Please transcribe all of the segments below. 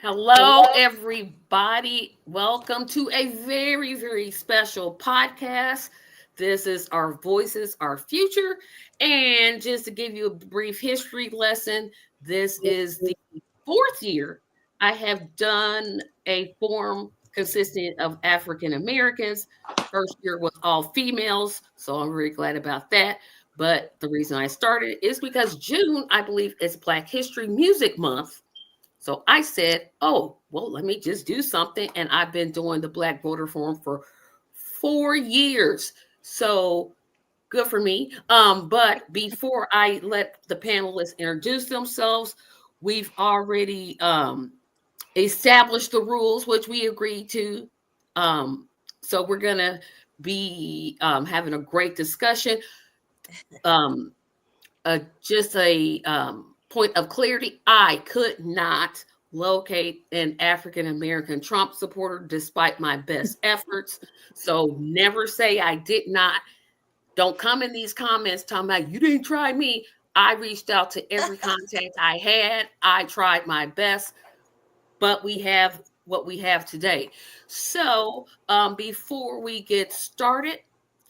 Hello, everybody. Welcome to a very, very special podcast. This is Our Voices, Our Future. And just to give you a brief history lesson, this is the fourth year I have done a forum consisting of African Americans. First year was all females, so I'm very glad about that. But the reason I started is because June, I believe, is Black History Music Month. So I said, oh, well, let me just do something. And I've been doing the Black Voter Forum for 4 years. So good for me. But before I let the panelists introduce themselves, we've already established the rules, which we agreed to. So we're going to be having a great discussion. Um, just a point of clarity, I could not locate an African American Trump supporter despite my best efforts. So never say I did not. Don't come in these comments talking about you didn't try me. I reached out to every contact I had. I tried my best, but we have what we have today. So before we get started,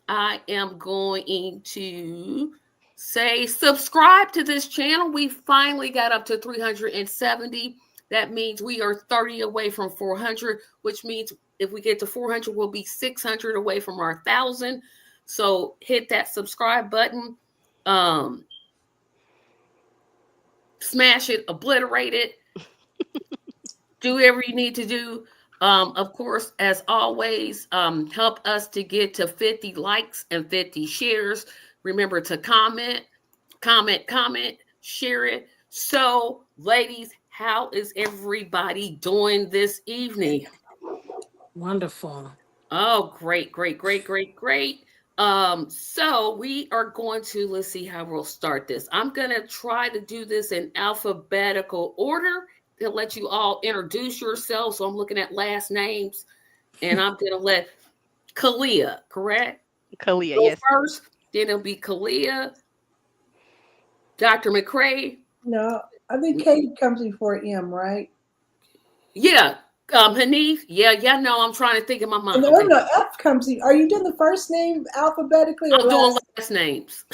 I am going to say subscribe to this channel. We finally got up to 370. That means we are 30 away from 400, which means if we get to 400, we'll be 600 away from our 1,000. So hit that subscribe button, um, smash it, obliterate it, do whatever you need to do. Of course, as always, help us to get to 50 likes and 50 shares. Remember to comment, share it. So, ladies, how is everybody doing this evening? Wonderful. Oh, great. So we are going to let's see how we'll start this. I'm gonna try to do this in alphabetical order to let you all introduce yourselves. So I'm looking at last names, and I'm gonna let Kalia, correct? Kalia, Go yes. first. Then it'll be Kalia, Dr. McCrae. No, I think K comes before M, right? Yeah, Hanif. Yeah. No, I'm trying to think in my And mind. no, Okay, no, F comes. Are you doing the first name alphabetically or I'm doing last? last names.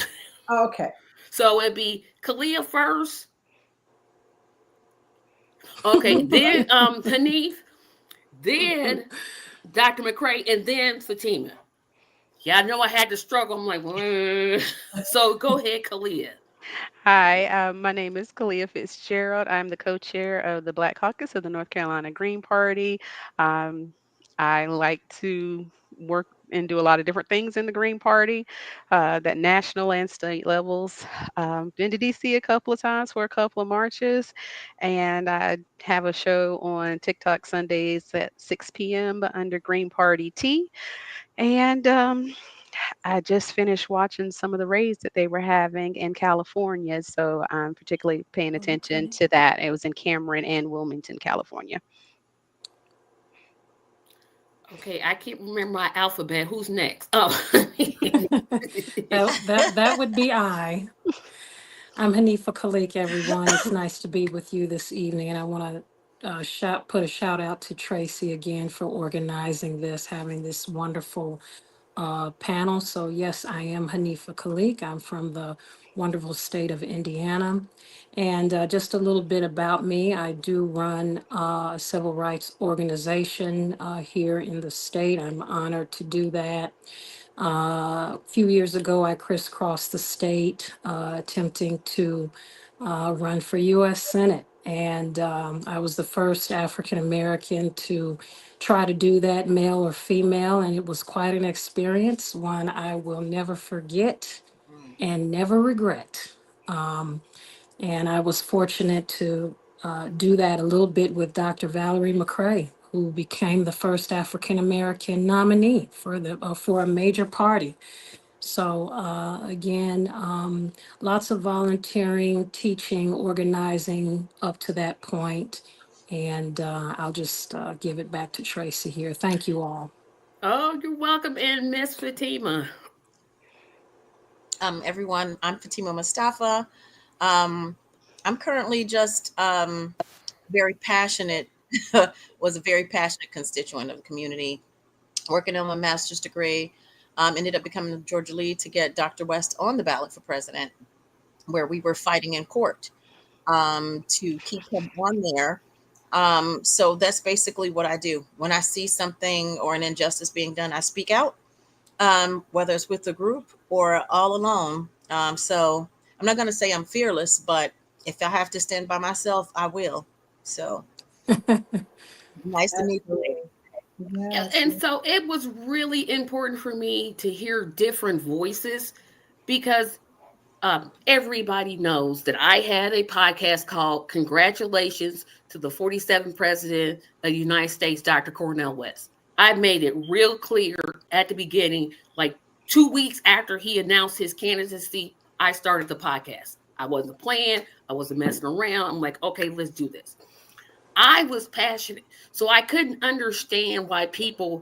Oh, okay. So it'd be Kalia first. Okay, then Hanif, then Dr. McCrae, and then Fatima. Yeah, I know I had to struggle. I'm like, so go ahead, Kalia. Hi, my name is Kalia Fitzgerald. I'm the co-chair of the Black Caucus of the North Carolina Green Party. Um, I like to work and do a lot of different things in the Green Party, that national and state levels. Been to DC a couple of times for a couple of marches, and I have a show on TikTok Sundays at 6 p.m. under Green Party Tea. And I just finished watching some of the raids that they were having in California, so I'm particularly paying attention Okay. to that. It was in Cameron and Wilmington, California. Okay, I can't remember my alphabet. Who's next? Oh, that would be I. I'm Hanifa Khalik, everyone. It's nice to be with you this evening, and I want to put a shout out to Tracy again for organizing this, having this wonderful panel. So yes, I am Hanifa Khalik. I'm from the wonderful state of Indiana. And just a little bit about me. I do run a civil rights organization here in the state. I'm honored to do that. A few years ago, I crisscrossed the state attempting to run for U.S. Senate. And I was the first African American to try to do that, male or female. And it was quite an experience, one I will never forget and never regret. Um, and I was fortunate to do that a little bit with Dr. Valerie McCrae, who became the first African American nominee for a major party. So again, lots of volunteering, teaching, organizing up to that point. And I'll just give it back to Tracy here. Thank you all. oh, you're welcome, and Miss Fatima. Everyone. I'm Fatima Mustafa. I'm currently just very passionate was a very passionate constituent of the community, working on my master's degree. Ended up becoming the Georgia lead to get Dr. West on the ballot for president, where we were fighting in court to keep him on there. So that's basically what I do. When I see something or an injustice being done, I speak out, whether it's with the group or all alone. So I'm not going to say I'm fearless, but if I have to stand by myself, I will. So nice to meet you. Absolutely. Yes. And so it was really important for me to hear different voices because everybody knows that I had a podcast called Congratulations to the 47th President of the United States, Dr. Cornel West. I made it real clear at the beginning, like 2 weeks after he announced his candidacy, I started the podcast. I wasn't playing, I wasn't messing around. I'm like, okay, let's do this. I was passionate, so I couldn't understand why people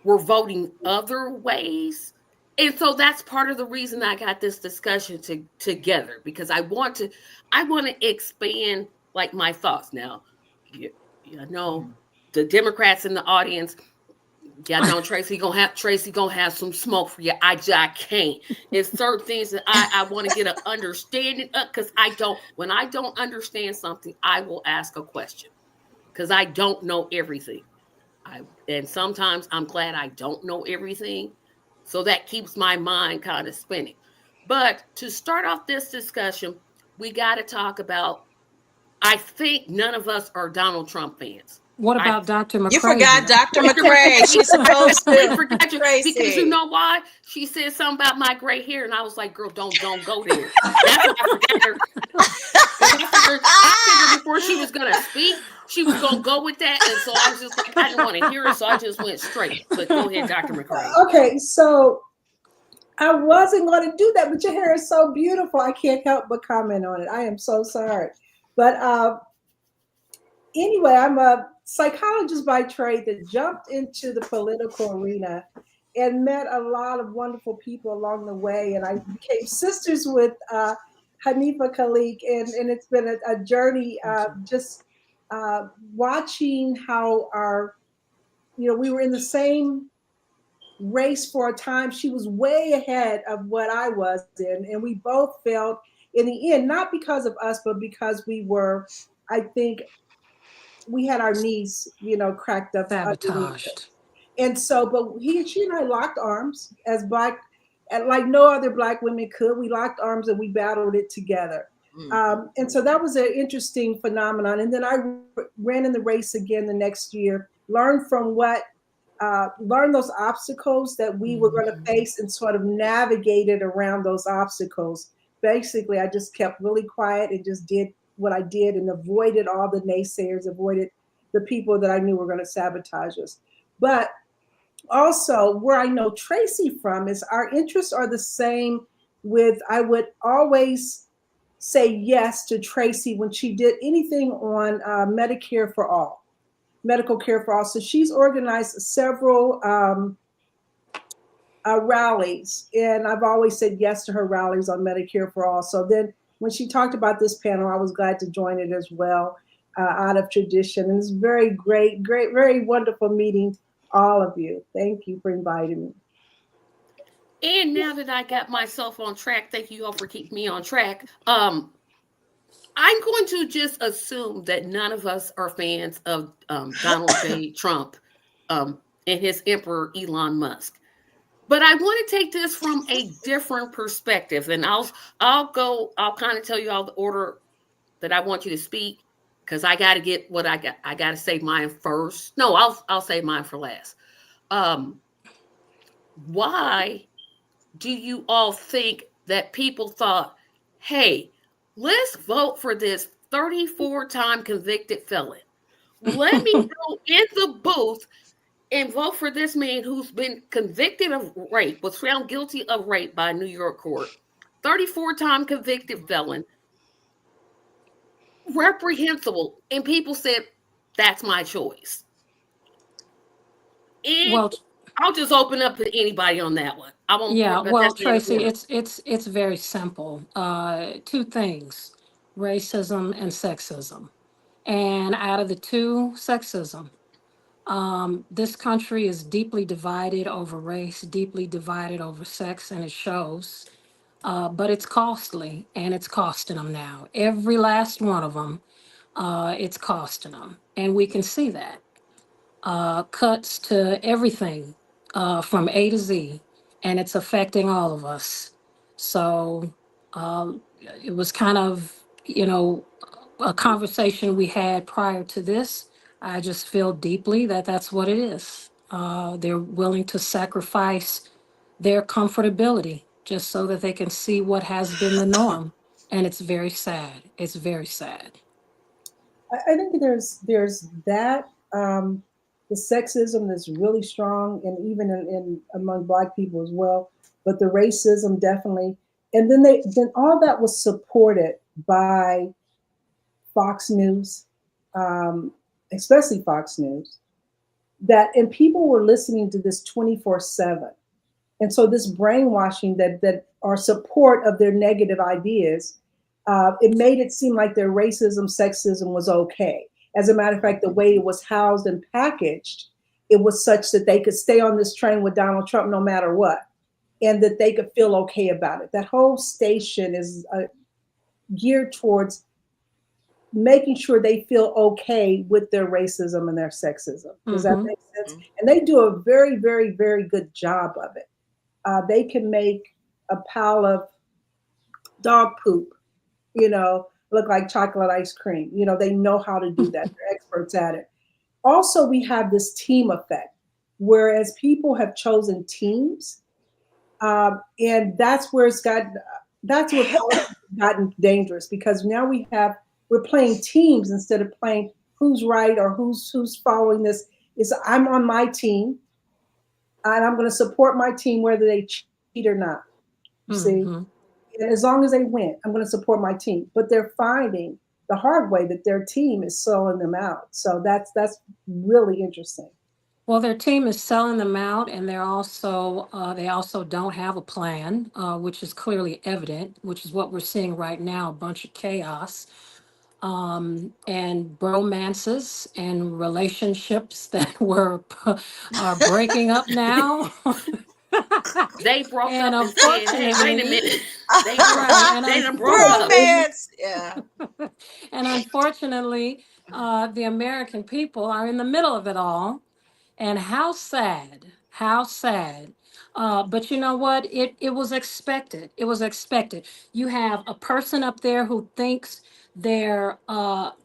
were voting other ways. And so that's part of the reason I got this discussion together, because I want to expand like my thoughts. Now, you know, the Democrats in the audience, yeah, no, Tracy gonna have some smoke for you. I can't. It's certain things that I want to get an understanding of, because when I don't understand something, I will ask a question because I don't know everything. And sometimes I'm glad I don't know everything. So that keeps my mind kind of spinning. But to start off this discussion, we got to talk about, I think none of us are Donald Trump fans. What I about Dr. You McCrae forgot here? Dr. McCrae. She's supposed we to. forgot you because you Tracy. know why? She said something about my gray hair, and I was like, "Girl, don't go there." That's why I forgot her. I figured before she was gonna speak, she was gonna go with that, and so I was just like, I didn't want to hear it, so I just went straight. But go ahead, Dr. McCrae. Okay, so I wasn't going to do that, but your hair is so beautiful. I can't help but comment on it. I am so sorry. But anyway, I'm a psychologist by trade that jumped into the political arena and met a lot of wonderful people along the way. And I became sisters with Hanifa Khalik, and it's been a journey just watching how we were in the same race for a time. She was way ahead of what I was in, and we both felt in the end, not because of us, but because I think, we had our knees, cracked up underneath Sabotaged. us. And so, but she and I locked arms as black, and like no other black women could. We locked arms and we battled it together. And so that was an interesting phenomenon. And then I ran in the race again the next year, learn those obstacles that we were going to face and sort of navigated around those obstacles. Basically, I just kept really quiet and just did what I did and avoided all the naysayers, avoided the people that I knew were going to sabotage us. But also, where I know Tracy from is our interests are the same. I would always say yes to Tracy when she did anything on Medicare for all, medical care for all. So she's organized several rallies, and I've always said yes to her rallies on Medicare for all. So then when she talked about this panel, I was glad to join it as well, out of tradition. And it's very great, very wonderful meeting all of you. Thank you for inviting me. And now that I got myself on track, thank you all for keeping me on track. I'm going to just assume that none of us are fans of Donald J. Trump and his emperor Elon Musk. But I want to take this from a different perspective, and I'll kind of tell you all the order that I want you to speak, because I got to get what I got. I got to say mine first. No, I'll say mine for last. Why do you all think that people thought, hey, let's vote for this 34-time convicted felon? Let me go in the booth and vote for this man who's been convicted of rape, was found guilty of rape by a New York court, 34-time convicted felon, reprehensible. And people said, that's my choice. And Well, I'll just open up to anybody on that one. I won't yeah, put well, that in Tracy, order. it's very simple. Two things: racism and sexism. And out of the two, sexism. This country is deeply divided over race, deeply divided over sex, and it shows. But it's costly, and it's costing them now. Every last one of them, it's costing them. And we can see that. Cuts to everything from A to Z, and it's affecting all of us. So it was kind of, a conversation we had prior to this. I just feel deeply that that's what it is. They're willing to sacrifice their comfortability just so that they can see what has been the norm. And it's very sad. It's very sad. I think there's that the sexism that's really strong, and even in among Black people as well. But the racism definitely, and then all that was supported by Fox News, um, especially Fox News. That and people were listening to this 24/7, and so this brainwashing that our support of their negative ideas, it made it seem like their racism, sexism was okay. As a matter of fact, the way it was housed and packaged, it was such that they could stay on this train with Donald Trump no matter what, and that they could feel okay about it. That whole station is geared towards making sure they feel okay with their racism and their sexism. Does that Mm-hmm. make sense? And they do a very, very, very good job of it. They can make a pile of dog poop, look like chocolate ice cream. They know how to do that. They're experts at it. Also, we have this team effect, whereas people have chosen teams, and that's where politics has gotten dangerous because now we're playing teams instead of playing who's right or who's following this. Is I'm on my team and I'm going to support my team whether they cheat or not. You see, Mm-hmm. and as long as they win, I'm going to support my team. But they're finding the hard way that their team is selling them out. So that's really interesting. Well, their team is selling them out, and they also don't have a plan, which is clearly evident, which is what we're seeing right now, a bunch of chaos, and romances and relationships that are breaking up now. They broke And up and said, "Hey, wait a unfortunately, minute." right, and They done broke up. Romance. Yeah. and unfortunately, the American people are in the middle of it all. And how sad, how sad. But you know what? It was expected. It was expected. You have a person up there who thinks they're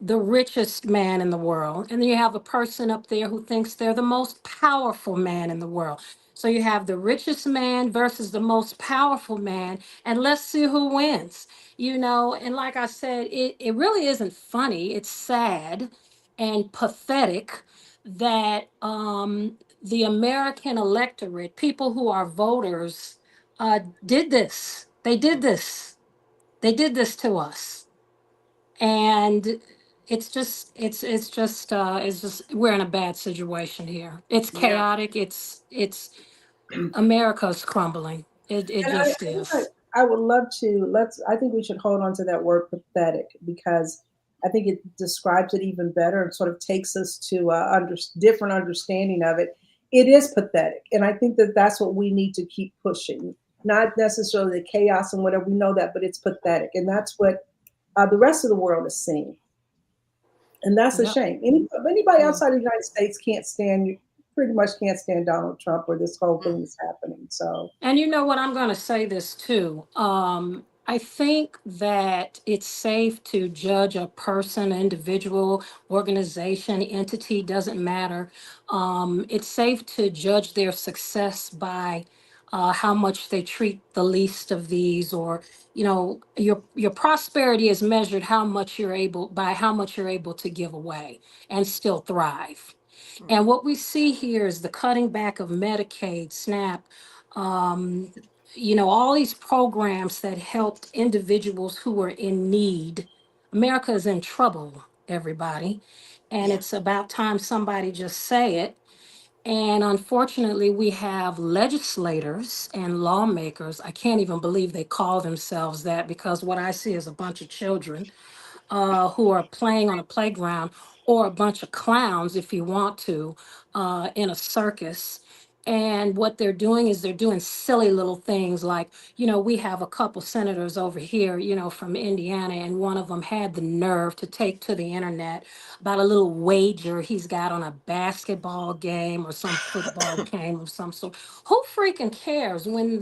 the richest man in the world, and then you have a person up there who thinks they're the most powerful man in the world. So you have the richest man versus the most powerful man, and let's see who wins. And like I said, it really isn't funny. It's sad and pathetic that the American electorate, people who are voters, did this. They did this. They did this to us, and it's just we're in a bad situation here. It's Yeah. chaotic. It's America's crumbling. It And just I think is. I would love to I think we should hold on to that word pathetic because I think it describes it even better and sort of takes us to a different understanding of it. It is pathetic. And I think that that's what we need to keep pushing, not necessarily the chaos and whatever, we know that, but it's pathetic. And that's what the rest of the world is seeing. And that's a Yep. shame. Anybody Yeah. outside the United States pretty much can't stand Donald Trump or this whole thing Mm. that's happening. So, And you know what? I'm going to say this too. I think that it's safe to judge a person, individual, organization, entity, doesn't matter. It's safe to judge their success by how much they treat the least of these, or your prosperity is measured how much you're able to give away and still thrive. Mm. And what we see here is the cutting back of Medicaid, SNAP, um, all these programs that helped individuals who were in need. America is in trouble, everybody. And Yeah. it's about time somebody just say it. And unfortunately, we have legislators and lawmakers. I can't even believe they call themselves that because what I see is a bunch of children who are playing on a playground, or a bunch of clowns, if you want to, in a circus. And what they're doing is they're doing silly little things like, we have a couple senators over here, from Indiana, and one of them had the nerve to take to the internet about a little wager he's got on a basketball game or some football game of some sort. Who freaking cares when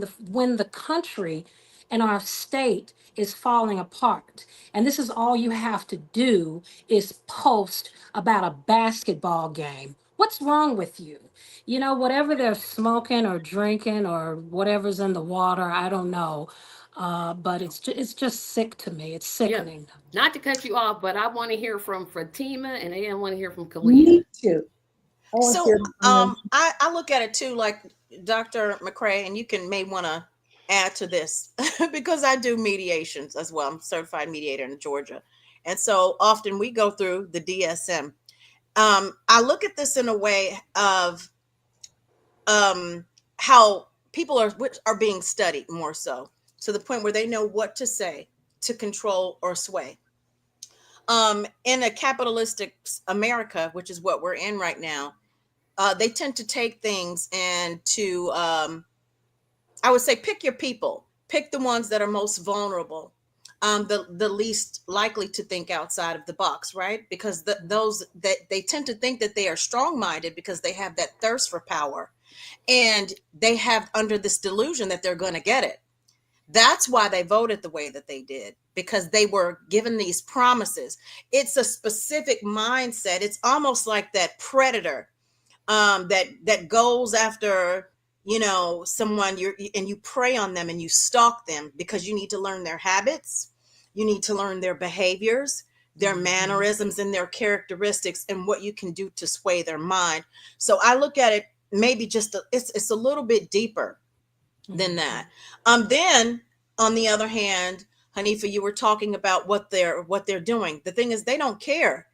the country and our state is falling apart? And this is all you have to do is post about a basketball game. What's wrong with you? Whatever they're smoking or drinking or whatever's in the water, I don't know. But it's just sick to me. It's Yeah. sickening. Not to cut you off, but I want to hear from Fatima and then I want to hear from Kalia. Me too. I want to So hear from them. I look at it too, like Dr. McCrae, and you may want to add to this because I do mediations as well. I'm a certified mediator in Georgia. And so often we go through the DSM. I look at this in a way of how people are being studied more so, to the point where they know what to say to control or sway. In a capitalistic America, which is what we're in right now, they tend to take things and to, I would say, pick your people, pick the ones that are most vulnerable, the least likely to think outside of the box, right? Because those that they tend to think that they are strong-minded because they have that thirst for power, and they have under this delusion that they're going to get it. That's why they voted the way that they did, because they were given these promises. It's a specific mindset. It's almost like that predator that goes after someone, and you prey on them and you stalk them because you need to learn their habits, you need to learn their behaviors, their mannerisms, and their characteristics, and what you can do to sway their mind. So I look at it maybe it's a little bit deeper than that. Then on the other hand, Hanifa, you were talking about what they're doing. The thing is, they don't care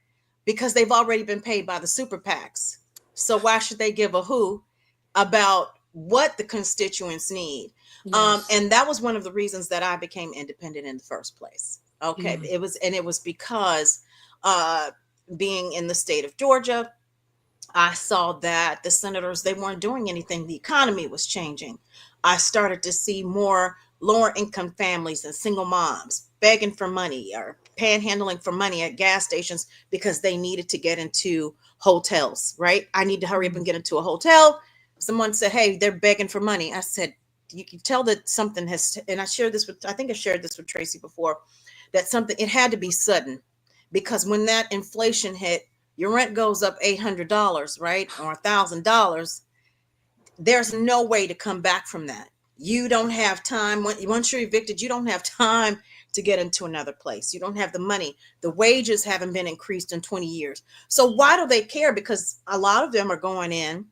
because they've already been paid by the super PACs. So why should they give a who about what the constituents need? Yes. And that was one of the reasons that I became independent in the first place. Okay, Mm. it was because being in the state of Georgia, I saw that the senators, they weren't doing anything. The economy was changing. I started to see more lower income families and single moms begging for money or panhandling for money at gas stations because they needed to get into hotels, right? I need to hurry up and get into a hotel. Someone said, hey, they're begging for money. I said, you can tell that something has, and I think I shared this with Tracy before, that something, it had to be sudden, because when that inflation hit, your rent goes up $800, right? Or $1,000. There's no way to come back from that. You don't have time. Once you're evicted, you don't have time to get into another place. You don't have the money. The wages haven't been increased in 20 years. So why do they care? Because a lot of them are going in,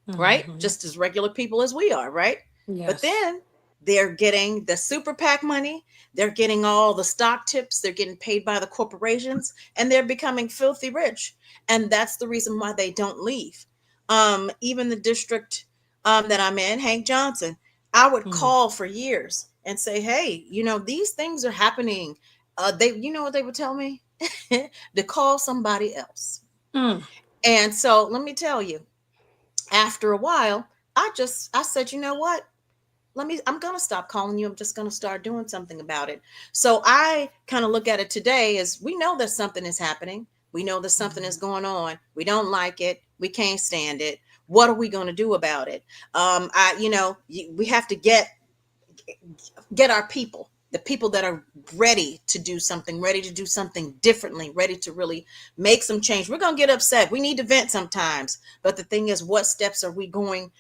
right? Mm-hmm. Just as regular people as we are, right? But Yes. then they're getting the super PAC money. They're getting all the stock tips. They're getting paid by the corporations, and they're becoming filthy rich. And that's the reason why they don't leave. Even the district that I'm in, Hank Johnson, I would Mm. call for years and say, hey, these things are happening. You know what they would tell me? To call somebody else. Mm. And so let me tell you, after a while, I said, you know what? I'm going to stop calling you. I'm just going to start doing something about it. So I kind of look at it today as, we know that something is happening. We know that something is going on. We don't like it. We can't stand it. What are we going to do about it? We have to get our people, the people that are ready to do something differently, ready to really make some change. We're going to get upset. We need to vent sometimes. But the thing is, what steps are we going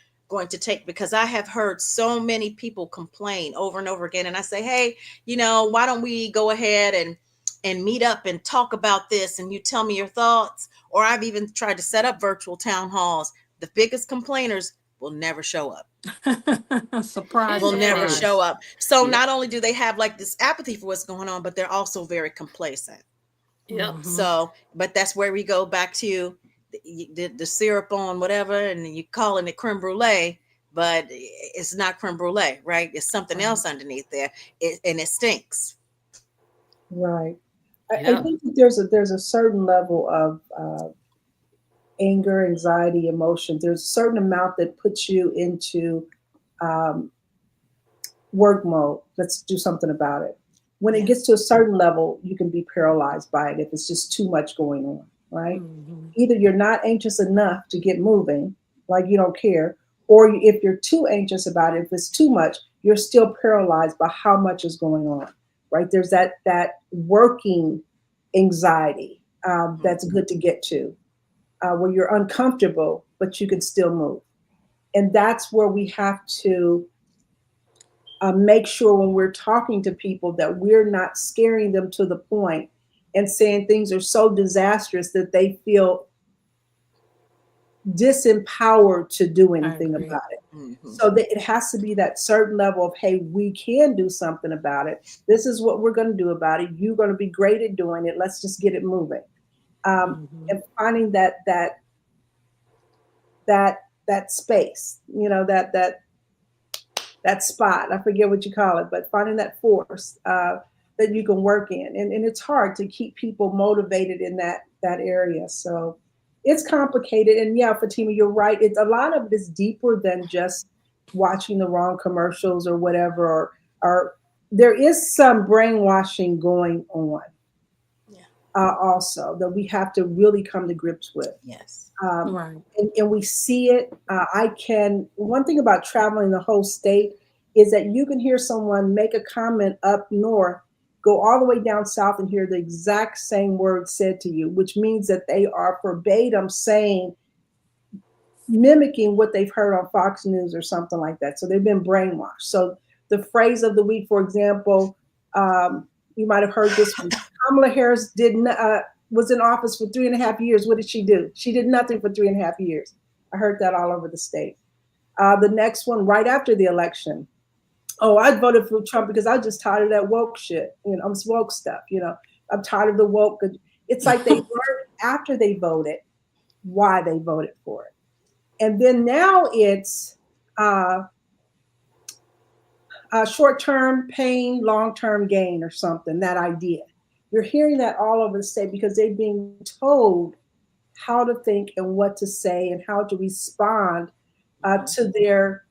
to take? Because I have heard so many people complain over and over again. And I say, hey, why don't we go ahead and meet up and talk about this, and you tell me your thoughts? Or I've even tried to set up virtual town halls. The biggest complainers will never show up. Will Surprise, never show surprise. up. So Yep. not only do they have like this apathy for what's going on, but they're also very complacent. Yep. Mm-hmm. So, but that's where we go back to the syrup on whatever, and you calling it creme brulee, but it's not creme brulee, right? It's something else Right. underneath there, and it stinks. Right. I Yep. think that there's a certain level of anger, anxiety, emotion. There's a certain amount that puts you into um, work mode. Let's do something about it. When it Yeah. gets to a certain level, you can be paralyzed by it if it's just too much going on, right? Mhm. Either you're not anxious enough to get moving, like you don't care, or if you're too anxious about it, if it's too much, you're still paralyzed by how much is going on, right? There's that working anxiety Mm. that's good to get to, where you're uncomfortable, but you can still move. And that's where we have to make sure when we're talking to people that we're not scaring them to the point and saying things are so disastrous that they feel disempowered to do I anything agree. about it. Hmm. So that it has to be that certain level of, hey, we can do something about it. This is what we're going to do about it. You're going to be great at doing it. Let's just get it moving. Mhm. And finding that that space, that spot. I forget what you call it, but finding that force that you can work in, and it's hard to keep people motivated in that area. So it's complicated, and yeah, Fatima, you're right. It's a lot of it is deeper than just watching the wrong commercials or whatever. Or there is some brainwashing going on Yeah. also that we have to really come to grips with. Yes. Um, Right. and we see it. One thing about traveling the whole state is that you can hear someone make a comment up north, go all the way down south and hear the exact same word said to you, which means that they are verbatim saying, mimicking what they've heard on Fox News or something like that. So they've been brainwashed. So the phrase of the week, for example, you might have heard this one. Kamala Harris was in office for 3.5 years. What did she do? She did nothing for 3.5 years. I heard that all over the state. The next one, right after the election. Oh, I voted for Trump because I just tired of that woke shit. I'm woke stuff. I'm tired of the woke. It's like they learned after they voted why they voted for it. And then now it's uh, short term pain, long term gain, or something, that idea. You're hearing that all over the state because they're being told how to think and what to say and how to respond Hmm. to their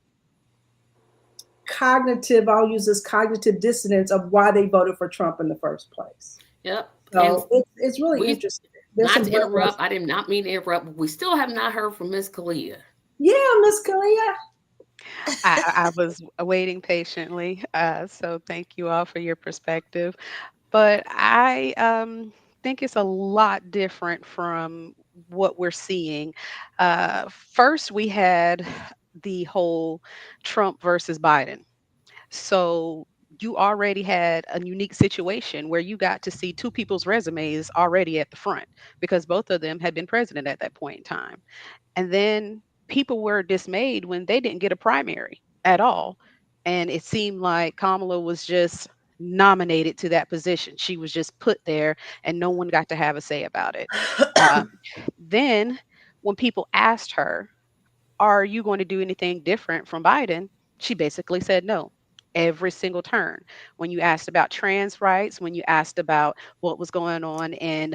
cognitive, I'll use this cognitive dissonance of why they voted for Trump in the first place. Yep. And So it's really we, interesting. There's not some to brainwashing. interrupt, I did not mean to interrupt, but we still have not heard from Miss Kalia. Yeah, Miss Kalia. I was waiting patiently. So thank you all for your perspective. But I think it's a lot different from what we're seeing. First, we had the whole Trump versus Biden. So you already had a unique situation where you got to see two people's resumes already at the front because both of them had been president at that point in time. And then people were dismayed when they didn't get a primary at all. And it seemed like Kamala was just nominated to that position. She was just put there and no one got to have a say about it. Um, then, when people asked her, are you going to do anything different from Biden? She basically said no. Every single turn. When you asked about trans rights, when you asked about what was going on in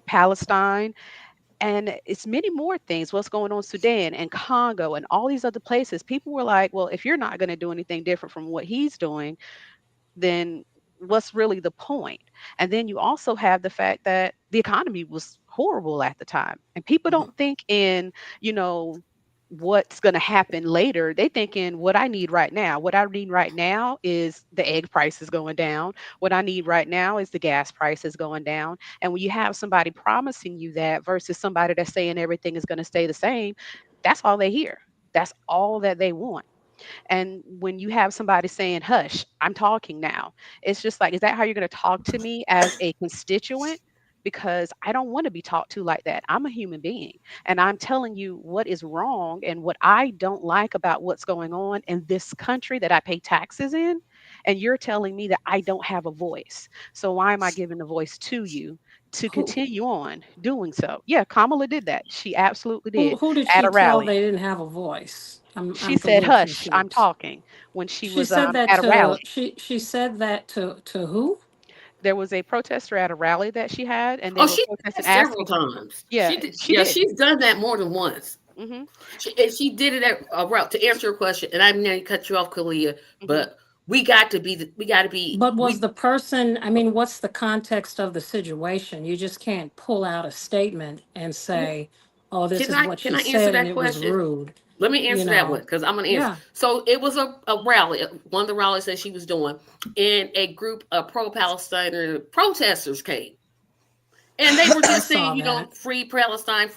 Palestine, and it's many more things, what's going on in Sudan and Congo and all these other places, people were like, well, if you're not going to do anything different from what he's doing, then what's really the point? And then you also have the fact that the economy was horrible at the time. And people Hmm. don't think in, you know, what's going to happen later. They think in what I need right now. What I need right now is the egg prices going down. What I need right now is the gas prices going down. And when you have somebody promising you that versus somebody that's saying everything is going to stay the same, that's all they hear. That's all that they want. And when you have somebody saying, hush, I'm talking now, it's just like, is that how you're going to talk to me as a constituent? Because I don't want to be talked to like that. I'm a human being and I'm telling you what is wrong and what I don't like about what's going on in this country that I pay taxes in. And you're telling me that I don't have a voice. So why am I giving a voice to you to Who continue on doing so? Yeah, Kamala did that. She absolutely who did who did at she a tell rally. they didn't have a voice? She I'm a said, little "Hush, I'm confused. talking," when she She was said that at a to rally. she said that to who? there was a protester at a rally that she had, and they Oh, were she did that protesting, several asking. times. Yeah, She did. she Yeah, did. she's done that more than once. Hmm. She did it at a route to answer your question, and I'm going to cut you off, Kalia. Hmm. But we got to be. We got to be. But was We the person, I mean, what's the context of the situation? You just can't pull out a statement and say, oh, this is what can she I answer said and that it was question? rude. Let me You answer that one know, because I'm going to answer. yeah, So it was a rally, one of the rallies that she was doing, and a group of pro-Palestine protesters came, and they were I just saying, saw that. free Palestine,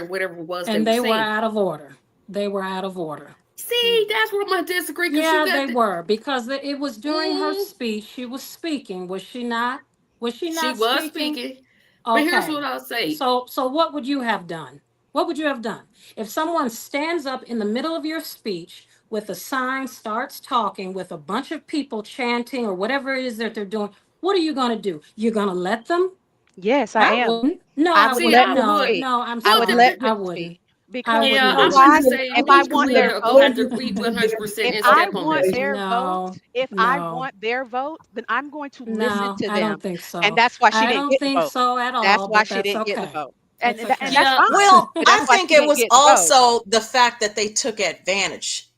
whatever it was they And were they were saying. out of order. They were out of order. See, that's where my disagree because you Yeah, they got the. were because it was during her Mm, speech. She was speaking, was she not? Was she she not was speaking? speaking, but here's what Okay. I'll say. So what would you have done? What would you have done? If someone stands up in the middle of your speech with a sign, starts talking with a bunch of people chanting or whatever it is that they're doing, what are you going to do? You're going to let them? Yes, I I am. wouldn't. No, I I would See, wouldn't. let I them would. speak. No, I'm I would sorry. let The, I them speak wouldn't. I because would yeah, you know I'm not. going why? to say If me I and want their Kalia vote, have to Maybe agree we can get 100% if in I step on want this. clarification. their vote, No, if I no. want their vote, then I'm going to listen No, to I don't them. think And so. that's why she I didn't don't get the think vote. so at That's all, why but she that's didn't get the okay. vote. It's And okay. that's Yeah, fine. Well, But I that's why think she it didn't was get the vote. also the fact that they took advantage,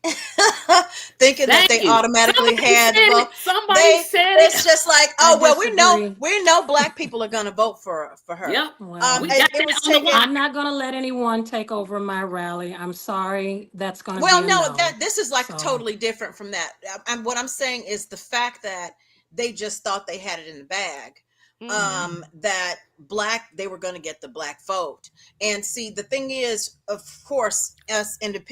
thinking that thank they you. automatically Somebody had the said vote. it. Somebody They, said it's it. just like, I oh well, disagree. we know black people are going to vote for her. Yep, we Well, got It that was on the taken. I'm wire. not going to let anyone take over my rally. I'm sorry. That's going to be Well, a no, no. that this is like So, totally different from that. And what I'm saying is the fact that they just thought they had it in the bag. Hmm. yeah. That they were going to get the black vote. And see, the thing is, of course,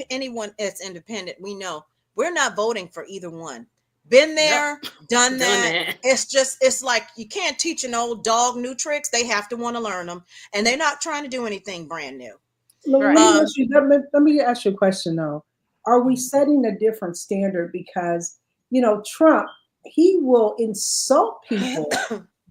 anyone that's independent, we know we're not voting for either one. Been Yep, there, done done that. that. It's like you can't teach an old dog new tricks. They have to want to learn them, and they're not trying to do anything brand new. Right. Um, Let me ask you a question though. Are we setting a different standard because Trump, he will insult people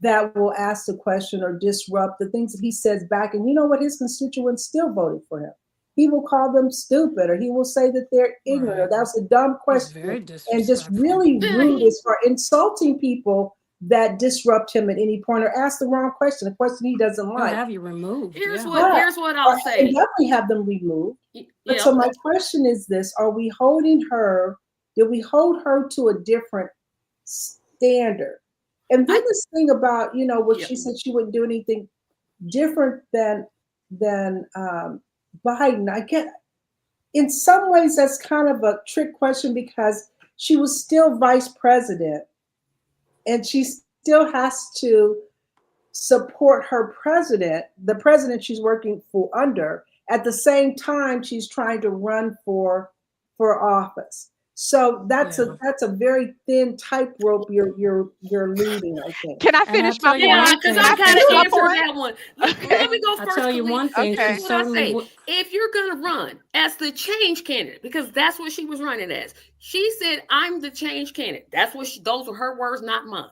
that will ask the question or disrupt the things that he says back, and you know what, his constituents still voted for him. He will call them stupid, or he will say that they're ignorant, or Right. that's a dumb He's question, very and just disrespectful. really Yeah, rude as far insulting people that disrupt him at any point or ask the wrong question, a question he doesn't He'll like. have you removed. here's Yeah. what But here's what or I'll and say. definitely have them removed. But Yeah, so my question is this: Are we holding her? Did we hold her to a different standard? And then I this thing about what yeah. she said, she wouldn't do anything different than Biden. I get in some ways that's kind of a trick question because she was still vice president and she still has to support her president, the president she's working for under. At the same time, she's trying to run for office. So Yeah. that's a very thin tightrope you're leading, I think. Can I And I'll finish my tell you Yeah, point? one because Can I I thing. kind finish of my answered point? that one. Let Okay. me go I'll first, tell you Khalid. one thing. Here's She Okay. what I certainly say. would. If you're going to run as the change candidate, because that's what she was running as, she said, I'm the change candidate. That's what those are her words, not mine.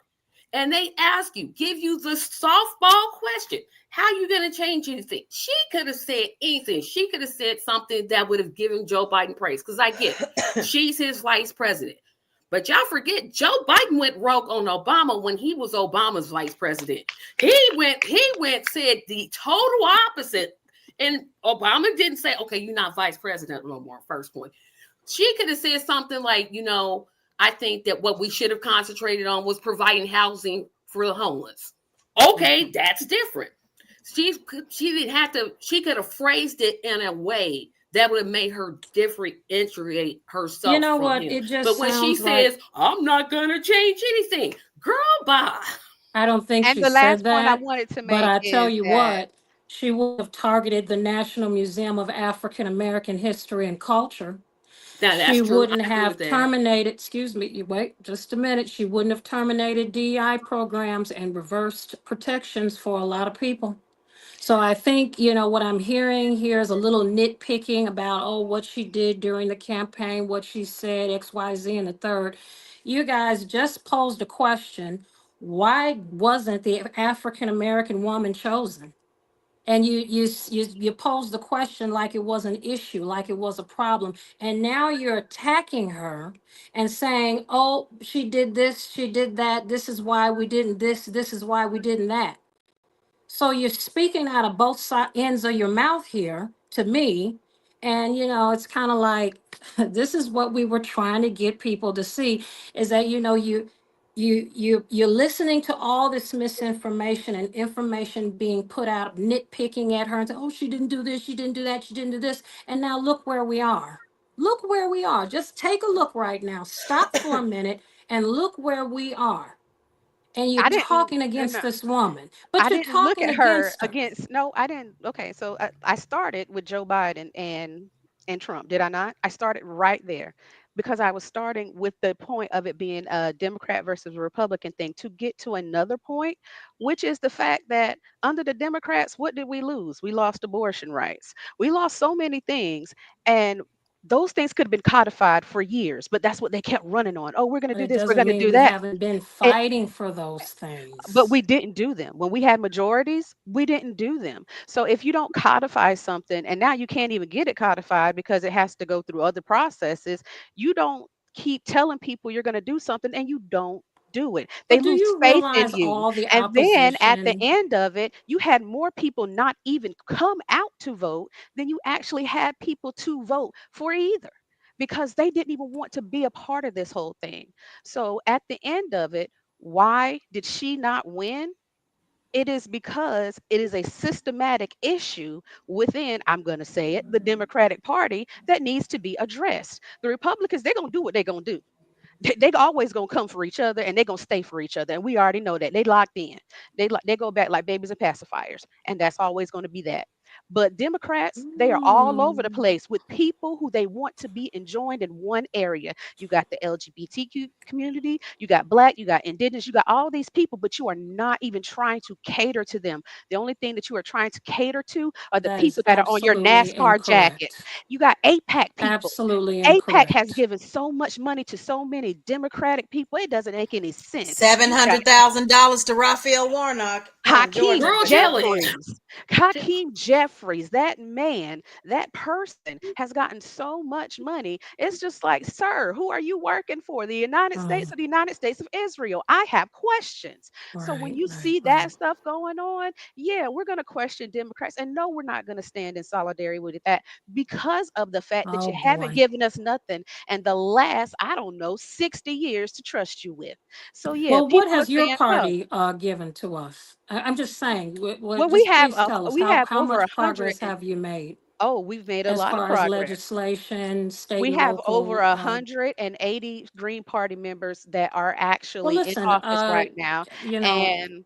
And they ask you, give you the softball question. How you going to change anything? She could have said anything. She could have said something that would have given Joe Biden praise. Because I get it. She's his vice president. But y'all forget Joe Biden went rogue on Obama when he was Obama's vice president. Said the total opposite. And Obama didn't say, okay, you're not vice president no more. First point. She could have said something like, I think that what we should have concentrated on was providing housing for the homeless. Okay, that's different. She didn't have to, she could have phrased it in a way that would have made her differentiate You herself know from what? him. It just But when she sounds like says, I'm not gonna change anything, girl, bye. I don't think And she the said last point I that, wanted to but make I tell is you that what, she would have targeted the National Museum of African American History and Culture. Now She that's true. wouldn't I agree with have that. terminated, excuse me, you wait just a minute. She wouldn't have terminated DEI programs and reversed protections for a lot of people. So I think, what I'm hearing here is a little nitpicking about, oh, what she did during the campaign, what she said, X, Y, Z, and the third. You guys just posed a question. Why wasn't the African American woman chosen? and you pose the question like it was an issue, like it was a problem, and now you're attacking her and saying, oh, she did this, she did that, this is why we didn't this, this is why we didn't that. So you're speaking out of both ends of your mouth here to me. And, it's kind of like, this is what we were trying to get people to see, is that, you're listening to all this misinformation and information being put out, nitpicking at her and say, oh, she didn't do this, she didn't do that, she didn't do this. And now look where we are. Look where we are. Just take a look right now. Stop for a minute and look where we are. And you're I didn't. talking against No, this woman, but I you're didn't look talking at her against her. against. No, I didn't. Okay, so I started with Joe Biden and Trump. Did I not? I started right there because I was starting with the point of it being a Democrat versus a Republican thing to get to another point, which is the fact that under the Democrats, what did we lose? We lost abortion rights. We lost so many things, and those things could have been codified for years, but that's what they kept running on. Oh, we're going to But do it this. We're doesn't going to mean do we that. haven't been fighting for those But things. we didn't do them. When we had majorities, we didn't do them. So if you don't codify something, and now you can't even get it codified because it has to go through other processes, you don't keep telling people you're going to do something and you don't do it. They But do lose you faith in realize you. all the And then at the opposition? end of it, you had more people not even come out to vote than you actually had people to vote for either, because they didn't even want to be a part of this whole thing. So at the end of it, why did she not win? It is because it is a systematic issue within, I'm going to say it, the Democratic Party that needs to be addressed. The Republicans, they're going to do what they're going to do. They always gonna come for each other, and they're gonna stay for each other, and we already know that they locked in. They go back like babies and pacifiers, and that's always going to be that. But Democrats, they are all over the Mm, place with people who they want to be enjoined in one area. You got the LGBTQ community, you got black, you got indigenous, you got all these people, but you are not even trying to cater to them. The only thing that you are trying to cater to are the that people is that are on your absolutely NASCAR jacket. incorrect. You got APAC people. Absolutely APAC has incorrect. given so much money to so many Democratic people, it doesn't make any sense. Seven You got hundred thousand dollars to Raphael Warnock from Hakeem Georgia. Girl, tell it. Jeffries. Hakeem Jeffries, that man, that person has gotten so much money. It's just like, sir, who are you working for? The United States Oh, or the United States of Israel? I have questions. So when right, you right, see right. that stuff going on, yeah, we're going to question Democrats. And no, we're not going to stand in solidarity with that because of the fact that Oh you haven't boy. given us nothing and the last, I don't know, 60 years to trust you with. So yeah, Well, what people are has your saying no. party given to us? I'm just saying. Well, Just please tell us we how have over much a hundred progress and have you made oh, we've made a as lot of far as progress. legislation, state We and have over local? 180 Green Party members that are Well, actually in listen. office right now. You know, And,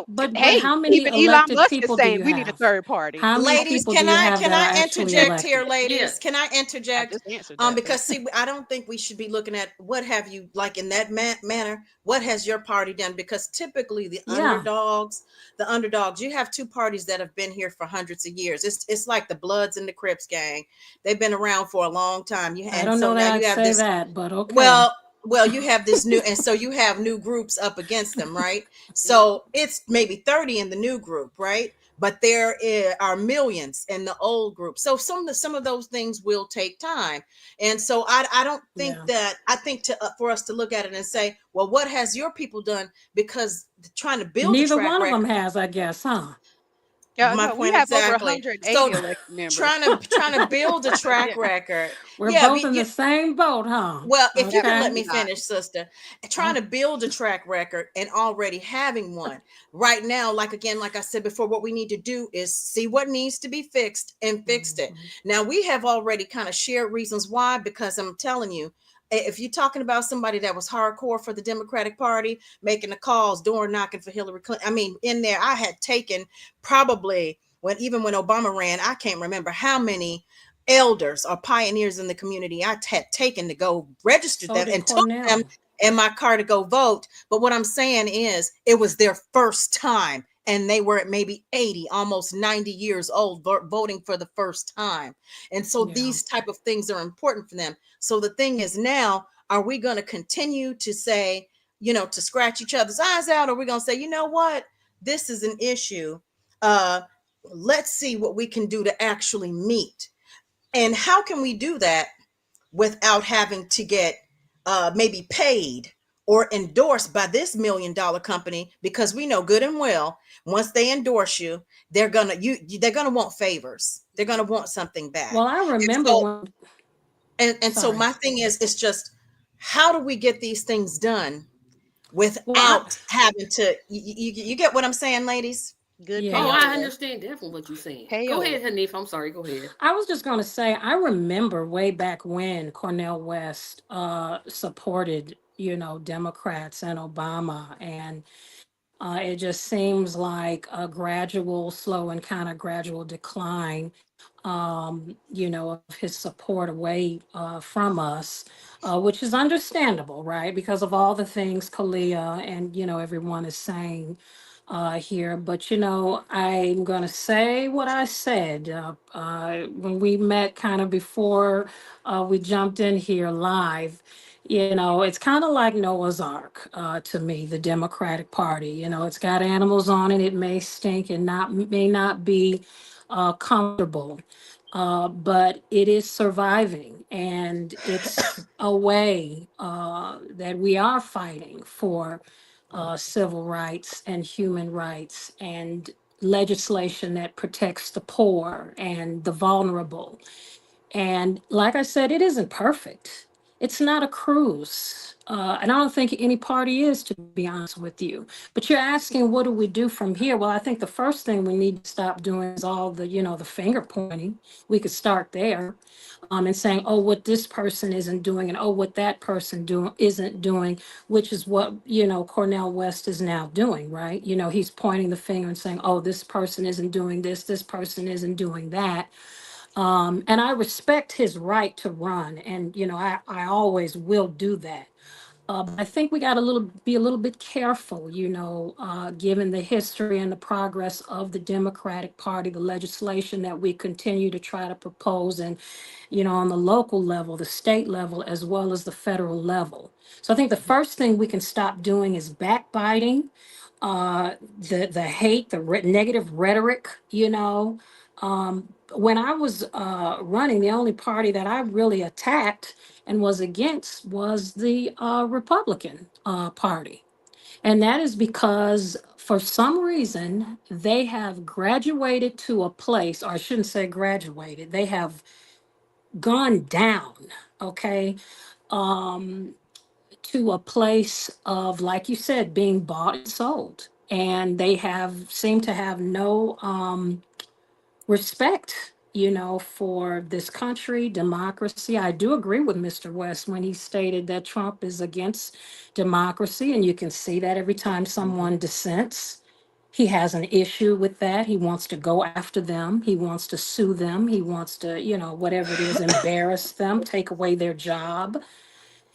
but hey, how many even Elon elected Musk is people do saying you we need a have? third party. How many Ladies, people do can you I have can that are I actually interject here, elected? ladies? Can I Yes. I interject? just answered that, but Because see, I don't think we should be looking at what have you like in that manner. What has your party done? Because typically Yeah, the underdogs, you have two parties that have been here for hundreds of years. It's like the Bloods and the Crips gang. They've been around for a long time. You I and don't so know now that you I'd have say this. that, but okay. Well, you have this new, and so you have new groups up against them, right? mm, So it's maybe 30 in the new group, right? But are millions in the old group. So some of those things will take time, and so I don't think Yeah. that I think to for us to look at it and say, well, what has your people done? Because trying to build a Neither track one of them record. has, I guess, huh? yeah, My no, we point have over exactly. 180 So elected members. trying to build a track Yeah, record. We're Yeah, both in the same boat, huh? well, if you can let Okay. absolutely me not. finish, sister, trying Oh, to build a track record and already having one right now, like again, like I said before, what we need to do is see what needs to be fixed and fixed it. mhm. Now, we have already kind of shared reasons why, because I'm telling you, if you're talking about somebody that was hardcore for the Democratic Party, making the calls, door knocking for Hillary Clinton, I mean, in there, I had taken probably even when Obama ran, I can't remember how many elders or pioneers in the community I had taken to go register So them did and took them Cornell. in my car to go vote. But what I'm saying is it was their first time and they were at maybe 80, almost 90 years old, voting for the first time. And so Yeah. these type of things are important for them. So the thing is now, are we going to continue to say, to scratch each other's eyes out? Or are we going to say, you know what, this is an issue. Uh, Let's see what we can do to actually meet. And how can we do that without having to get maybe paid or endorsed by this $1 million company? Because we know good and well, once they endorse you, they're gonna want favors. They're gonna want something back. Well, I And remember so when, and so sorry. my thing is, it's just, how do we get these things done Well, I, without having to, you get what I'm saying, ladies? Good Oh, yeah. I payola. understand definitely what you're saying. Go Payola. ahead, Hanif. I'm sorry. Go ahead. I was just going to say, I remember way back when Cornel West supported, Democrats and Obama. And it just seems like a gradual, slow, and kind of gradual decline, of his support away from us, which is understandable, right? Because of all the things Kalia and, everyone is saying here. But, I'm going to say what I said when we met kind of before we jumped in here live. It's kind of like Noah's Ark to me, the Democratic Party. It's got animals on it. It may stink and may not be comfortable, but it is surviving, and it's a way that we are fighting for civil rights and human rights and legislation that protects the poor and the vulnerable. And like I said, it isn't perfect. It's not a cruise. And I don't think any party is, to be honest with you. But you're asking, what do we do from here? Well, I think the first thing we need to stop doing is all the finger pointing. We could start there, and saying, oh, what this person isn't doing, and oh, what that person isn't doing, which is what, Cornel West is now doing, right? He's pointing the finger and saying, oh, this person isn't doing this person isn't doing that. And I respect his right to run, and I always will do that. But I think we got to be a little bit careful, given the history and the progress of the Democratic Party, the legislation that we continue to try to propose, and on the local level, the state level, as well as the federal level. So I think the first thing we can stop doing is backbiting, the hate, negative rhetoric. When I was running, the only party that I really attacked and was against was the Republican Party. And that is because for some reason they have graduated to a place, or I shouldn't say graduated, they have gone down, okay, um, to a place of, like you said, being bought and sold. And they have seem to have no respect, for this country, democracy. I do agree with Mr. West when he stated that Trump is against democracy, and you can see that every time someone dissents. He has an issue with that. He wants to go after them. He wants to sue them. He wants to, whatever it is, embarrass them, take away their job.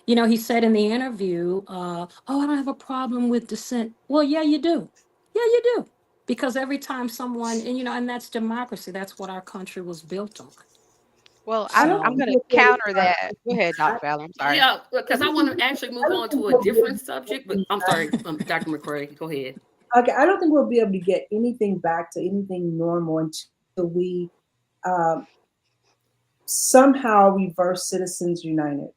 He said in the interview, oh, I don't have a problem with dissent. Well, yeah, you do. Yeah, you do. Because every time someone, and that's democracy, that's what our country was built on. Well, I I'm don't I'm So, think going to we'll be able to counter start. that. Go ahead, I, Dr. Fowler. I'm sorry. Yeah, because I want to actually I move don't on think to a we'll be able different to get subject. But anything I'm back. sorry, Dr. McCray. Go ahead. Okay, I don't think we'll be able to get anything back to anything normal until we um, somehow reverse Citizens United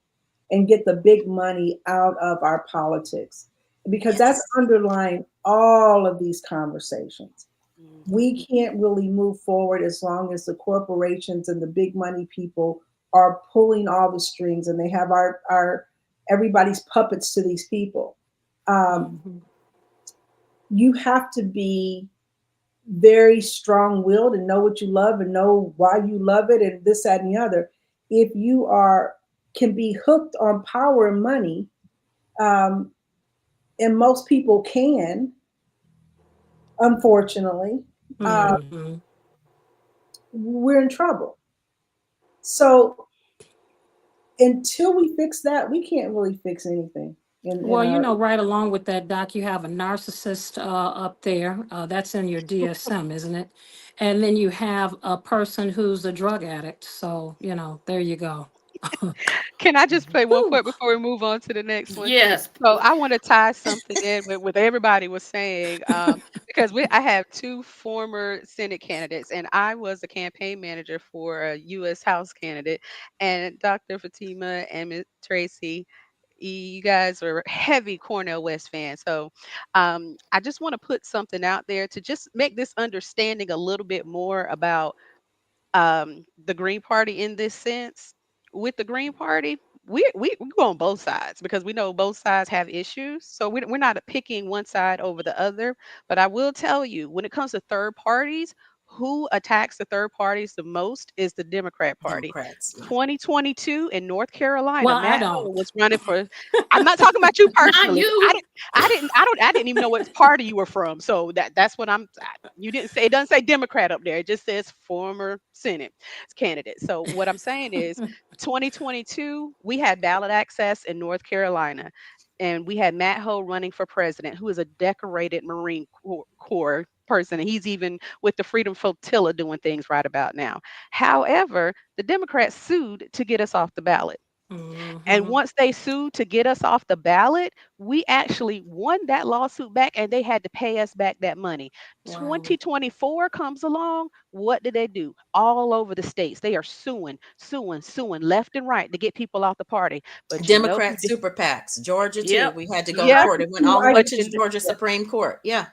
and get the big money out of our politics, because that's Yes. underlying all of these conversations. Mhm. We can't really move forward as long as the corporations and the big money people are pulling all the strings, and they have our everybody's puppets to these people. Um, mhm. you have to be very strong willed and know what you love and know why you love it and this, that, and the other. If you are can be hooked on power and money, um, and most people can, unfortunately, uh, Mhm. we're in trouble. So until we fix that, we can't really fix anything in Well, our. right along with that, Doc, you have a narcissist up there. That's in your DSM, isn't it? And then you have a person who's a drug addict. So, there you go. Can I just play one Whew. point before we move on to the next one? Yes. So I want to tie something in with everybody was saying, because I have two former Senate candidates, and I was a campaign manager for a U.S. House candidate, and Dr. Fatima and Ms. Tracy, you guys are heavy Cornell West fans. So I just want to put something out there to just make this understanding a little bit more about the Green Party in this sense. With the Green Party, we go on both sides because we know both sides have issues. So we're not picking one side over the other. But I will tell you, when it comes to third parties, who attacks the third parties the most is the Democrat Party. Democrats. Yeah. 2022 in North Carolina, Well, I Matt Hole don't. was running for. I'm not talking about you Not personally. you. I didn't even know what party you were from. So that's what you didn't say. It doesn't say Democrat up there. It just says former Senate candidate. So what I'm saying is 2022, we had ballot access in North Carolina. And we had Matt Ho running for president, who is a decorated Marine Corps person. And he's even with the Freedom Flotilla doing things right about now. However, the Democrats sued to get us off the ballot. And Hmm. once they sued to get us off the ballot, we actually won that lawsuit back and they had to pay us back that money. Wow. 2024 comes along. What did they do? All over the states, they are suing left and right to get people off the party. But you know who Democrat did? super PACs. Georgia too. Yep. We had to go to Yeah, court. It went all the I way but to you, the Georgia Supreme Court. Yeah.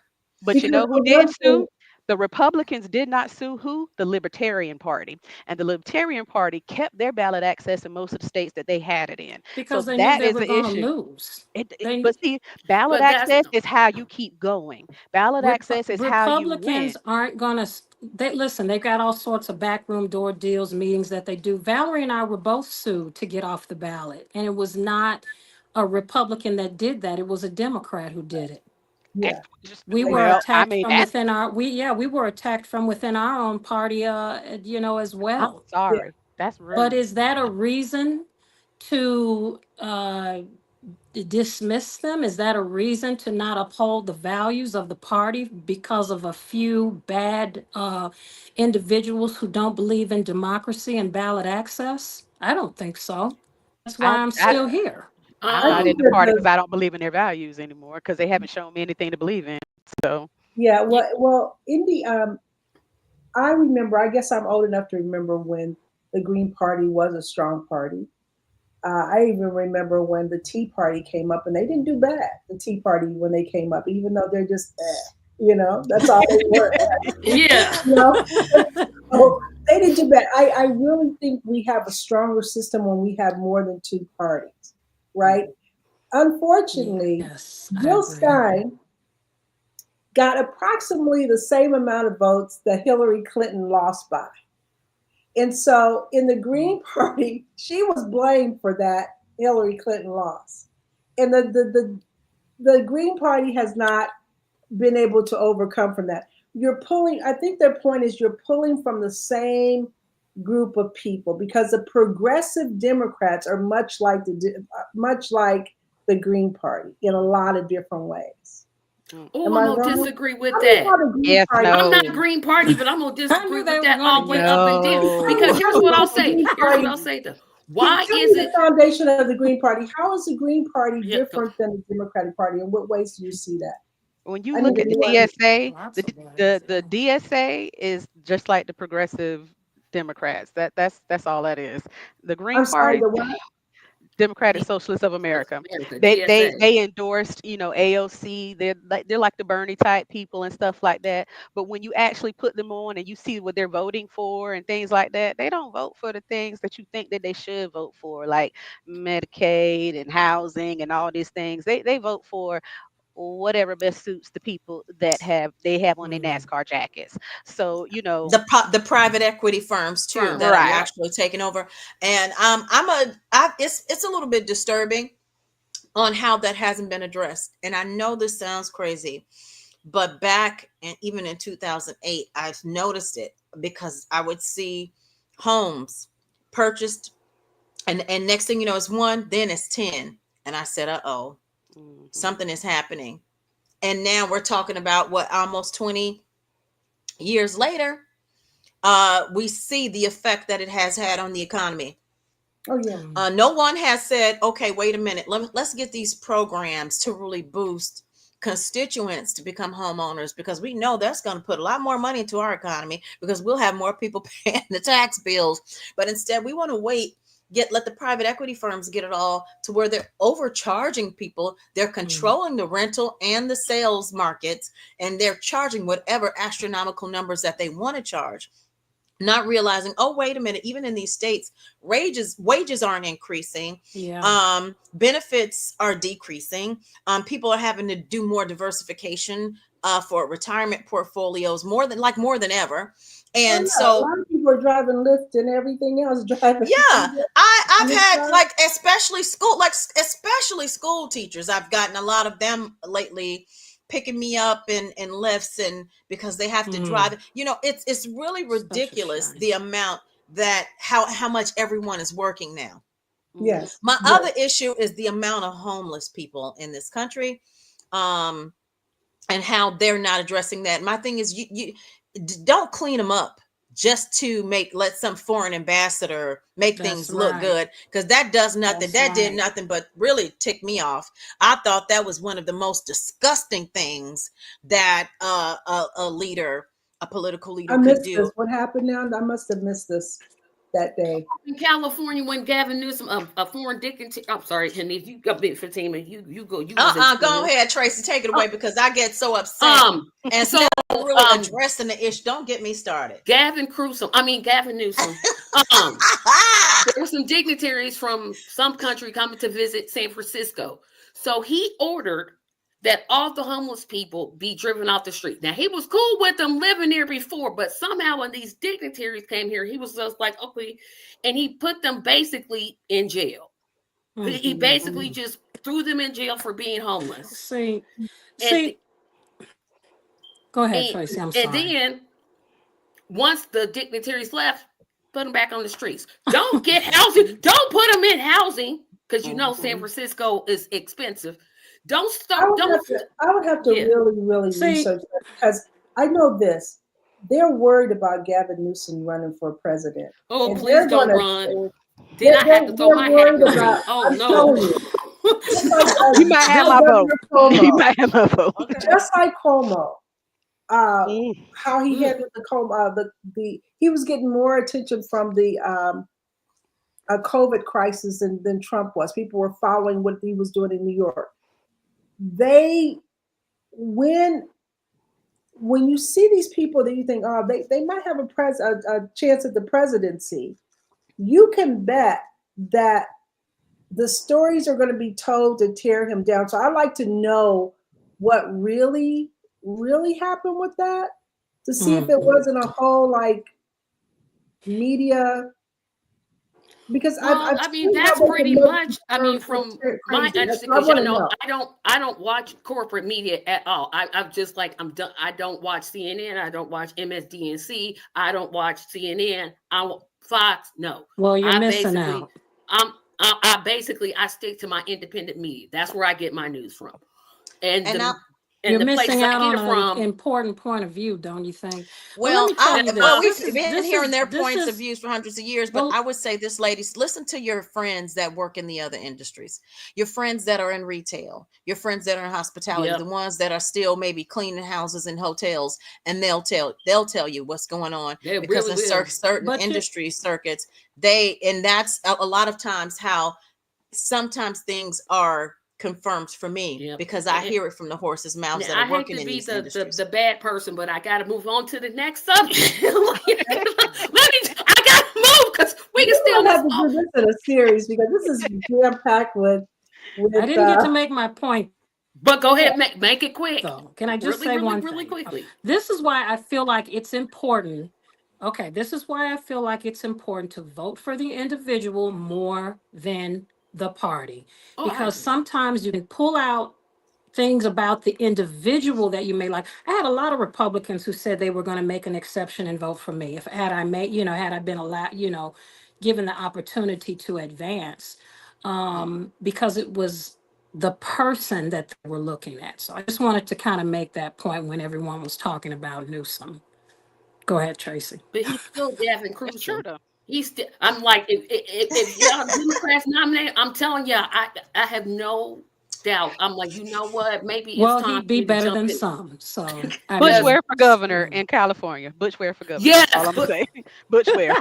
but you because know the who did one thing, sue? The Republicans did not sue who? The Libertarian Party. And the Libertarian Party kept their ballot access in most of the states that they had it in. So Because they knew that they is were the going to issue. lose. But They see, ballot But that's access is how you keep going. Ballot access is how you Republicans win. aren't going to. They listen. They've got all sorts of backroom door deals, meetings that they do. Valerie and I were both sued to get off the ballot, and it was not a Republican that did that. It was a Democrat who did it. And yeah, We were well, I attacked mean from that's within our. We were attacked from within our own party. As I'm well. yeah. sorry. That's But rude. is that a reason to dismiss them? Is that a reason to not uphold the values of the party because of a few bad individuals who don't believe in democracy and ballot access? I don't think so. That's why I, I'm I still here. I'm I not um in think the that party the because I don't believe in their values anymore because they haven't shown me anything to believe in. So yeah, Yeah. well, in the I remember. I guess I'm old enough to remember when the Green Party was a strong party. I even remember when the Tea Party came up, and they didn't do bad. The Tea Party when they came up, even though they're just, that's all they were. yeah. You know, so they didn't do bad. I really think we have a stronger system when we have more than two parties, right? Unfortunately, Yes, I Jill agree. Stein got approximately the same amount of votes that Hillary Clinton lost by. And so in the Green Party, she was blamed for that Hillary Clinton loss. And the Green Party has not been able to overcome from that. You're pulling, I think their point is you're pulling from the same group of people because the progressive Democrats are much like the Green Party in a lot of different ways. mm, Oh, Am I'm I gonna wrong? disagree with I mean, how that. the Green yes, Party. I'm not no, Green Party, but I'm gonna I disagree knew with they were that going all to the way get up you. and down. no. Because How here's is what I'll the say. Green Here's what Party? I'll say though. Why Tell me is the it? foundation of the Green Party. How is the Green Party Yeah, go. different than the Democratic Party? In what ways do you see that? When you I need look a at the new DSA, Lots the of D- ways. the Yeah. DSA is just like the progressive Democrats. That's all that is. The Green I'm sorry, Party, the what? Democratic Socialists of America. America, They DSA. endorsed, AOC. They're like the Bernie type people and stuff like that. But when you actually put them on and you see what they're voting for and things like that, they don't vote for the things that you think that they should vote for, like Medicaid and housing and all these things. They vote for whatever best suits the people that have on their Mm. NASCAR jackets. So, The private equity firms too Firms, that are right. yeah. actually taking over. And it's a little bit disturbing on how that hasn't been addressed. And I know this sounds crazy, but back and even in 2008, I've noticed it because I would see homes purchased, and next thing you know, it's one, then it's 10. And I said, uh-oh, Mhm. something is happening. And now we're talking about what, almost 20 years later, we see the effect that it has had on the economy. Oh yeah. No one has said, okay, wait a minute, let's get these programs to really boost constituents to become homeowners, because we know that's going to put a lot more money into our economy, because we'll have more people paying the tax bills. But instead, we want to wait, let the private equity firms get it all to where they're overcharging people. They're controlling the rental and the sales markets, and they're charging whatever astronomical numbers that they want to charge, not realizing, oh, wait a minute, even in these states, wages aren't increasing. Yeah. Benefits are decreasing. People are having to do more diversification for retirement portfolios, more than ever. Oh And yeah, a so, lot of people are driving Lyft and everything else. Driving. yeah, I've had, Uber. like, especially school teachers. I've gotten a lot of them lately picking me up in lifts, and because they have to drive. It's really Such a ridiculous, shame. the amount that how much everyone is working now. Yes. My Yes. other issue is the amount of homeless people in this country, um, and how they're not addressing that. My thing is, you don't clean them up just to let some foreign ambassador make That's things look right. good, because that does nothing. That's That did right. nothing but really tick me off. I thought that was one of the most disgusting things that a political leader I could missed do. this. What happened now? I must have missed this that day. In California, when Gavin Newsom, a foreign dignitary, I'm sorry, honey, if you got bit 15 minutes, you go, you was Go explaining. ahead, Tracy, take it Uh, away, because I get so upset. Um, And so instead of really um, addressing the issue, don't get me started. Gavin Newsom, there were some dignitaries from some country coming to visit San Francisco. So he ordered that all the homeless people be driven off the street. Now he was cool with them living there before, but somehow when these dignitaries came here, he was just like, okay, and he put them basically in jail. He basically just threw them in jail for being homeless. See, And see, go ahead, and, Tracy. I'm and sorry. then once the dignitaries left, put them back on the streets. Don't get housing. Don't put them in housing, because San Francisco is expensive. Don't start. Don't. I would have to Yeah. really, really See, research that, because I know this. They're worried about Gavin Newsom running for president, Oh, and please they're don't going run. to. Then I have to throw They're my hat in worried the about. ring. Oh I'm no. telling you, just like You might have my vote. Governor You Cuomo, might have my vote. Okay. just like Cuomo, Mm. how he handled the Cuomo, he was getting more attention from the COVID crisis than Trump was. People were following what he was doing in New York. They when when you see these people that you think, oh, they might have a chance at the presidency, you can bet that the stories are going to be told to tear him down. So I like to know what really, really happened with that, to see if it wasn't a whole like media, because Well, I've I mean, seen how that's they can pretty make much. these I mean, terms look from my crazy. That's understanding, what I because want to know. I don't watch corporate media at all. I'm just like, I'm done. I don't watch CNN. I don't watch MSDNC. I don't watch CNN. Fox. No, well, you're I missing basically, out. I stick to my independent media. That's where I get my news from, and And I, You're the places missing I out get on it an from. important point of view, don't you think? Well, let well, me tell you this. we've This is been this hearing is their this points of is views for hundreds of years, but I well. would say this, ladies, listen to your friends that work in the other industries, your friends that are in retail, your friends that are in hospitality, the Yep, ones that are still maybe cleaning houses and hotels, and they'll tell you what's going on, they because really in will. certain But you industry circuits, and that's a lot of times how sometimes things are confirmed for me, Yep. because I hear it from the horse's mouths Now, that are I hate working to in be these the industries. bad person, but I got to move on to the next subject. I got to move because we can We're still gonna this. have to do this in a series, because this is jam packed I with didn't get to make my point But go ahead, make it quick, though. Can I just really, say really, one really thing? quickly. This is why I feel like it's important. Okay, this is why I feel like it's important to vote for the individual more than the party. Oh, I Because agree. sometimes you can pull out things about the individual that you may like. I had a lot of Republicans who said they were going to make an exception and vote for me if had I been allowed, given the opportunity to advance, because it was the person that they were looking at. So I just wanted to kind of make that point when everyone was talking about Newsom. Go ahead, Tracy. But he's still Gavin It's true Newsom. though. I'm like, if y'all Democrats nominate, I'm telling y'all, I have no doubt. I'm like, you know what? Maybe it's Well, time he'd for be me to better jump than in. some. So, I Butch Yes, Ware mean, for governor yeah. in California. Butch Ware for governor. That's all yes, I'm gonna say. Butch Ware.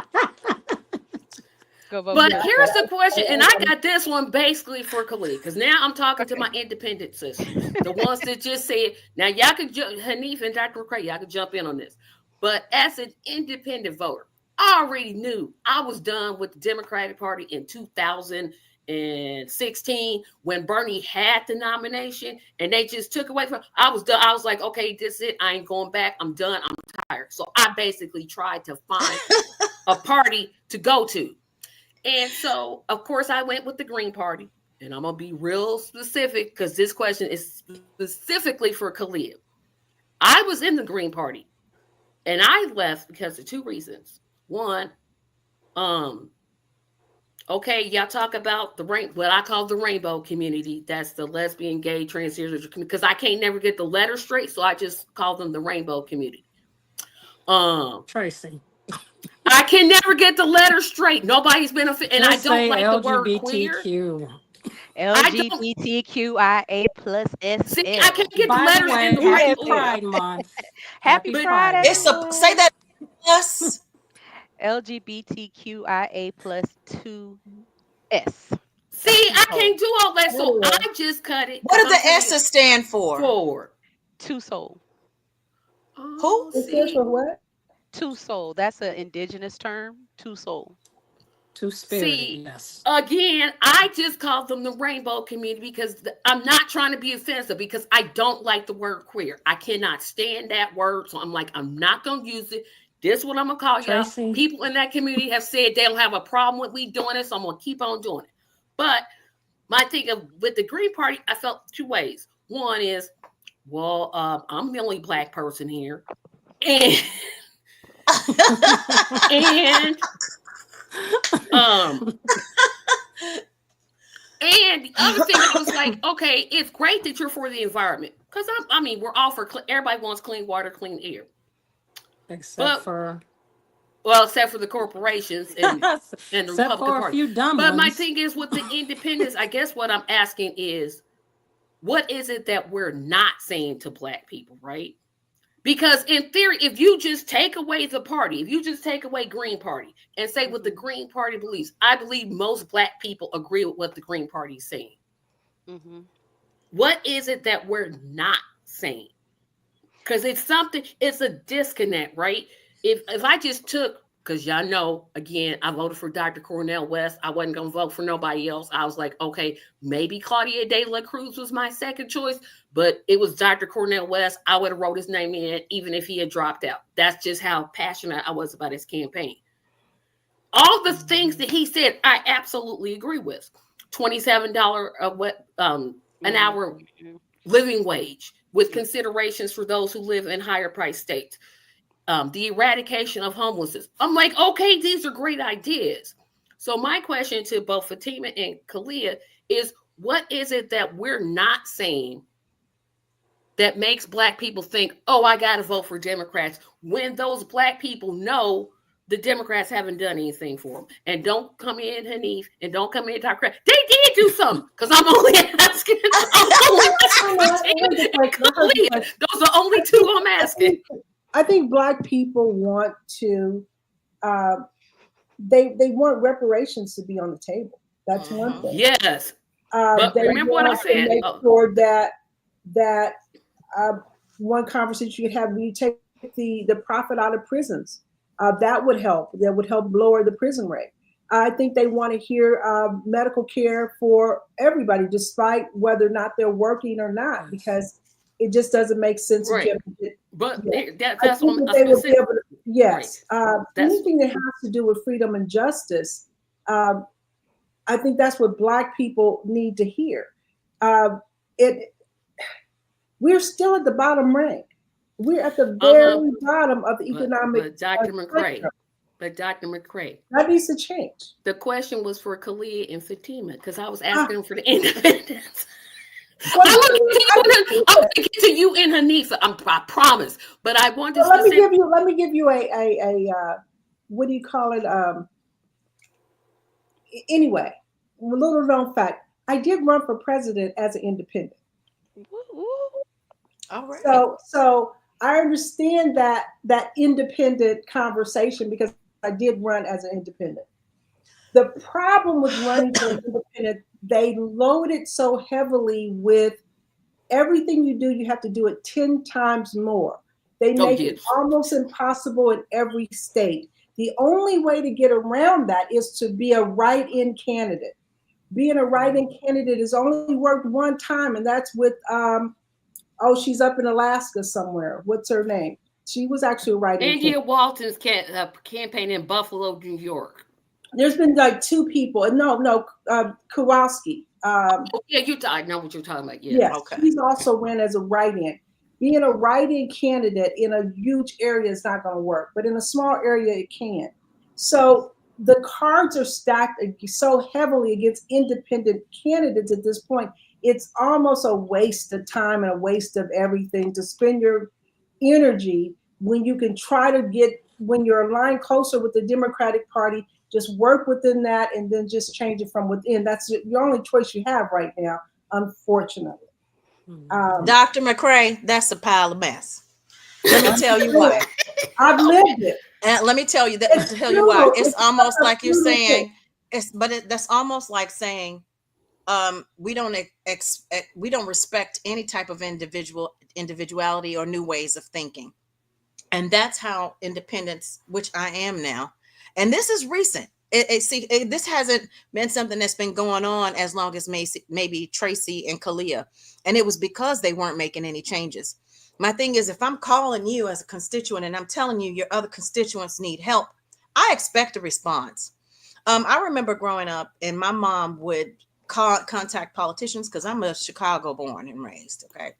Go vote but Butch here's Ware. the question, and I I- got this one basically for Khalid, because now I'm talking to Okay. my independent sisters, the ones that just said, now y'all could Hanif and Dr. McCray, y'all could jump in on this. But as an independent voter, I already knew I was done with the Democratic Party in 2016 when Bernie had the nomination and they just took away from. I was done. I was like, okay, this is it. I ain't going back. I'm done. I'm tired. So I basically tried to find a party to go to. And so, of course, I went with the Green Party. And I'm going to be real specific because this question is specifically for Khalid. I was in the Green Party and I left because of two reasons. One, um, okay, y'all talk about what I call the rainbow community. That's the lesbian, gay, transgender community. Because I can't never get the letter straight, so I just call them the rainbow community. Tracy, I can never get the letter straight. Nobody's been and I just don't say like the word queer. LGBTQ. I don't LGBTQIA plus see. I SL. can't get the By the letters in way, the right happy order. USL. Pride Month. Happy Happy But Pride, Pride. It's a say everyone. that plus. LGBTQIA plus 2S. That's see, two I soul. can't do all that, so Anyway, I just cut it What because do I'm the telling you S's stand for? forward. Two soul. Oh, Who? it stands see, for what? Two soul. That's an indigenous term. Two soul. Two spirited, see. yes. Again, I just call them the rainbow community because I'm not trying to be offensive because I don't like the word queer. I cannot stand that word. So I'm like, I'm not going to use it. This is what I'm going to call y'all. Tracy, People in that community have said they don't have a problem with me doing it. So I'm going to keep on doing it. But my thing with the Green Party, I felt two ways. One is, well, I'm the only black person here. And, and, um, And the other thing, I was like, okay, it's great that you're for the environment because I mean, we're all for everybody wants clean water, clean air, except but for well, except for the corporations and the except Republican for a Party. few dumb But my ones. thing is with the independents, I guess what I'm asking is, what is it that we're not saying to black people, right? Because in theory, if you just take away the party, if you just take away Green Party and say what the Mm-hmm. Green Party believes, I believe most black people agree with what the Green Party is saying. Mm-hmm. What is it that we're not saying? Because it's something, it's a disconnect, right? If I just took, because y'all know, again, I voted for Dr. Cornel West. I wasn't gonna vote for nobody else. I was like, okay, maybe Claudia De La Cruz was my second choice, but it was Dr. Cornel West. I would have wrote his name in even if he had dropped out. That's just how passionate I was about his campaign. All the things that he said, I absolutely agree with. $27 an hour Mm-hmm. living wage with considerations for those who live in higher price states, the eradication of homelessness. I'm like, okay, these are great ideas. So my question to both Fatima and Kalia is, what is it that we're not saying that makes black people think, oh, I got to vote for Democrats when those black people know the Democrats haven't done anything for them? And don't come in, Hanif, and don't come in, Dr. They did do something because I'm only asking. I'm only I asking know, I heard the Fatima and question. I heard the Kalia. question. Those are only two I'm I asking. think black people want to uh, they want reparations to be on the table. That's one thing. Yes. But They remember what I want to said? make sure that uh, one conversation you could have, you take the profit out of prisons. That would help. That would help lower the prison rate. I think they want to hear medical care for everybody, despite whether or not they're working or not, Yes. because it just doesn't make sense if Right. you. But Yeah. I that's think on that a they would be specific. able to. Right. Yes, That's anything that has to do with freedom and justice. Um, I think that's what Black people need to hear. It We're still at the bottom rank. We're at the uh-huh. very bottom of the economic But Dr. spectrum. McCray. But Dr. McCray. That needs to change. The question was for Kalia and Fatima because I was Ah, asking them for the independence. well, I want to I get think I that- want to get to you and Hanifa. I promise. But I want to well, let me specific. give you a what do you call it? Anyway, a little known fact: I did run for president as an independent. Woo, woo. All right. So I understand that independent conversation because I did run as an independent. The problem with running for an independent, they load it so heavily with everything you do, you have to do it 10 times more. They Oh make it yes. almost impossible in every state. The only way to get around that is to be a write-in candidate. Being a write-in candidate has only worked one time, and that's with oh, she's up in Alaska somewhere. What's her name? She was actually a write-in India candidate. Walton's campaign in Buffalo, New York. There's been like two people. No, Kowalski. Oh yeah, I know what you're talking about. Yeah. Yes, Okay. he's also ran as a write-in. Being a write-in candidate in a huge area is not going to work, but in a small area it can. So the cards are stacked so heavily against independent candidates at this point. It's almost a waste of time and a waste of everything to spend your energy when you can try to get when you're aligned closer with the Democratic Party. Just work within that and then just change it from within. That's the only choice you have right now, unfortunately. Mhm. Um, Dr. McCray, that's a pile of mess. Let me tell you why. I've Okay. lived it. And let me tell you that It's tell you why. true. It's It's almost such a like you're beautiful. saying that's almost like saying we don't we don't respect any type of individuality or new ways of thinking. And that's how independence, which I am now, and this is recent. This hasn't been something that's been going on as long as maybe Tracy and Kalia, and it was because they weren't making any changes. My thing is, if I'm calling you as a constituent and I'm telling you your other constituents need help, I expect a response. I remember growing up, and my mom would contact politicians because I'm a Chicago born and raised. Okay,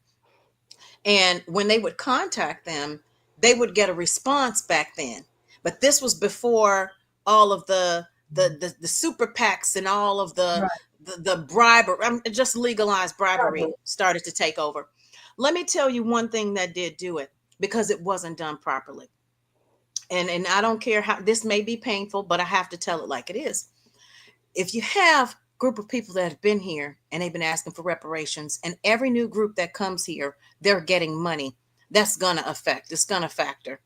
and when they would contact them, they would get a response back then. But this was before all of the super PACs and all of Right, the bribery, just legalized bribery right. started to take over. Let me tell you one thing that did do it, because it wasn't done properly. And I don't care how this may be painful, but I have to tell it like it is. If you have a group of people that have been here and they've been asking for reparations, and every new group that comes here, they're getting money, that's gonna affect, it's gonna factor.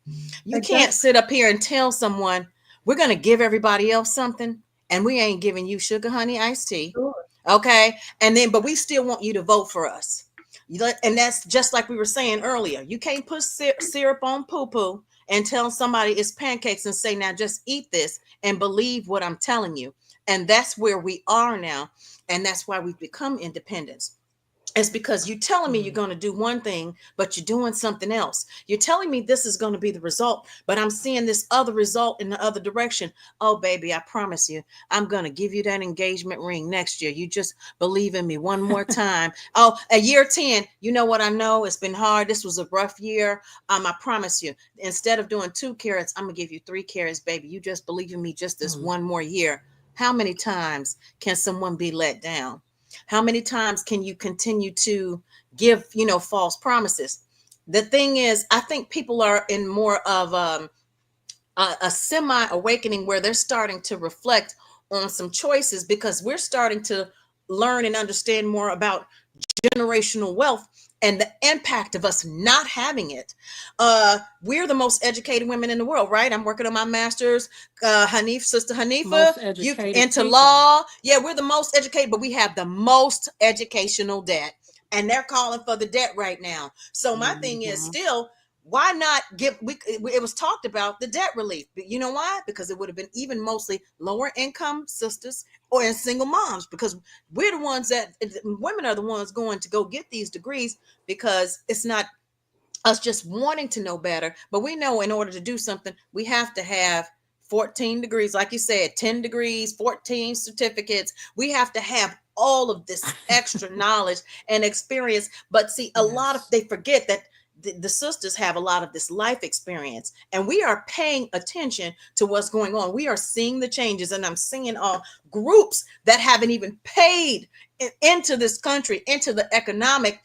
You can't Exactly. sit up here and tell someone we're gonna give everybody else something and we ain't giving you sugar honey iced tea. Sure. Okay, and then but we still want you to vote for us. And that's just like we were saying earlier, you can't put syrup on poo poo and tell somebody it's pancakes and say, now just eat this and believe what I'm telling you. And that's where we are now, and that's why we've become independents. It's because you're telling me you're Mhm. going to do one thing, but you're doing something else. You're telling me this is going to be the result, but I'm seeing this other result in the other direction. Oh, baby, I promise you, I'm going to give you that engagement ring next year. You just believe in me one more time. Oh, a year 10, you know what? I know it's been hard. This was a rough year. I promise you, instead of doing 2 carats, I'm going to give you 3 carats, baby. You just believe in me just this Mhm. one more year. How many times can someone be let down? How many times can you continue to give, false promises? The thing is, I think people are in more of a semi awakening where they're starting to reflect on some choices, because we're starting to learn and understand more about generational wealth and the impact of us not having it. We're the most educated women in the world, right? I'm working on my master's. Sister Hanifa, Most you educated into people. law. Yeah, we're the most educated, but we have the most educational debt. And they're calling for the debt right now. So my thing is Mhm. still, why not give it was talked about the debt relief, but you know why? Because it would have been even mostly lower income sisters or in single moms, because we're the ones that women are the ones going to go get these degrees, because it's not us just wanting to know better, but we know in order to do something, we have to have 14 degrees, like you said, 10 degrees, 14 certificates. We have to have all of this extra knowledge and experience. But see, a lot of Yes. they forget that the sisters have a lot of this life experience, and we are paying attention to what's going on. We are seeing the changes, and I'm seeing all groups that haven't even paid into this country, into the economic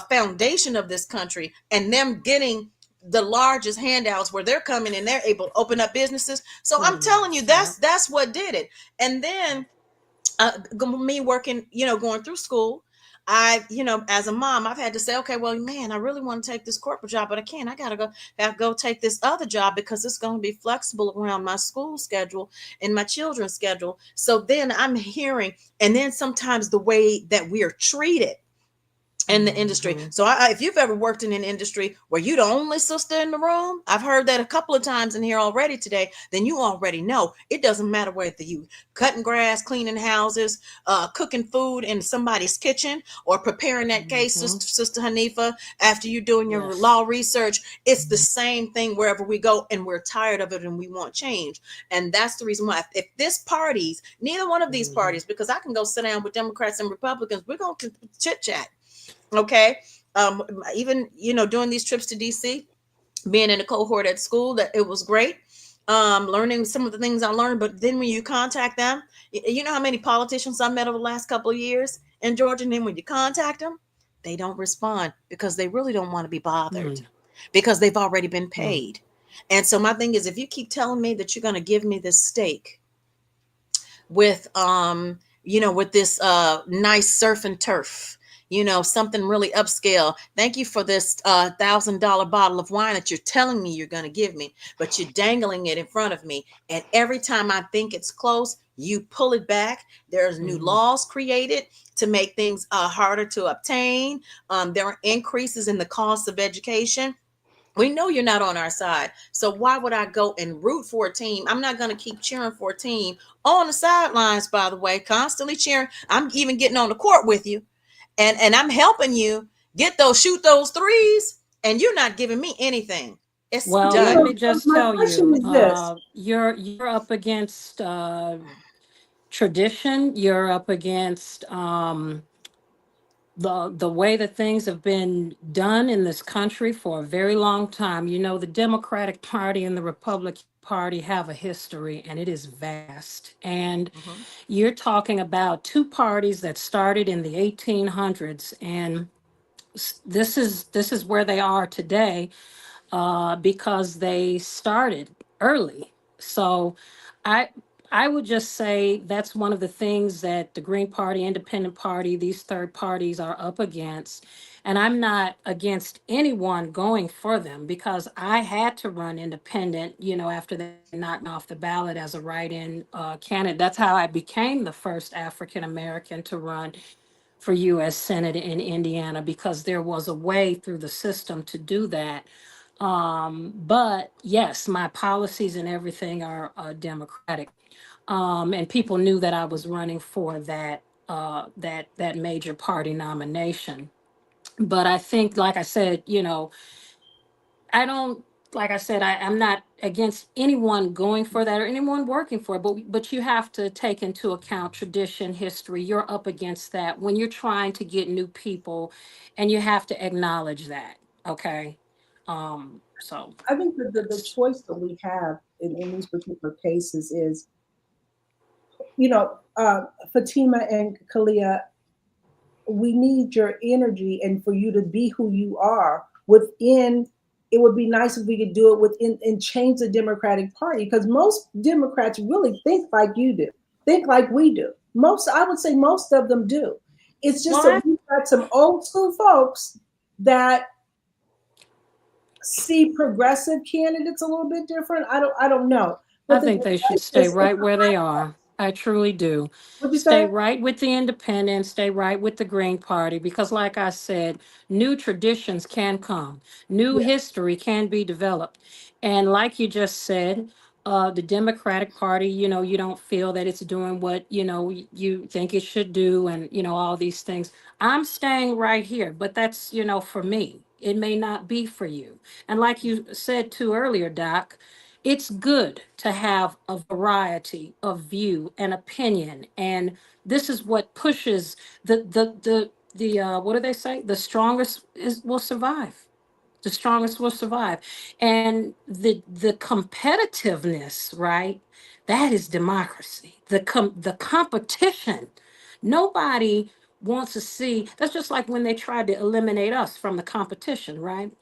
foundation of this country, and them getting the largest handouts where they're coming and they're able to open up businesses. So I'm Pretty telling you, much. Yeah. that's what did it. And then me working, going through school, as a mom, I've had to say, okay, well, man, I really want to take this corporate job, but I can't. I gotta go take this other job because it's going to be flexible around my school schedule and my children's schedule. So then I'm hearing, and then sometimes the way that we are treated in the industry. Hmm. So if you've ever worked in an industry where you're the only sister in the room, I've heard that a couple of times in here already today, then you already know it doesn't matter whether you cutting grass, cleaning houses, cooking food in somebody's kitchen, or preparing that case, Hmm. Sister Hanifa, after you're doing your Yes. law research. It's the same thing wherever we go, and we're tired of it and we want change. And that's the reason why, if this parties, neither one of these Hmm. parties, because I can go sit down with Democrats and Republicans, we're going to chit chat. Okay. Even doing these trips to DC, being in a cohort at school, that it was great. Learning some of the things I learned, but then when you contact them, you know how many politicians I met over the last couple of years in Georgia, and then when you contact them, they don't respond because they really don't want to be bothered, Mm. because they've already been Mm. paid. And so my thing is, if you keep telling me that you're going to give me this steak with with this nice surf and turf, something really upscale, thank you for this $1,000 bottle of wine that you're telling me you're going to give me, but you're dangling it in front of me, and every time I think it's close, you pull it back. There's new Mm. laws created to make things harder to obtain. There are increases in the cost of education. We know you're not on our side. So why would I go and root for a team? I'm not going to keep cheering for a team on the sidelines, by the way, constantly cheering. I'm even getting on the court with you, and I'm helping you shoot those threes, and you're not giving me anything. It's Well, let done. me just My tell question you, is this. you're up against tradition. You're up against the way that things have been done in this country for a very long time. You know, the Democratic Party and the Republican Party have a history, and it is vast. And Mhm. you're talking about two parties that started in the 1800s, and this is where they are today, because they started early. So I I would just say that's one of the things that the Green Party, Independent Party, these third parties are up against. And I'm not against anyone going for them because I had to run independent, after they knocked me off the ballot as a write-in candidate. That's how I became the first African American to run for U.S. Senate in Indiana, because there was a way through the system to do that. But yes, my policies and everything are Democratic. And people knew that I was running for that major party nomination. But I think, like I said, I don't, like I said, I'm not against anyone going for that or anyone working for it, but you have to take into account tradition, history. You're up against that when you're trying to get new people, and you have to acknowledge that. Okay. So I think that the that's choice that we have in these particular cases is, you know, Fatima and Kalia, we need your energy and for you to be who you are within. It would be nice if we could do it within and change the Democratic Party, because most Democrats really think like you do, think like we do. Most, I would say most of them do. It's Well, just that we've got some old school folks that see progressive candidates a little bit different. I don't know. I But the think they should debate stay is, it's right a where they high, are. I truly do. what'd you Stay say? right with the independents, stay right with the Green Party, because, like I said, new traditions can come, new Yeah. history can be developed. And like you just said, the Democratic Party, you don't feel that it's doing what, you think it should do, and, all these things. I'm staying right here, but that's, for me. It may not be for you. And like you said too earlier, Doc, it's good to have a variety of view and opinion, and this is what pushes the what do they say, the strongest will survive. The strongest will survive. And the competitiveness, right, that is democracy. The competition, nobody wants to see. That's just like when they tried to eliminate us from the competition, right?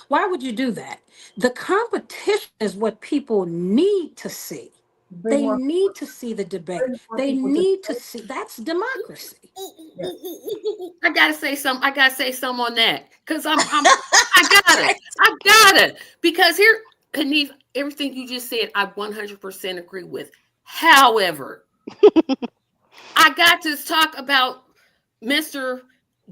Why would you do that? The competition is what people need to see. Bring They more, need to see the debate. bring more They people to need to debate. see that's democracy. Yeah. I gotta say something. I gotta say something on that because I gotta because here, Hanif, everything you just said, I 100% agree with. However, I got to talk about Mr.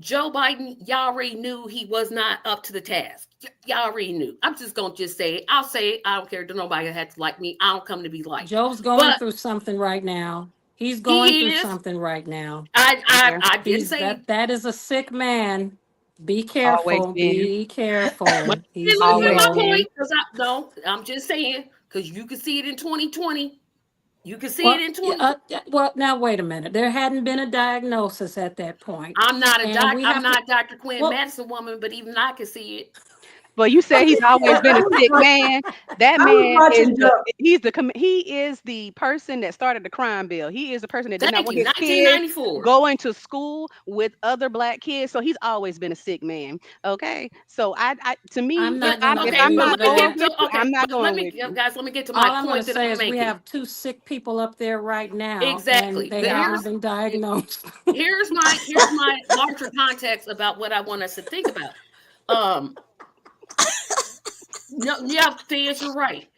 Joe Biden. Y'all already knew he was not up to the task. Y'all already knew. I'm just gonna just say it. I'll say it. I don't care. Nobody had to like me. I don't come to be liked. Joe's going But through something right now. He's going he through is. something right now. Yeah, I did He's say that is a sick man. Be always careful. been. Be careful. and He's listen to Always my ill. point been. because I no, I'm just saying because you can see it in 2020. You can see it Well, in 2020. well, now wait a minute. There hadn't been a diagnosis at that point, and we I'm have to. not Dr. Quinn Well, Madison woman, but even I can see it. But you I say he's think always been I a was sick watching, man. That I was man is watching the Joe. he is the person that started the crime bill. He is the person that did not Thank want you. his kids 1994. going to school with other black kids. So he's always been a sick man. Okay. So I to me, I'm But not going to if okay, I'm but agree not let me going though. get with to you, okay, I'm not but let going me with you. guys, let me get to my All I'm going to point that say I'm is we making. have two sick people up there right now, and Exactly. they But haven't been diagnosed. here's my larger context about what I want us to think about. Um, no, yeah, Thea, you're right.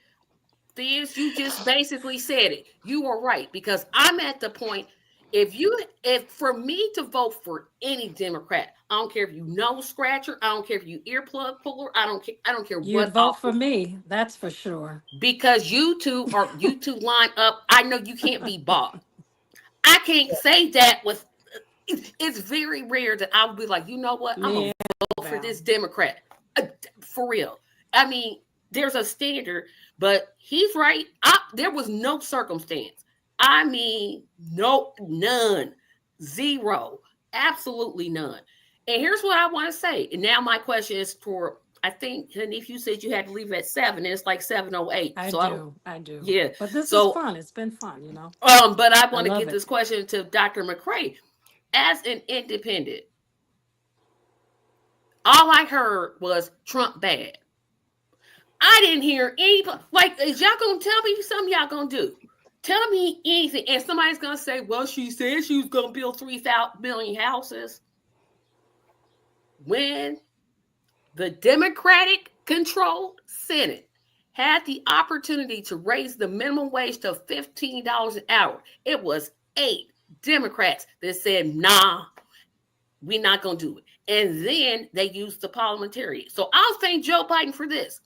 Thea, you just basically said it. You are right because I'm at the point. If for me to vote for any Democrat, I don't care if you nose scratcher, I don't care if you earplug puller, I don't care You'd what vote for me, that's for sure. because you two line up. I know you can't be bought. I can't say that with. It's very rare that I would be like, you know what, I'm gonna Me vote for and this Democrat. For real. I mean, there's a standard, but he's right. There was no circumstance. I mean, no, none, zero, absolutely none. And here's what I want to say. And now my question is for. I think, Hanif, you said you had to leave at 7, and it's like 7:08. I So I don't. do, I do. Yeah. But this is So, fun. It's been fun. but I I want to love get it. this question to Dr. McCrae. As an independent, all I heard was Trump bad. I didn't hear anybody. Like, is y'all gonna tell me something y'all gonna do? Tell me anything. And somebody's gonna say, well, she said she was gonna build 3,000,000 houses. When the Democratic controlled Senate had the opportunity to raise the minimum wage to $15 an hour, it was 8 Democrats that said, nah, we're not going to do it. And then they used the parliamentarian. So I'll thank Joe Biden for this.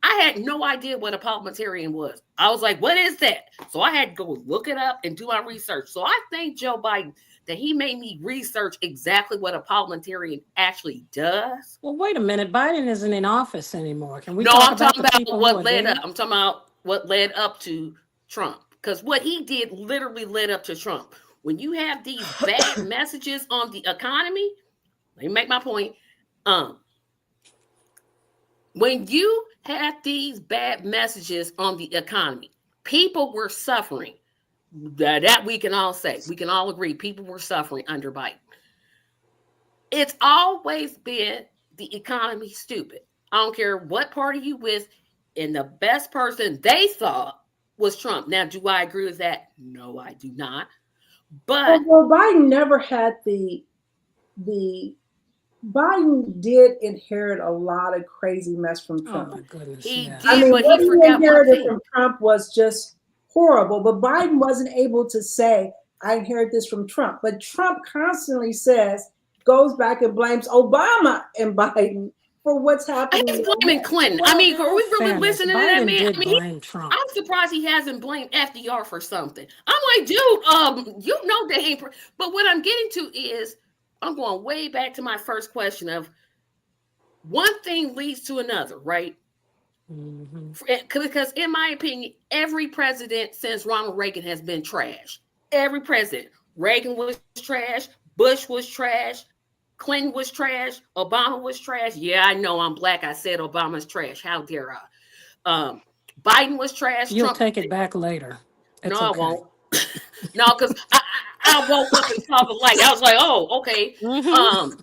I had no idea what a parliamentarian was. I was like, what is that? So I had to go look it up and do my research. So I thank Joe Biden that he made me research exactly what a parliamentarian actually does. Well, wait a minute. Biden isn't in office anymore. Can we No, talk I'm about talking the about people who what are led up. there? I'm talking about what led up to Trump. Because what he did literally led up to Trump. When you have these bad messages on the economy, let me make my point. Um, when you had these bad messages on the economy, people were suffering. That we can all say. We can all agree people were suffering under Biden. It's always been the economy stupid. I don't care what party you with, and the best person they thought was Trump. Now, do I agree with that? No, I do not. But Well, Biden never had the Biden did inherit a lot of crazy mess from Oh Trump. my goodness, he I yes. mean, did, but what he he forgot one inherited thing. from Trump was just horrible. But Biden wasn't able to say, I inherit this from Trump. But Trump constantly goes back and blames Obama and Biden for what's happening He's right blaming now. Clinton. I Well, mean, in are all we really fairness, listening to that Biden man? did I mean, blame Trump. I'm surprised he hasn't blamed FDR for something. I'm like, dude, you know they ain't. But what I'm getting to is, I'm going way back to my first question of one thing leads to another, right? Hmm. Because in my opinion, every president since Ronald Reagan has been trash. Every president. Reagan was trash. Bush was trash. Clinton was trash. Obama was trash. Yeah, I know I'm black. I said Obama's trash. How dare I? Biden was trash. You'll Trump. take it back later. No, It's I okay. won't. No, because I woke up and saw the light. I was like, oh, okay. Hmm. Um,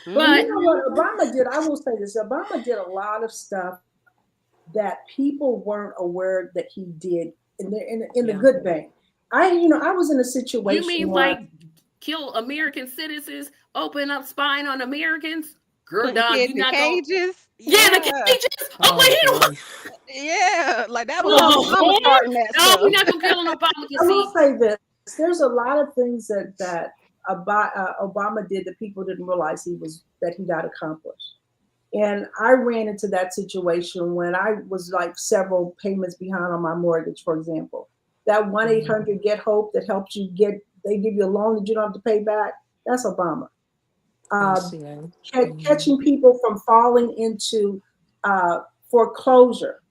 But you But know what Obama did? I will say this: Obama did a lot of stuff that people weren't aware that he did in the Yeah. good vein. I was in a you situation mean where like kill American citizens, open up spying on Americans? Girl, Putting dog, kids you in not going. cages. Yeah, the Yeah. cages. Oh, Oh but he don't. boy. Yeah. Like that was Oh, Obama starting that no, we're stuff. not gonna kill an Obama. I Because will see, say this: there's a lot of things that Obama did that people didn't realize he got accomplished. And I ran into that situation when I was like several payments behind on my mortgage, for example. That 1-800 Get Hope that helps you they give you a loan that you don't have to pay back. That's Obama. I Uh, see that. Mhm. Catching people from falling into uh, foreclosure.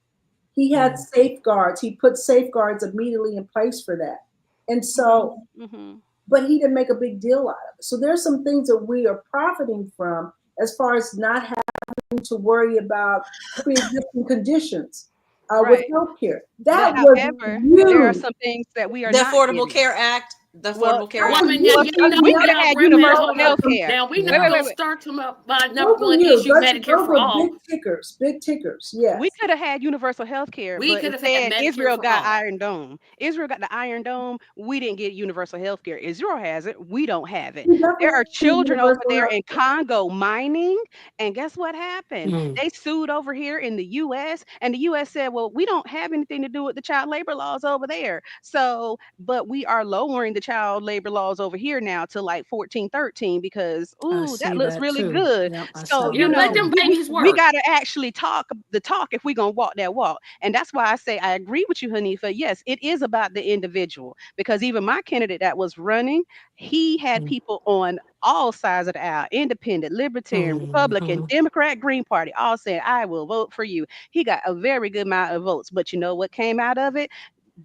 He had Mm. safeguards. He put safeguards immediately in place for that. And so, Hmm. but he didn't make a big deal out of it. So there's some things that we are profiting from as far as not having to worry about pre-existing conditions with Right. healthcare. But That was however, there are huge. some things that we are The not Affordable getting. Care Act, the Well, Affordable Care That Act. was woman, yeah, huge. you not we gonna could have had bring that universal whole. health care. Now we're Wait, not wait, Yeah. wait, gonna wait. start talking about number those were one huge. issue, Medicare Those for were big all. tickers, big tickers. We Yes. could have had universal health care, We but could have had instead Medicare Israel for got all. Iron Dome. Israel got the Iron Dome. We didn't get universal health care. Israel has it. We don't have it. We There definitely are need children over universal there health. in Congo mining. And guess what happened? Mm. They sued over here in the US, and the US said, well, we don't have anything to do with the child labor laws over there. So, but we are lowering the child labor laws over here now to like 14, 13 because, I ooh, that see looks that really too. good. Yep, I So, saw Yeah, you that let know, them too. babies we work. got to actually talk the talk if we're going to walk that walk. And that's why I say I agree with you, Hanifa. Yes, it is about the individual because even my candidate that was running, he had Mm. people on all sides of the aisle, independent, libertarian, Republican, Mhm. Democrat, Green Party, all saying, I will vote for you. He got a very good amount of votes. But you know what came out of it?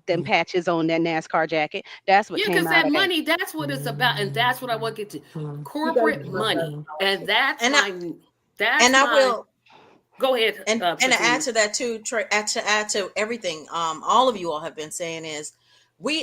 Them Mm. patches on that NASCAR jacket. That's what Yeah, came because out that of that. money, that's what it's about, and that's what I want to get to. Mhm. You guys Corporate know about money, Mhm. and And I that's and I my. will Go ahead, and to add Fatima. to that too, add to everything all of you all have been saying is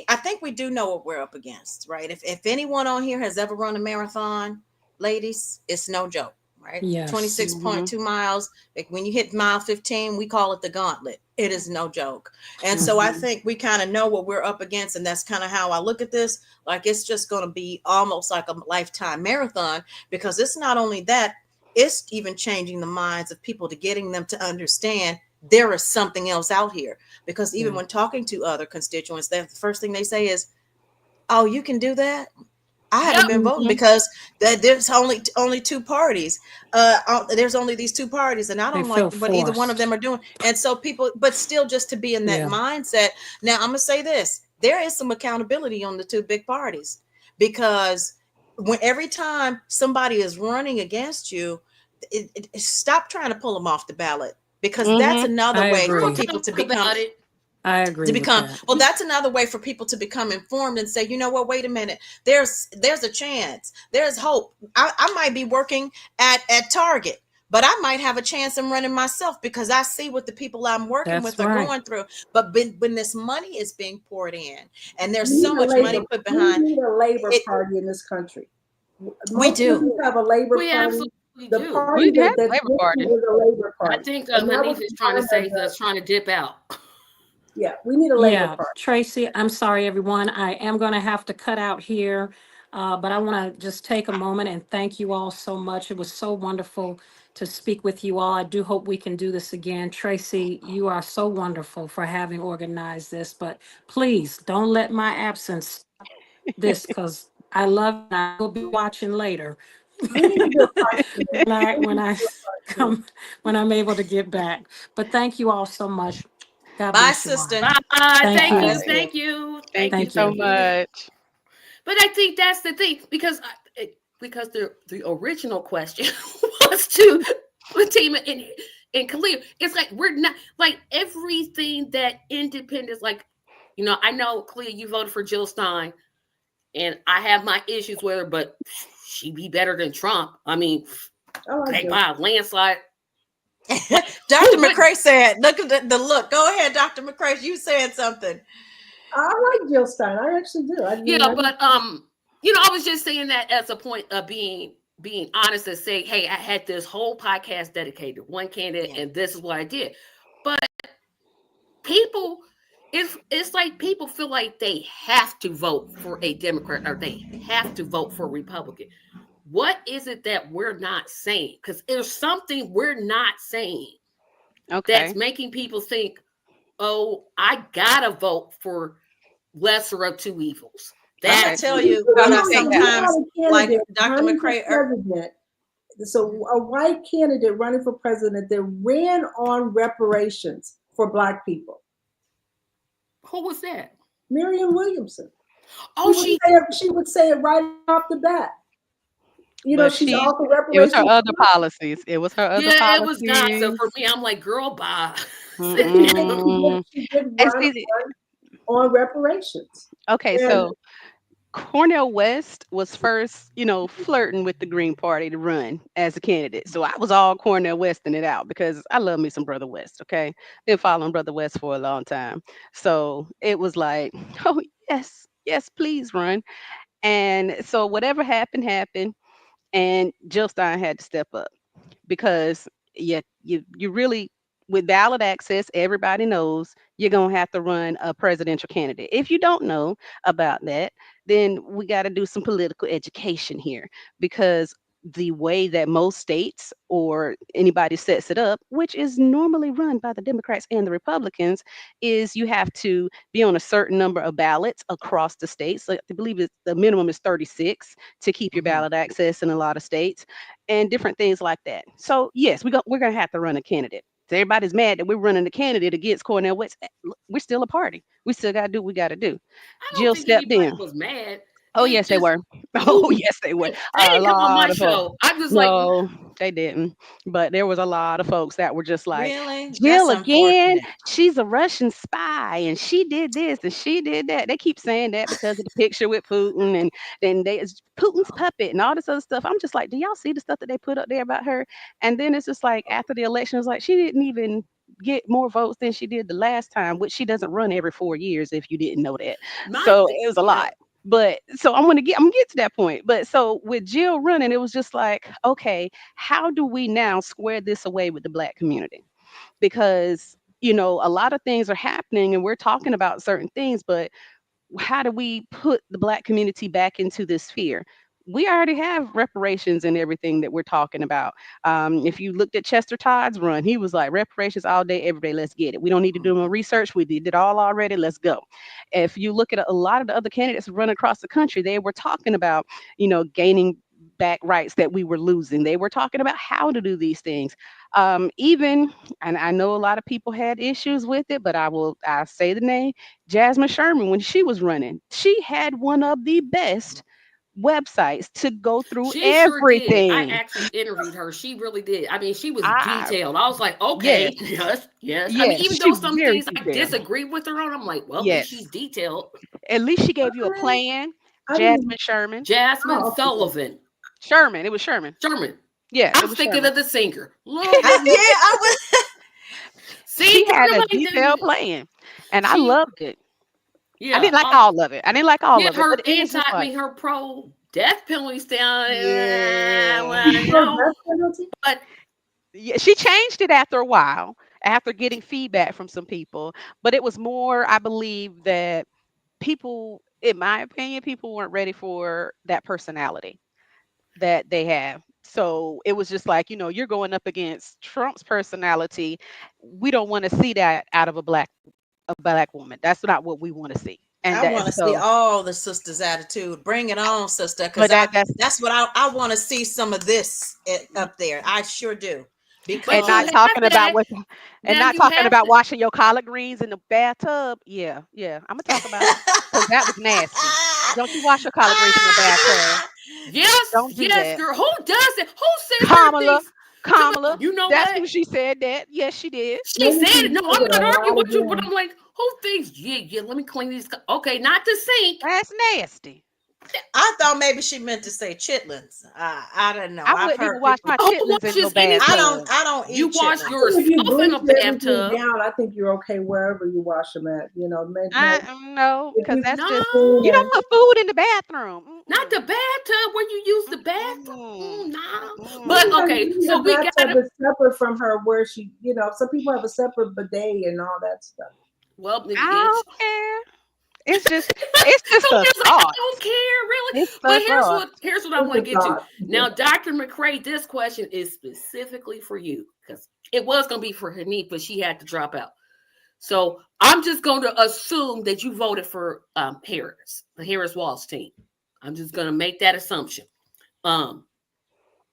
I think we do know what we're up against, right? If anyone on here has ever run a marathon, ladies, it's no joke, right? Yes. 26.2 miles. Like when you hit mile 15, we call it the gauntlet. It is no joke. And so I Hmm. think we kind of know what we're up against, and that's kind of how I look at this. Like it's just going to be almost like a lifetime marathon because it's not only that, it's even changing the minds of people to getting them to understand there is something else out here. Because even Yeah. when talking to other constituents, the first thing they say is, "Oh, you can do that." I haven't Yep. been voting Hmm. because there's only two parties. There's only these two parties, and I They don't like feel what either one of forced. them are doing. And so people, but still, just to be in that Yeah. mindset. Now, I'm gonna say this: there is some accountability on the two big parties because when every time somebody is running against you, stop trying to pull them off the ballot because that's Hmm. another I way for We'll agree. people to talk become about it. I agree with that. well, that's another way for people to become informed and say, you know what, wait a minute, there's a chance, there's hope. I might be working at Target, but I might have a chance in running myself because I see what the people I'm working That's with are right. going through. But when this money is being poured in and there's We need so a much money labor. put We behind need a labor it, party in this country. we Most do. countries have a labor We party. absolutely The do. party We have that's Labor winning Party. is a labor I party, think and that was Hanif is the trying to time of say that's trying to dip out. yeah. We need a labor Yeah, party. Tracy, I'm sorry, everyone. I am going to have to cut out here, but I want to just take a moment and thank you all so much. It was so wonderful to speak with you all. I do hope we can do this again. Tracy, you are so wonderful for having organized this, but please don't let my absence this because I love you and I will be watching later We need to do a party. when I We need when to I do a party. come when I'm able to get back. But thank you all so much. God Bye, bless you all. sister. Bye. Thank Thank Bye, you. you. sis. Thank you. Thank Thank you you. Thank so Thank you. you. much. But I think that's the thing because the original question was to Fatima and Khalil. It's like we're not like everything that independence like. I know Khalil, you voted for Jill Stein, and I have my issues with her, but she be better than Trump. I mean, I like okay, this. by a landslide. Dr. But McCrae said, look at the look. Go ahead, Dr. McCrae. You saying something. I like Jill Stein. I actually do. I mean, yeah, I just but I was just saying that as a point of being being honest and say, hey, I had this whole podcast dedicated to one candidate Yeah. and this is what I did. But people, it's like people feel like they have to vote for a Democrat or they have to vote for a Republican. What is it that we're not saying? Because there's something we're not saying that's Okay. making people think, oh, I gotta vote for lesser of two evils. I'm gonna Okay. That's tell what you Well, I'm what gonna I No, tell so you. we sometimes got a like candidate Dr. running for McCray. president. So a white candidate running for president that ran on reparations for Black people. who was that? Marianne Williamson. Oh, she She would say it right off the bat. But She's she, all for it was her reparations. other policies. It was her other yeah, it was gossip policies. for me. I'm like, girl, bye. Sit But down. Mm-mm. she did And run see, on reparations. okay, And so Cornel West was first, flirting with the Green Party to run as a candidate. So I was all Cornel Westing it out because I love me some Brother West. Okay, been following Brother West for a long time. So it was like, oh yes, yes, please run. And so whatever happened, happened, and Jill Stein had to step up because you really, with ballot access, everybody knows you're gonna have to run a presidential candidate. If you don't know about that, then we got to do some political education here, because the way that most states or anybody sets it up, which is normally run by the Democrats and the Republicans, is you have to be on a certain number of ballots across the states. So I believe the minimum is 36 to keep your Mhm. ballot access in a lot of states, and different things like that. So yes, we're gonna have to run a candidate. So everybody's mad that we're running a candidate against Cornel West. Look, we're still a party. We still gotta do what we gotta do. I don't Jill think stepped anybody in. was mad. Oh They yes, they just were. Oh who yes, they were. they A didn't come on my lot of folks. show. I'm just like, No, they didn't. But there was a lot of folks that were just like, Really, that's Jill again. unfortunate. She's a Russian spy, and she did this and she did that. They keep saying that because of the picture with Putin, and then they it's Putin's puppet and all this other stuff. I'm just like, do y'all see the stuff that they put up there about her? And then it's just like after the election, it's like she didn't even get more votes than she did the last time, which she doesn't run every 4 years. If you didn't know that, my so thing, it was a yeah. lot. But so I'm gonna get to that point. But so with Jill running, it was just like, okay, how do we now square this away with the Black community? Because a lot of things are happening and we're talking about certain things, but how do we put the Black community back into this sphere? We already have reparations and everything that we're talking about. If you looked at Chester Todd's run, he was like, reparations all day, every day, let's get it. We don't need to do more research. We did it all already. Let's go. If you look at a lot of the other candidates who run across the country, they were talking about, gaining back rights that we were losing. They were talking about how to do these things. Even, and I know a lot of people had issues with it, but I say the name, Jasmine Sherman, when she was running, she had one of the best websites to go through She sure did. I everything. actually interviewed her. She really did. I mean, she was I detailed. I was like, Yes, okay, yes, yes. I mean, yes, even she though was some very things I detailed. disagree with her on, I'm like, well, at least she's Yes, detailed. at least she gave you a okay, plan. I didn't even. Jasmine Sherman, Jasmine Oh, okay. Sullivan, Sherman, it was Sherman. Sherman. Yeah, I it was was thinking Sherman. of the singer. Lord I, have yeah, mercy. I was. See, She kind had of a like detailed that. plan, and I She, loved it. I yeah, didn't like all of it. I didn't like all yeah, of it, but her it was anti, just I like, mean, her pro death penalty down. Yeah. Well, For no, death penalty? but yeah, she changed it after a while, after getting feedback from some people. But it was more, I believe, that people, in my opinion, people weren't ready for that personality that they have. So it was just like, you're going up against Trump's personality. We don't want to see that out of a black woman. That's not what we want to see. And I that want to see so, all the sisters' attitude. Bring it on, sister, because but I that's that's what I want to see some of this up there. I sure do. and but you not Because have talking about that. what and Now not you talking have about to. washing your collard greens in the bathtub. Yeah, yeah. I'm gonna talk about it because that was nasty. Don't you wash your collard greens in the bathtub? Yes, Don't do yes, that. girl. Who does it? Who sits there and Kamala, thinks, Kamala, you know that's what? who she said that. Yes, she did. She Maybe said she it. No, did I'm it a not arguing while with you, but ago. I'm like, who thinks, yeah, yeah, let me clean these. Okay, not the sink. That's nasty. I thought maybe she meant to say chitlins. I don't know. I I've wouldn't even heard wash people. my Who chitlins in no washes anything? bathtub. I don't You eat wash chitlins. If you yourself in bleach a everything bathtub. down, I think you're okay wherever you wash them at. You know, I no, if because you that's just clean you No, don't put food in the bathroom. not the bathtub where you use the bathroom. Mm-mm. No. But Mm-mm. okay, maybe so her we bathtub gotta is separate from her where she, some people have a separate bidet and all that stuff. well I it's don't care. It's just it's just a Sonia's like, I thought. don't care, really. It's But a thought. here's what I It's want a to get to. thought. Now, Dr. McCrae, this question is specifically for you because it was gonna be for Hanif, but she had to drop out. So I'm just going to assume that you voted for Harris, the Harris Walls team. I'm just going to make that assumption. Um,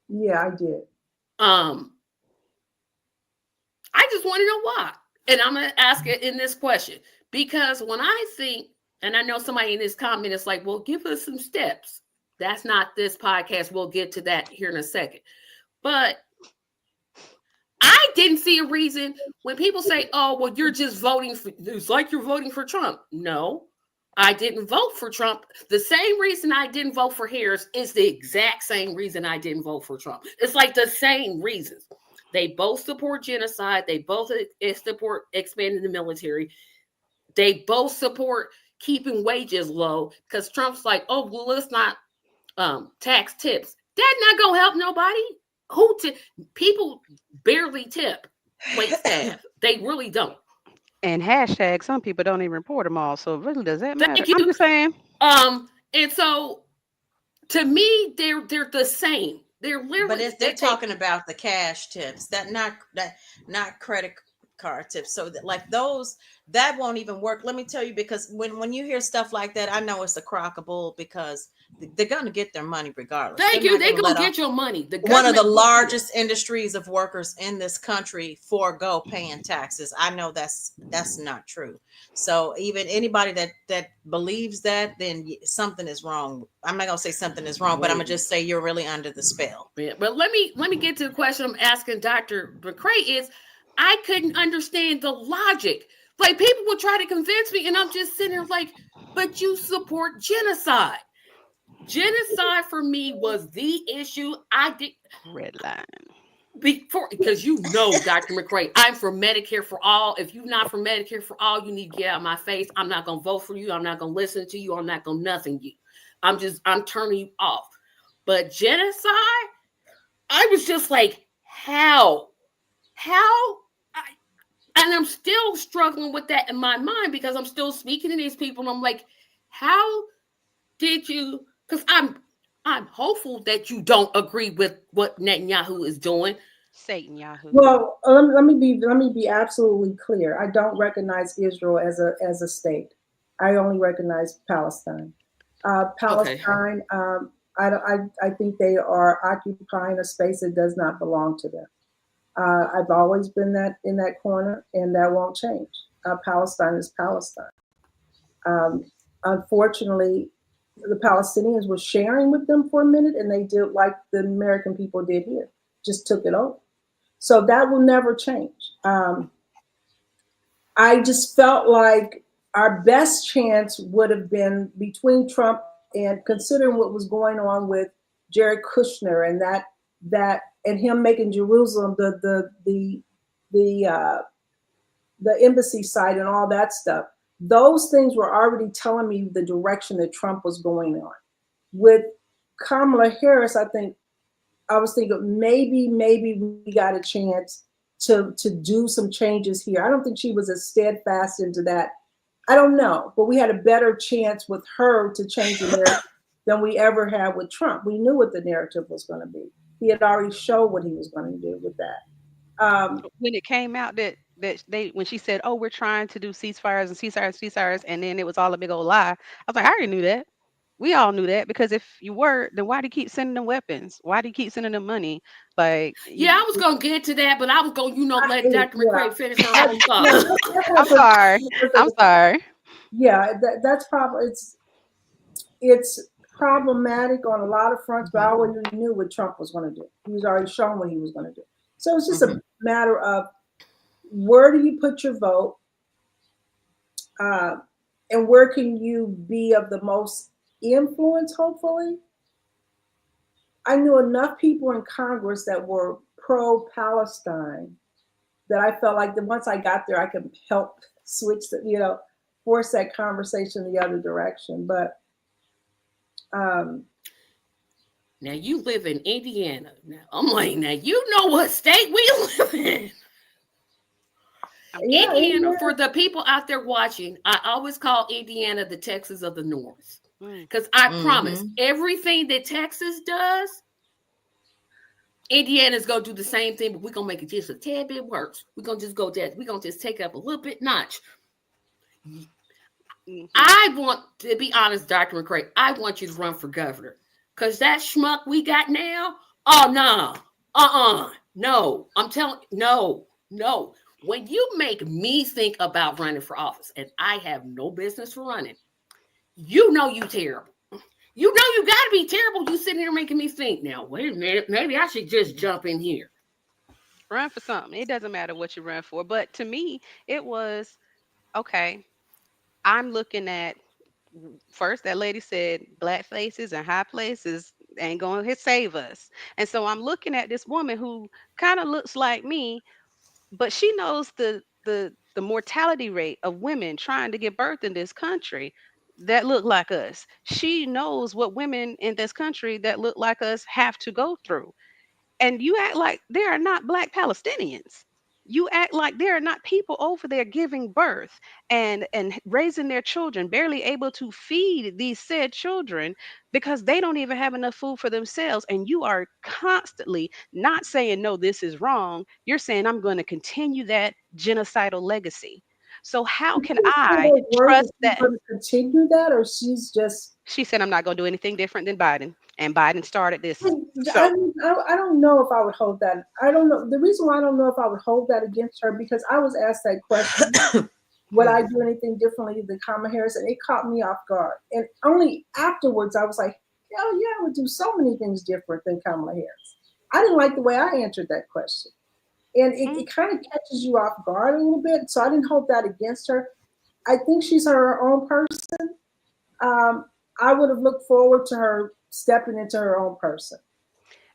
Yeah, I did. um, I just want to know why, and I'm going to ask it in this question because when I think, and I know somebody in this comment is like, "Well, give us some steps." That's not this podcast. We'll get to that here in a second, but I didn't see a reason when people say, "Oh, well, you're just voting for." It's like you're voting for Trump. No, I didn't vote for Trump. The same reason I didn't vote for Harris is the exact same reason I didn't vote for Trump. It's like the same reasons. They both support genocide. They both support expanding the military. They both support keeping wages low because Trump's like, "Oh, well, let's not tax tips." That's not gonna help nobody. People barely tip wait staff. They really don't. And hashtag some people don't even report them all. So really, does that matter? Thank you. I'm just saying. And so to me, they're the same. They're But literally if they're talking about the cash tips, not credit card tips. So that like those that won't even work. Let me tell you, because when you hear stuff like that, I know it's a crock of bull because they're gonna get their money regardless. thank They're you. not They gonna gonna let off get your money. The one of the government will do it. largest industries of workers in this country forego paying taxes. I know that's not true. So even anybody that believes that, then something is wrong. I'm not gonna say something is wrong, but I'm gonna just say you're really under the spell. Yeah, but let me get to the question I'm asking Dr. McCrae is I couldn't understand the logic. Like people would try to convince me, and I'm just sitting there like, but you support genocide. Genocide for me was the issue. I did Red line. before because Dr. McCrae, I'm for Medicare for all. If you're not for Medicare for all, you need to get out of my face. I'm not gonna vote for you. I'm not gonna listen to you. I'm not gonna nothing you. I'm turning you off. But genocide, I was just like, how? How? And I'm still struggling with that in my mind because I'm still speaking to these people and I'm like, how did you? Because I'm hopeful that you don't agree with what Netanyahu is doing. Satan Yahoo. Well, let me be absolutely clear. I don't recognize Israel as a state. I only recognize Palestine. Okay. Palestine. I think they are occupying a space that does not belong to them. I've always been in that corner, and that won't change. Palestine is Palestine. Unfortunately, the Palestinians were sharing with them for a minute, and they did like the American people did here, just took it over. So that will never change. I just felt like our best chance would have been between Trump and considering what was going on with Jared Kushner and that and him making Jerusalem the embassy site and all that stuff. Those things were already telling me the direction that Trump was going on. With Kamala Harris, I was thinking maybe we got a chance to do some changes here. I don't think she was as steadfast into that. I don't know, but we had a better chance with her to change the narrative than we ever had with Trump. We knew what the narrative was going to be. He had already showed what he was going to do with that. When it came out that they when she said, "Oh, we're trying to do ceasefires," and then it was all a big old lie. I was like, I already knew that. We all knew that because if you were, then why do you keep sending them weapons? Why do you keep sending them money? Like Yeah, I you, was gonna get to that, but I was gonna, let Dr. Yeah, McCrae finish her whole thought. I'm sorry. I'm sorry. yeah, that's probably it's problematic on a lot of fronts, but I already knew what Trump was going to do. He was already shown what he was going to do. So it's just a matter of where do you put your vote, and where can you be of the most influence, hopefully. I knew enough people in Congress that were pro-Palestine that I felt like that once I got there, I could help switch force that conversation the other direction. But um, Now you live in Indiana. Now I'm like, now you know what state we live in. yeah, Indiana, Indiana, for the people out there watching, I always call Indiana the Texas of the North. Mm. Because I promise Mm-hmm. everything that Texas does, Indiana's gonna do the same thing, but we're gonna make it just a tad bit worse. We're gonna just go there. We're gonna just take up a little bit notch. Mhm. I want to be honest, Dr. McCray, I want you to run for governor. Cause that schmuck we got now, oh no. No. I'm telling no. When you make me think about running for office, and I have no business for running, you know you terrible. You know you gotta be terrible. You sitting here making me think now, wait a minute, maybe I should just jump in here. Run for something. It doesn't matter what you run for. But to me, it was okay. I'm looking at first that lady said black faces and high places ain't going to save us. And so I'm looking at this woman who kind of looks like me, but she knows the mortality rate of women trying to give birth in this country that look like us. She knows what women in this country that look like us have to go through. And you act like there are not black Palestinians. You act like there are not people over there giving birth and raising their children, barely able to feed these said children because they don't even have enough food for themselves. And you are constantly not saying, no, this is wrong. You're saying, I'm going to continue that genocidal legacy. So how did can you say I those words that trust she's that? going to continue that, or she's just? She said, I'm not going to do anything different than Biden. And Biden started this. I, So, I don't know if I would hold that. I don't know. The reason why I don't know if I would hold that against her because I was asked that question. Would I mhm. do anything differently than Kamala Harris? And it caught me off guard. And only afterwards I was like, hell yeah, I would do so many things different than Kamala Harris. I didn't like the way I answered that question. And it kind of catches you off guard a little bit. So I didn't hold that against her. I think she's her own person. Um, I would have looked forward to her stepping into her own person.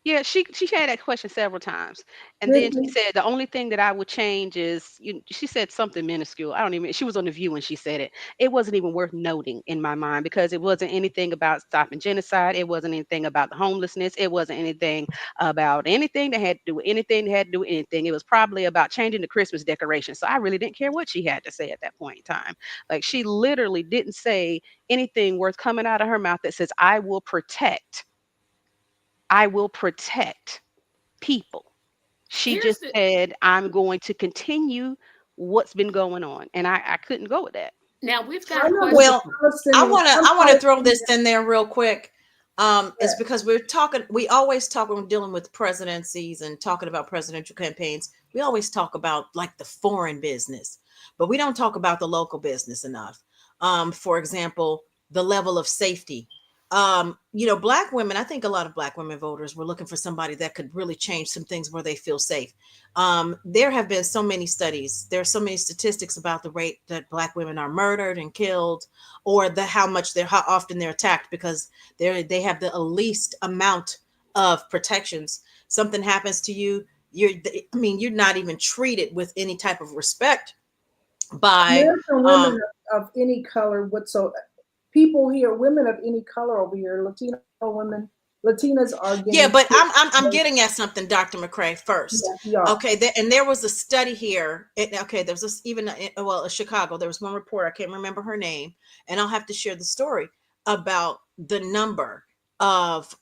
Yeah, she had that question several times, and then she Really? said the only thing that I would change is she said something minuscule. I don't even. She was on the View when she said it. It wasn't even worth noting in my mind because it wasn't anything about stopping genocide. It wasn't anything about the homelessness. It wasn't anything about anything that had to do with anything that had to do with anything. It was probably about changing the Christmas decorations. So I really didn't care what she had to say at that point in time. Like she literally didn't say anything worth coming out of her mouth that says I will protect people. She Here's just the said, I'm going to continue what's been going on. And I couldn't go with that. now we've I got a know there's question. a Well, Palestinian, some I wanna throw Palestinian. this in there real quick. It's Yeah. because we're talking. We always talk when we're dealing with presidencies and talking about presidential campaigns. We always talk about like the foreign business, but we don't talk about the local business enough. For example, the level of safety. Black women. I think a lot of black women voters were looking for somebody that could really change some things where they feel safe. There have been so many studies. There are so many statistics about the rate that black women are murdered and killed, or how often they're attacked because they have the least amount of protections. Something happens to you, you're not even treated with any type of respect by American women um of any color whatsoever, people here, women of any color over here, Latino women, Latinas are yeah, getting but killed. I'm getting at something, Dr. McCrae, first. Yeah, we are. Okay, and there was a study here. Okay, there was this even in Chicago. There was one reporter. I can't remember her name, and I'll have to share the story about the number of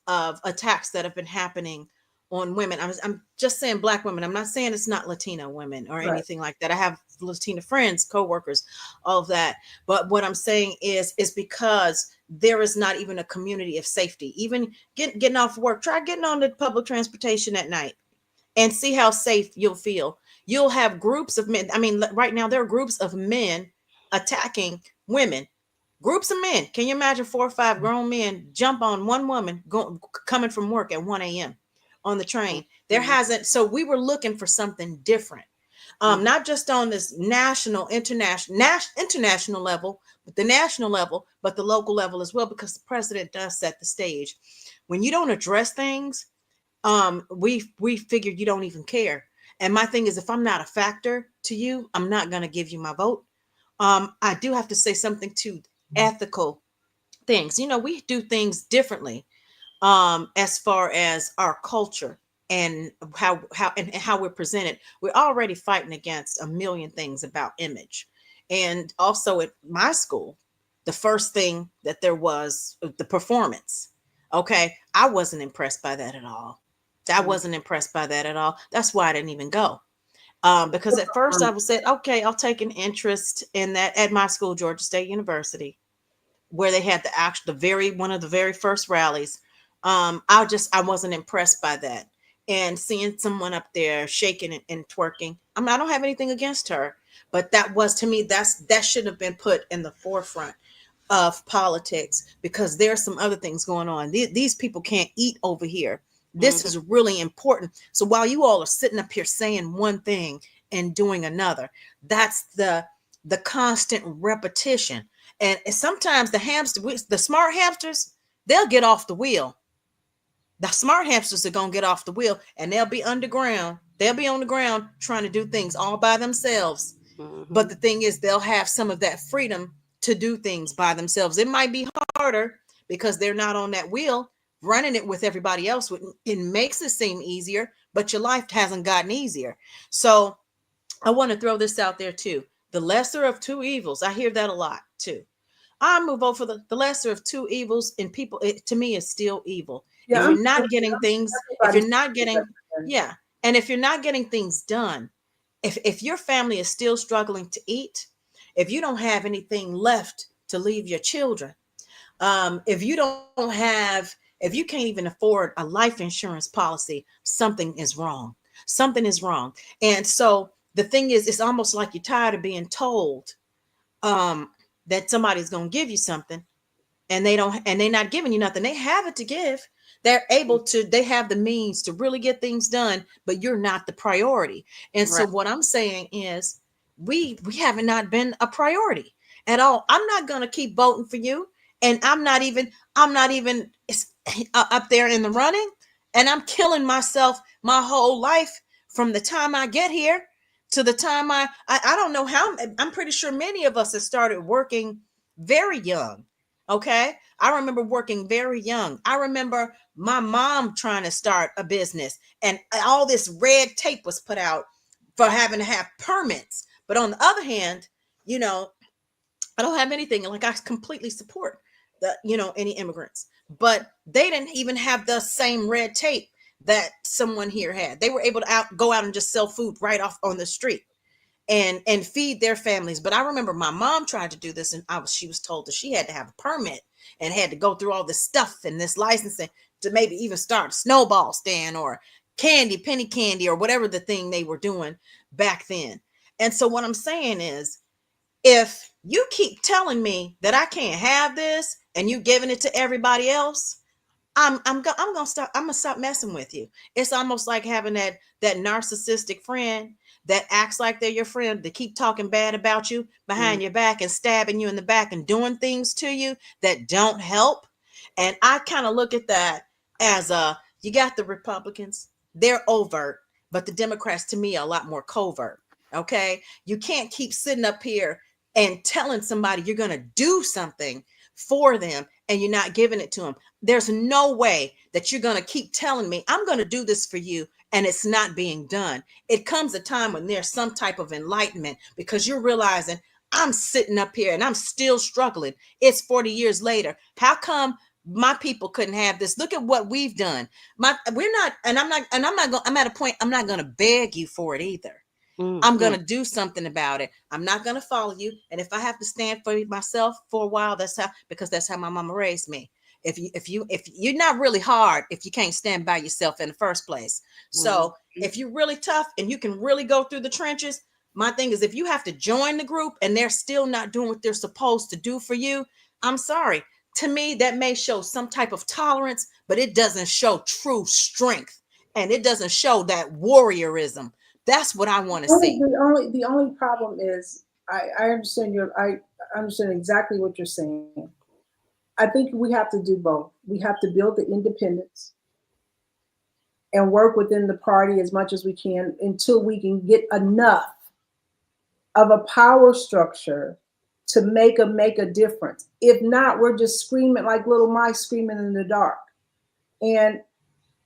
attacks that have been happening on women. I'm just saying black women. I'm not saying it's not Latino women or Right. anything like that. I have Latina friends, coworkers, all of that. But what I'm saying is because there is not even a community of safety. Even getting off work, try getting on the public transportation at night and see how safe you'll feel. You'll have groups of men. I mean, right now there are groups of men attacking women. Groups of men. Can you imagine 4 or 5 grown men jump on one woman coming from work at 1 a.m. on the train? There Mhm, hasn't. So we were looking for something different, mhm, not just on this international level, the national level, but the local level as well, because the president does set the stage. When you don't address things, we figured you don't even care. And my thing is, if I'm not a factor to you, I'm not going to give you my vote. I do have to say something to ethical things. You know, we do things differently, as far as our culture and how we're presented. We're already fighting against a million things about image. And also at my school, the first thing that there was the performance. Okay, I wasn't impressed by that at all. I Mm. wasn't impressed by that at all. That's why I didn't even go. Because at first I was said, okay, I'll take an interest in that at my school, Georgia State University, where they had the very one of the very first rallies. I wasn't impressed by that. And seeing someone up there shaking and twerking, I don't have anything against her, but that was, to me, that should have been put in the forefront of politics, because there's some other things going on. These people can't eat over here. This is Mhm. really important. So while you all are sitting up here saying one thing and doing another, that's the constant repetition. And sometimes the smart hamsters, they'll get off the wheel. The smart hamsters are going to get off the wheel, and they'll be underground. They'll be on the ground trying to do things all by themselves. But Mhm. the thing is, they'll have some of that freedom to do things by themselves. It might be harder because they're not on that wheel running it with everybody else. It makes it seem easier, but your life hasn't gotten easier. So I want to throw this out there too. The lesser of two evils. I hear that a lot too. I'm gonna vote for the lesser of two evils, and people, it to me is still evil. Yeah, If I'm you're not getting things, if you're everybody's not getting, yeah, and if you're not getting things done, if your family is still struggling to eat, if you don't have anything left to leave your children, if you can't even afford a life insurance policy, something is wrong. Something is wrong. And so the thing is, it's almost like you're tired of being told, um, that somebody's going to give you something, and they're not giving you nothing. They have it to give. They have the means to really get things done, but you're not the priority. And so Right. what I'm saying is, we haven't not been a priority at all. I'm not going to keep voting for you, and I'm not even up there in the running, and I'm killing myself my whole life from the time I get here to the time I don't know how. I'm pretty sure many of us have started working very young. Okay. I remember working very young. I remember my mom trying to start a business, and all this red tape was put out for having to have permits. But on the other hand, you know, I don't have anything. Like, I completely support any immigrants, but they didn't even have the same red tape that someone here had. They were able to go out and just sell food right off on the street and feed their families. But I remember my mom tried to do this, and she was told that she had to have a permit and had to go through all this stuff and this licensing to maybe even start a snowball stand or penny candy, or whatever the thing they were doing back then. And so what I'm saying is, if you keep telling me that I can't have this and you giving it to everybody else, I'm gonna stop messing with you. It's almost like having that narcissistic friend that acts like they're your friend, to keep talking bad about you Mm. behind your back and stabbing you in the back and doing things to you that don't help. And I kind of look at that as, you got the Republicans, they're overt, but the Democrats to me are a lot more covert. Okay, you can't keep sitting up here and telling somebody you're gonna do something for them and you're not giving it to them. There's no way that you're going to keep telling me I'm going to do this for you and it's not being done. It comes a time when there's some type of enlightenment, because you're realizing I'm sitting up here and I'm still struggling. It's 40 years later. How come my people couldn't have this? Look at what we've done. We're not, and I'm not going, I'm at a point, I'm not going to beg you for it either. Mm. I'm Mm. going to do something about it. I'm not going to follow you. And if I have to stand for myself for a while, because that's how my mama raised me. If you're not really hard, if you can't stand by yourself in the first place. Mm. So if you're really tough and you can really go through the trenches, my thing is, if you have to join the group and they're still not doing what they're supposed to do for you, I'm sorry. To me, that may show some type of tolerance, but it doesn't show true strength, and it doesn't show that warriorism. That's what I want to see. The only problem is, I understand I understand exactly what you're saying. I think we have to do both. We have to build the independence and work within the party as much as we can until we can get enough of a power structure to make a difference. If not, we're just screaming like little mice screaming in the dark. And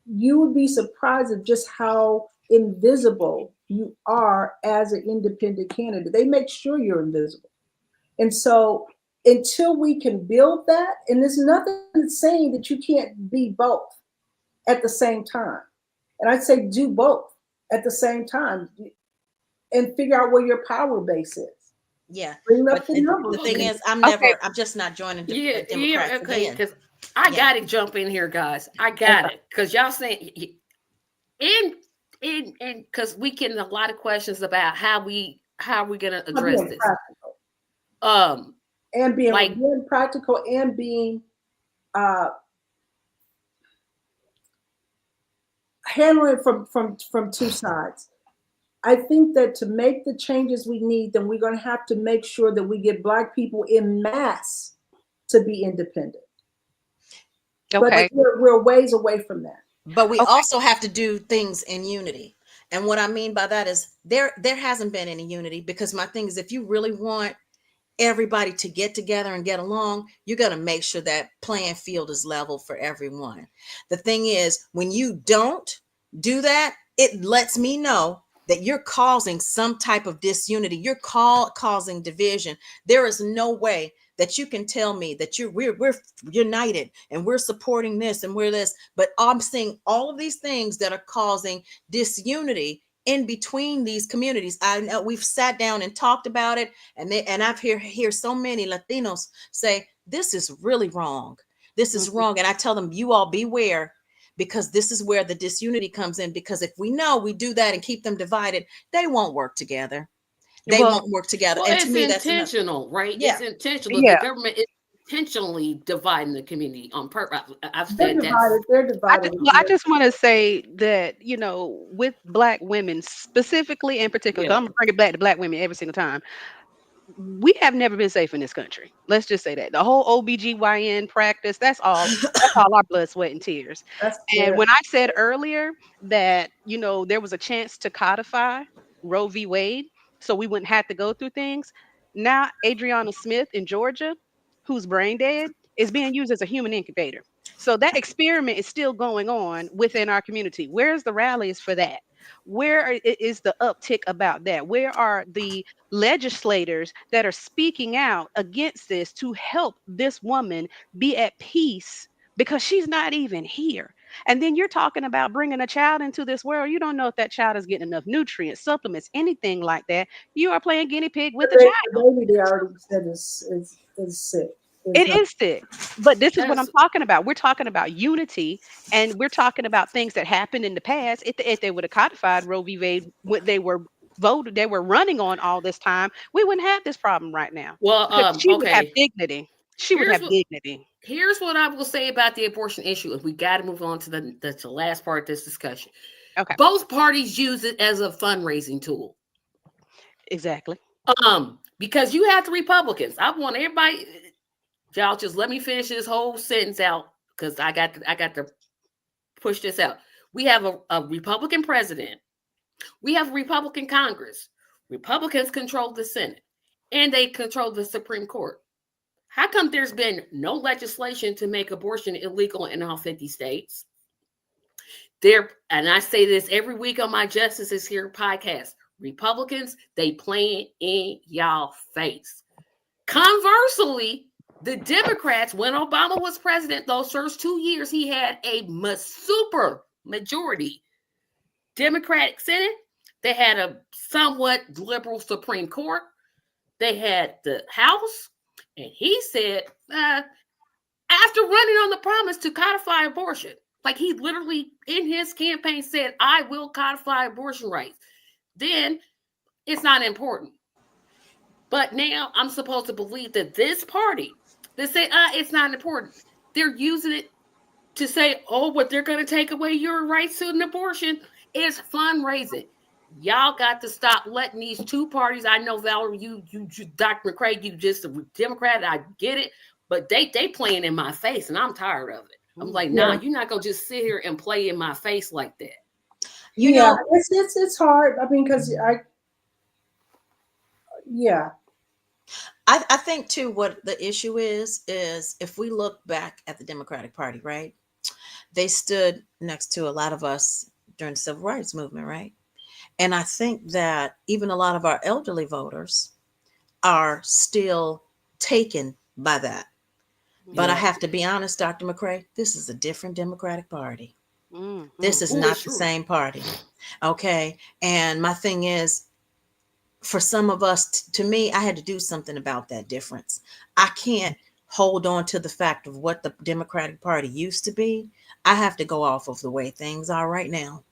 you would be surprised at just how invisible you are as an independent candidate. They make sure you're invisible. And so until we can build that, and there's nothing saying that you can't be both at the same time. And I'd say do both at the same time and figure out where your power base is. Yeah, Bring up but the numbers. the thing is, Okay. I'm just not joining Yeah, Democrats okay, again. because I Yeah. gotta jump in here, guys. I got it. Because y'all saying in because we get a lot of questions about how we gonna address Being this. practical. Um, And like being practical and being uh, handling from two sides. I think that to make the changes we need, then we're going to have to make sure that we get Black people in mass to be independent. But Okay. we're ways away from that. But we Okay. also have to do things in unity. And what I mean by that is there hasn't been any unity, because my thing is, if you really want everybody to get together and get along, you're going to make sure that playing field is level for everyone. The thing is, when you don't do that, it lets me know that you're causing some type of disunity. You're causing division. There is no way that you can tell me that we're united and we're supporting this and we're this, but I'm seeing all of these things that are causing disunity in between these communities. I know we've sat down and talked about it, and I've hear so many Latinos say this is really wrong. This is Mhm. wrong, and I tell them, you all beware, because this is where the disunity comes in. Because if we know we do that and keep them divided, they won't work together. They Well, won't work together. well, And to it's me, that's enough. intentional, right? Yeah. It's intentional. The yeah. government is intentionally dividing the community on purpose. I've They're said that. divided. They're divided. I just want to say that, with Black women specifically and particularly, 'cause Yeah. I'm gonna bring it back to Black women every single time. We have never been safe in this country. Let's just say that. The whole OBGYN practice, that's all our blood, sweat, and tears. That's And clear. when I said earlier that, there was a chance to codify Roe v. Wade so we wouldn't have to go through things, now Adriana Smith in Georgia, who's brain dead, is being used as a human incubator. So that experiment is still going on within our community. Where's the rallies for that? Is the uptick about that? Where are the legislators that are speaking out against this to help this woman be at peace, because she's not even here? And then you're talking about bringing a child into this world. You don't know if that child is getting enough nutrients, supplements, anything like that. You are playing guinea pig with a The child. baby they already said is sick. Is It not. is sick. But this is what I'm That's talking about. We're talking about unity, and we're talking about things that happened in the past. If they would have codified Roe v. Wade, what they were running on all this time, we wouldn't have this problem right now, well. because she would have Okay. dignity. She would Here's have what dignity. here's what I will say about the abortion issue. If we got to move on to the last part of this discussion. Okay, Both parties use it as a fundraising tool. exactly. Because you have the Republicans. I want everybody. Y'all just let me finish this whole sentence out because I got to push this out. We have a Republican president. We have a Republican Congress. Republicans control the Senate, and they control the Supreme Court. How come there's been no legislation to make abortion illegal in all 50 states? And I say this every week on my Justices Here podcast. Republicans, they playing in y'all face. Conversely, the Democrats, when Obama was president, those first 2 years, he had a super majority Democratic Senate. They had a somewhat liberal Supreme Court. They had the House. And he said, after running on the promise to codify abortion, like he literally in his campaign said, I will codify abortion rights. Then it's not important. But now I'm supposed to believe that this party, they say, it's not important. They're using it to say, oh, but they're going to take away your rights to an abortion. It's fundraising. Y'all got to stop letting these two parties. I know Valerie, Dr. McCrae, you just a Democrat. I get it, but they playing in my face, and I'm tired of it. I'm like, nah, Yeah. you're not gonna just sit here and play in my face like that. You Yeah, know, it's hard. I mean, because yeah. I think too what the issue is if we look back at the Democratic Party, right? They stood next to a lot of us during the civil rights movement, right? And I think that even a lot of our elderly voters are still taken by that. But I Yeah. Mm-hmm. have to be honest, Dr. McCrae, this is a different Democratic Party. This Mm-hmm. is Oh, it's not the true. same party. Okay. And my thing is, for some of us, to me, I had to do something about that difference. I can't hold on to the fact of what the Democratic Party used to be. I have to go off of the way things are right now.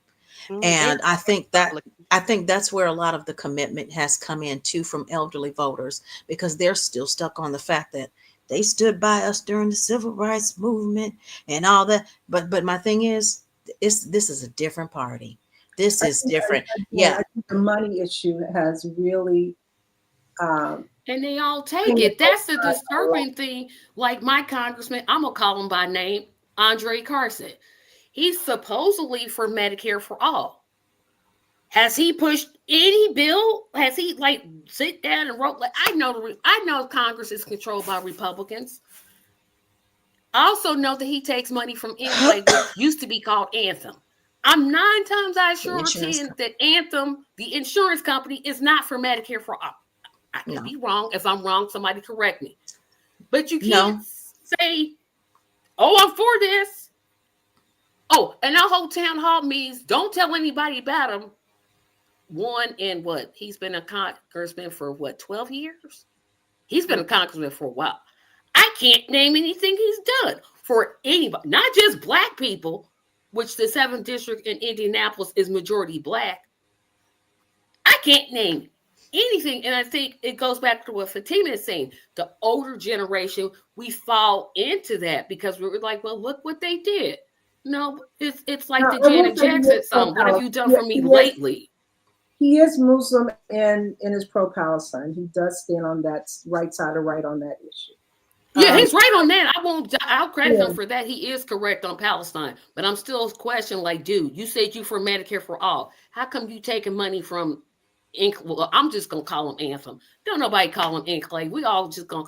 And And Republican. I think that's where a lot of the commitment has come in too from elderly voters, because they're still stuck on the fact that they stood by us during the civil rights movement and all that. But my thing is, this is a different party. This I is think different. again, Yeah. I think the money issue has really um, And they all take taken it. That's the over a lot. disturbing thing. Like my congressman, I'm gonna call him by name, Andre Carson. He's supposedly for Medicare for all. Has he pushed any bill? Has he like sit down and wrote? Like I know Congress is controlled by Republicans. I also know that he takes money from Enclave, which used to be called Anthem. I'm 9 times out of The sure insurance 10 that Anthem, the insurance company, is not for Medicare for all. I could No, be wrong. If I'm wrong, somebody correct me. But you can't no, say, "Oh, I'm for this." Oh, and our whole town hall means don't tell anybody about him. One in what? He's been a congressman for what, 12 years? He's been a congressman for a while. I can't name anything he's done for anybody, not just black people, which the 7th district in Indianapolis is majority black. I can't name anything. And I think it goes back to what Fatima is saying. The older generation, we fall into that because we were like, well, look what they did. No, it's like Now, the I will Janet say he Jackson is song. What have pro-Palestine. you done for me Is lately? he is Muslim and is pro-Palestine. He does stand on that right side or right on that issue. Yeah, he's right on that. I'll credit Yeah. him for that. He is correct on Palestine. But I'm still questioning, like, dude, you said you for Medicare for all. How come you taking money from Well, I'm just gonna call him Anthem. Don't nobody call him Enclave. I'm just gonna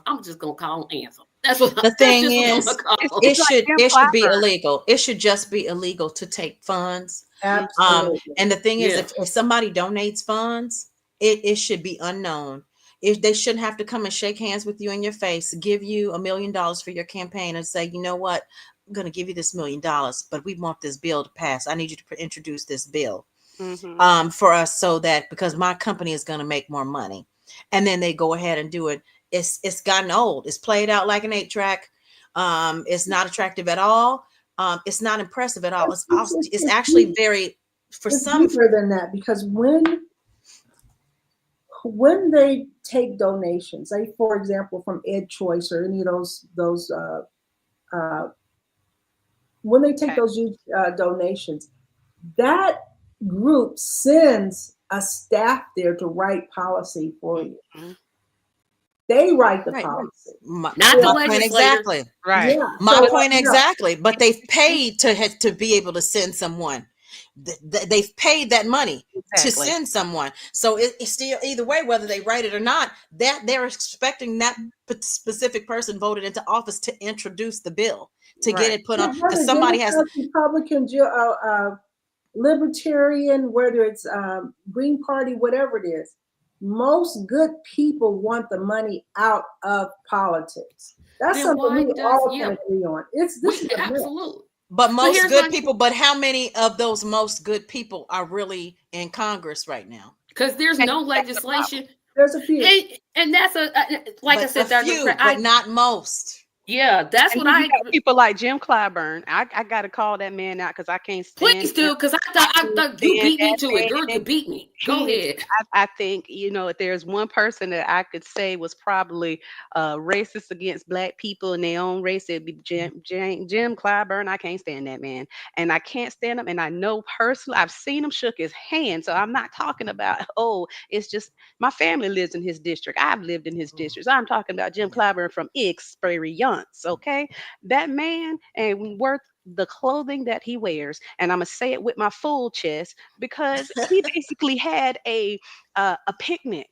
call him Anthem. the That's thing just what I'm gonna is, call It's him. just like Jim it should be Clapper. illegal. It should just be illegal to take funds. Absolutely. And the thing is, Yeah. if somebody donates funds, it should be unknown. If they shouldn't have to come and shake hands with you in your face, give you $1 million for your campaign and say, you know what, I'm going to give you this $1 million, but we want this bill to pass. I need you to introduce this bill Mm-hmm. for us, so that because my company is going to make more money. And then they go ahead and do it. It's gotten old. It's played out like an 8-track. It's not attractive at all. It's not impressive at all. It's actually very, for It's some. deeper than that because when they take donations, like for example from Ed Choice or any of those uh, when they take Okay. those huge donations, that group sends a staff there to write policy for you. Mhm. They write the Right. policy. My, Not the my point legislator. exactly. Right. Yeah. My So point yeah, exactly. But they've paid to be able to send someone. They've paid that money to Exactly. send someone. So it's still, either way, whether they write it or not, that they're expecting that specific person voted into office to introduce the bill, to get Right. it put yeah, on, because whether somebody has. Democrats, Republican, Libertarian, whether it's Green Party, whatever it is, most good people want the money out of politics. That's Then something why we does all can yeah, agree on. This is a myth. absolutely. But But most here's good my people, but how many of those most good people are really in Congress right now? because there's And no that's the problem. legislation. There's a few. And that's like I But a said, Dr. few, McCray, but not most. Yeah, that's And what then you I got people like Jim Clyburn. I got to call that man out because I can't stand please him. do, because I I can't thought you stand beat me that to it, girl. man. You beat me. Go He is. ahead. I think if there's one person that I could say was probably racist against black people in their own race, it'd be Jim Clyburn. I can't stand that man, and I can't stand him. And I know personally, I've seen him shook his hand. So I'm not talking about it's just my family lives in his district. I've lived in his Mm, districts. I'm talking about Jim yeah. Clyburn from experience. Okay, that man and worth the clothing that he wears, and I'm gonna say it with my full chest because he basically had a picnic.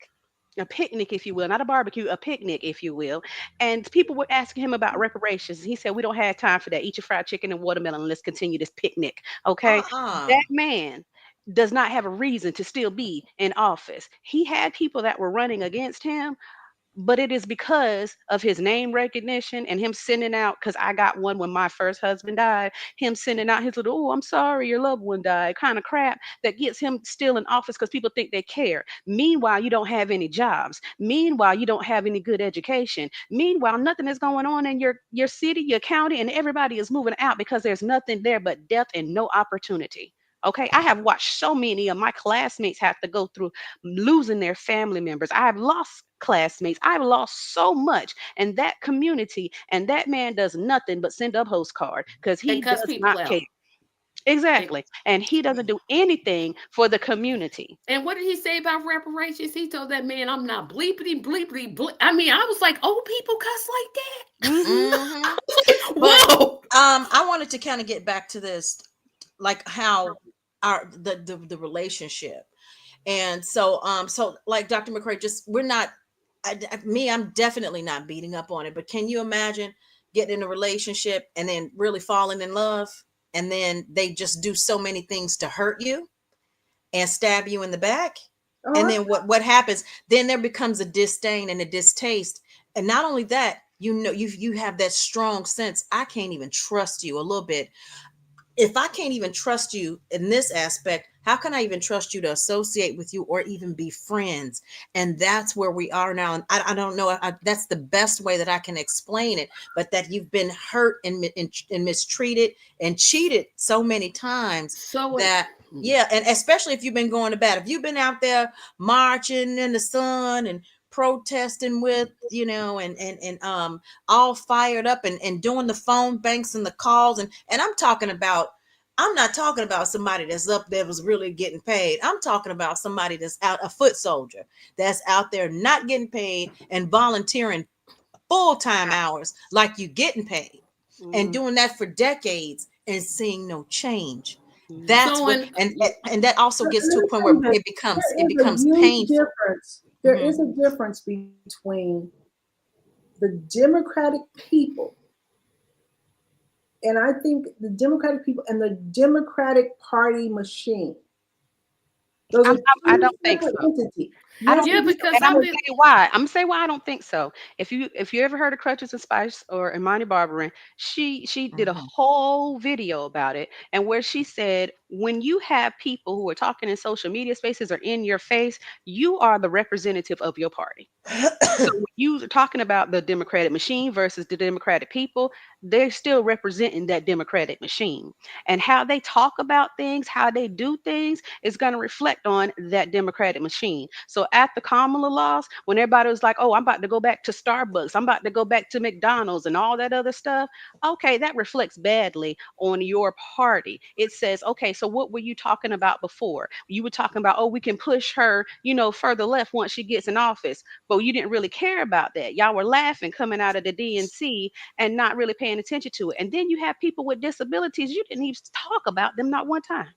A picnic, if you will, not a barbecue, a picnic, if you will. And people were asking him about reparations. He said, "We don't have time for that. Eat your fried chicken and watermelon. Let's continue this picnic." Okay. Uh-uh. That man does not have a reason to still be in office. He had people that were running against him, but it is because of his name recognition and him sending out, because I got one when my first husband died, him sending out his little, "Oh, I'm sorry your loved one died" kind of crap that gets him still in office because people think they care. Meanwhile, you don't have any jobs. Meanwhile, you don't have any good education. Meanwhile, nothing is going on in your city, your county, and everybody is moving out because there's nothing there but death and no opportunity. Okay, I have watched so many of my classmates have to go through losing their family members. I have lost classmates. I've lost so much in that community, and that man does nothing but send a postcard because And he cuss does people not care. out. And Exactly. And he doesn't do anything for the community. and what did he say about reparations? He told that man, "I'm not bleepity bleepity bleep." I mean, I was like, "Old people cuss like Hmm. Hmm. that?" But Whoa. I wanted to kind of get back to this, like how the relationship. And so like Dr. McCray, just we're not I'm definitely not beating up on it, but can you imagine getting in a relationship and then really falling in love, and then they just do so many things to hurt you and stab you in the back? And Oh, then what happens? Then there becomes a disdain and a distaste. And not only that, you have that strong sense, I can't even trust you a little bit. If I can't even trust you in this aspect, how can I even trust you to associate with you or even be friends? And that's where we are now. And I don't know. That's the best way that I can explain it. But that you've been hurt and mistreated and cheated so many times So that, yeah. And especially if you've been going to bat, if you've been out there marching in the sun and protesting with, all fired up and doing the phone banks and the calls, and I'm not talking about somebody that's up there was really getting paid. I'm talking about somebody that's out, a foot soldier that's out there not getting paid and volunteering full-time hours like you getting paid, and Hmm. doing that for decades and seeing no change. Hmm. That's so what, when and that also let gets to a me point tell where you this. it There is a becomes huge painful. difference. There Mhm. is a difference between the Democratic people, and I think the Democratic people and the Democratic Party machine. Those are I two don't think separate so. entities. I Yes, don't yeah, think it so, because and I'm I've gonna been tell you why. I'm gonna say why I don't think so. If you ever heard of Crutches and Spice or Imani Barberin, she did a Mhm. whole video about it, and where she said when you have people who are talking in social media spaces or in your face, you are the representative of your party. So when you are talking about the Democratic machine versus the Democratic people, they're still representing that Democratic machine. And how they talk about things, how they do things is going to reflect on that Democratic machine. So at the Kamala laws, when everybody was like, "Oh, I'm about to go back to Starbucks, I'm about to go back to McDonald's and all that other stuff," okay, that reflects badly on your party. It says, okay, so what were you talking about before? You were talking about, oh, we can push her, further left once she gets in office, but you didn't really care about that. Y'all were laughing coming out of the DNC and not really paying attention to it. And then you have people with disabilities. You didn't even talk about them not one time.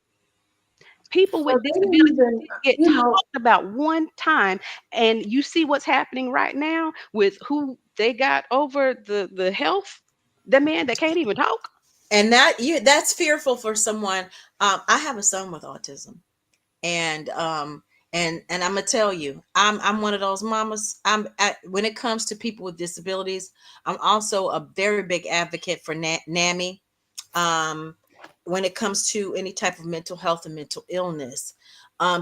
People well, with they didn't disabilities even, didn't get talked about one time. And you see what's happening right now with who they got over the health. The man that can't even talk. And that's fearful for someone. I have a son with autism, and I'm gonna tell you, I'm one of those mamas. When it comes to people with disabilities, I'm also a very big advocate for NAMI. Um, when it comes to any type of mental health and mental illness,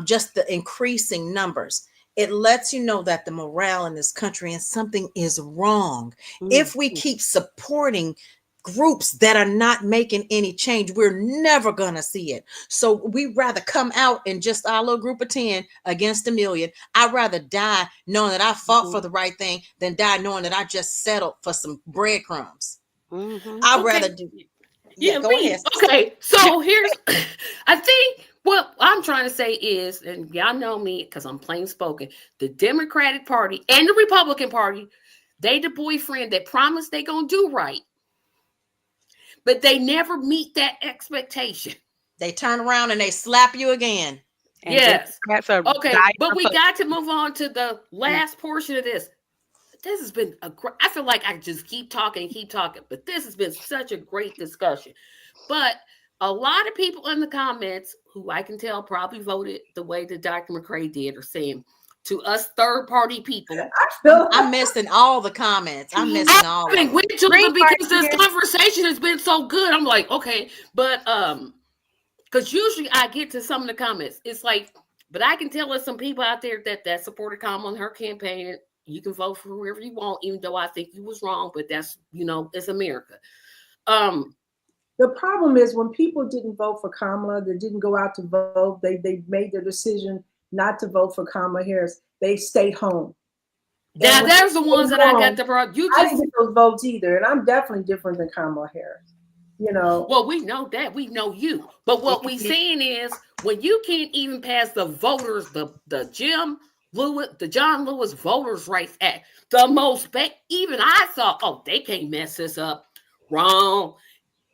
just the increasing numbers. it lets you know that the morale in this country and something is wrong. If we keep supporting groups that are not making any change, we're never gonna see it. So we rather come out in just our little group of 10 against a million. I'd rather die knowing that I fought for the right thing than die knowing that I just settled for some breadcrumbs. I'd rather do. Yeah, Go me. ahead, sister. Okay, so here's, I think what I'm trying to say is, and y'all know me because I'm plain spoken, the Democratic Party and the Republican Party, they the boyfriend that promised they gonna do right, but they never meet that expectation. They turn around and they slap you again. And Yes. Democrats are Okay, dire but we opposed. got to move on to the last portion of this. This has been I feel like I just keep talking, but this has been such a great discussion. But a lot of people in the comments who I can tell probably voted the way that Dr. McCrae did are saying to us third party people. I'm missing all the comments. I'm missing all of I them. went to Green them because Party this conversation has been so good. I'm like, okay, but because usually I get to some of the comments. It's like, but I can tell there's some people out there that supported Kamala on her campaign. You can vote for whoever you want, even though I think you was wrong. But that's, it's America. The problem is when people didn't vote for Kamala, they didn't go out to vote. They made their decision not to vote for Kamala Harris. They stayed home. Now there's the ones that I got to brought. I didn't get those votes either, and I'm definitely different than Kamala Harris. Well, we know that. We know you. But what we saying is when you can't even pass the voters, the John Lewis Voters' Rights Act, the most even I thought, oh, they can't mess this up. Wrong.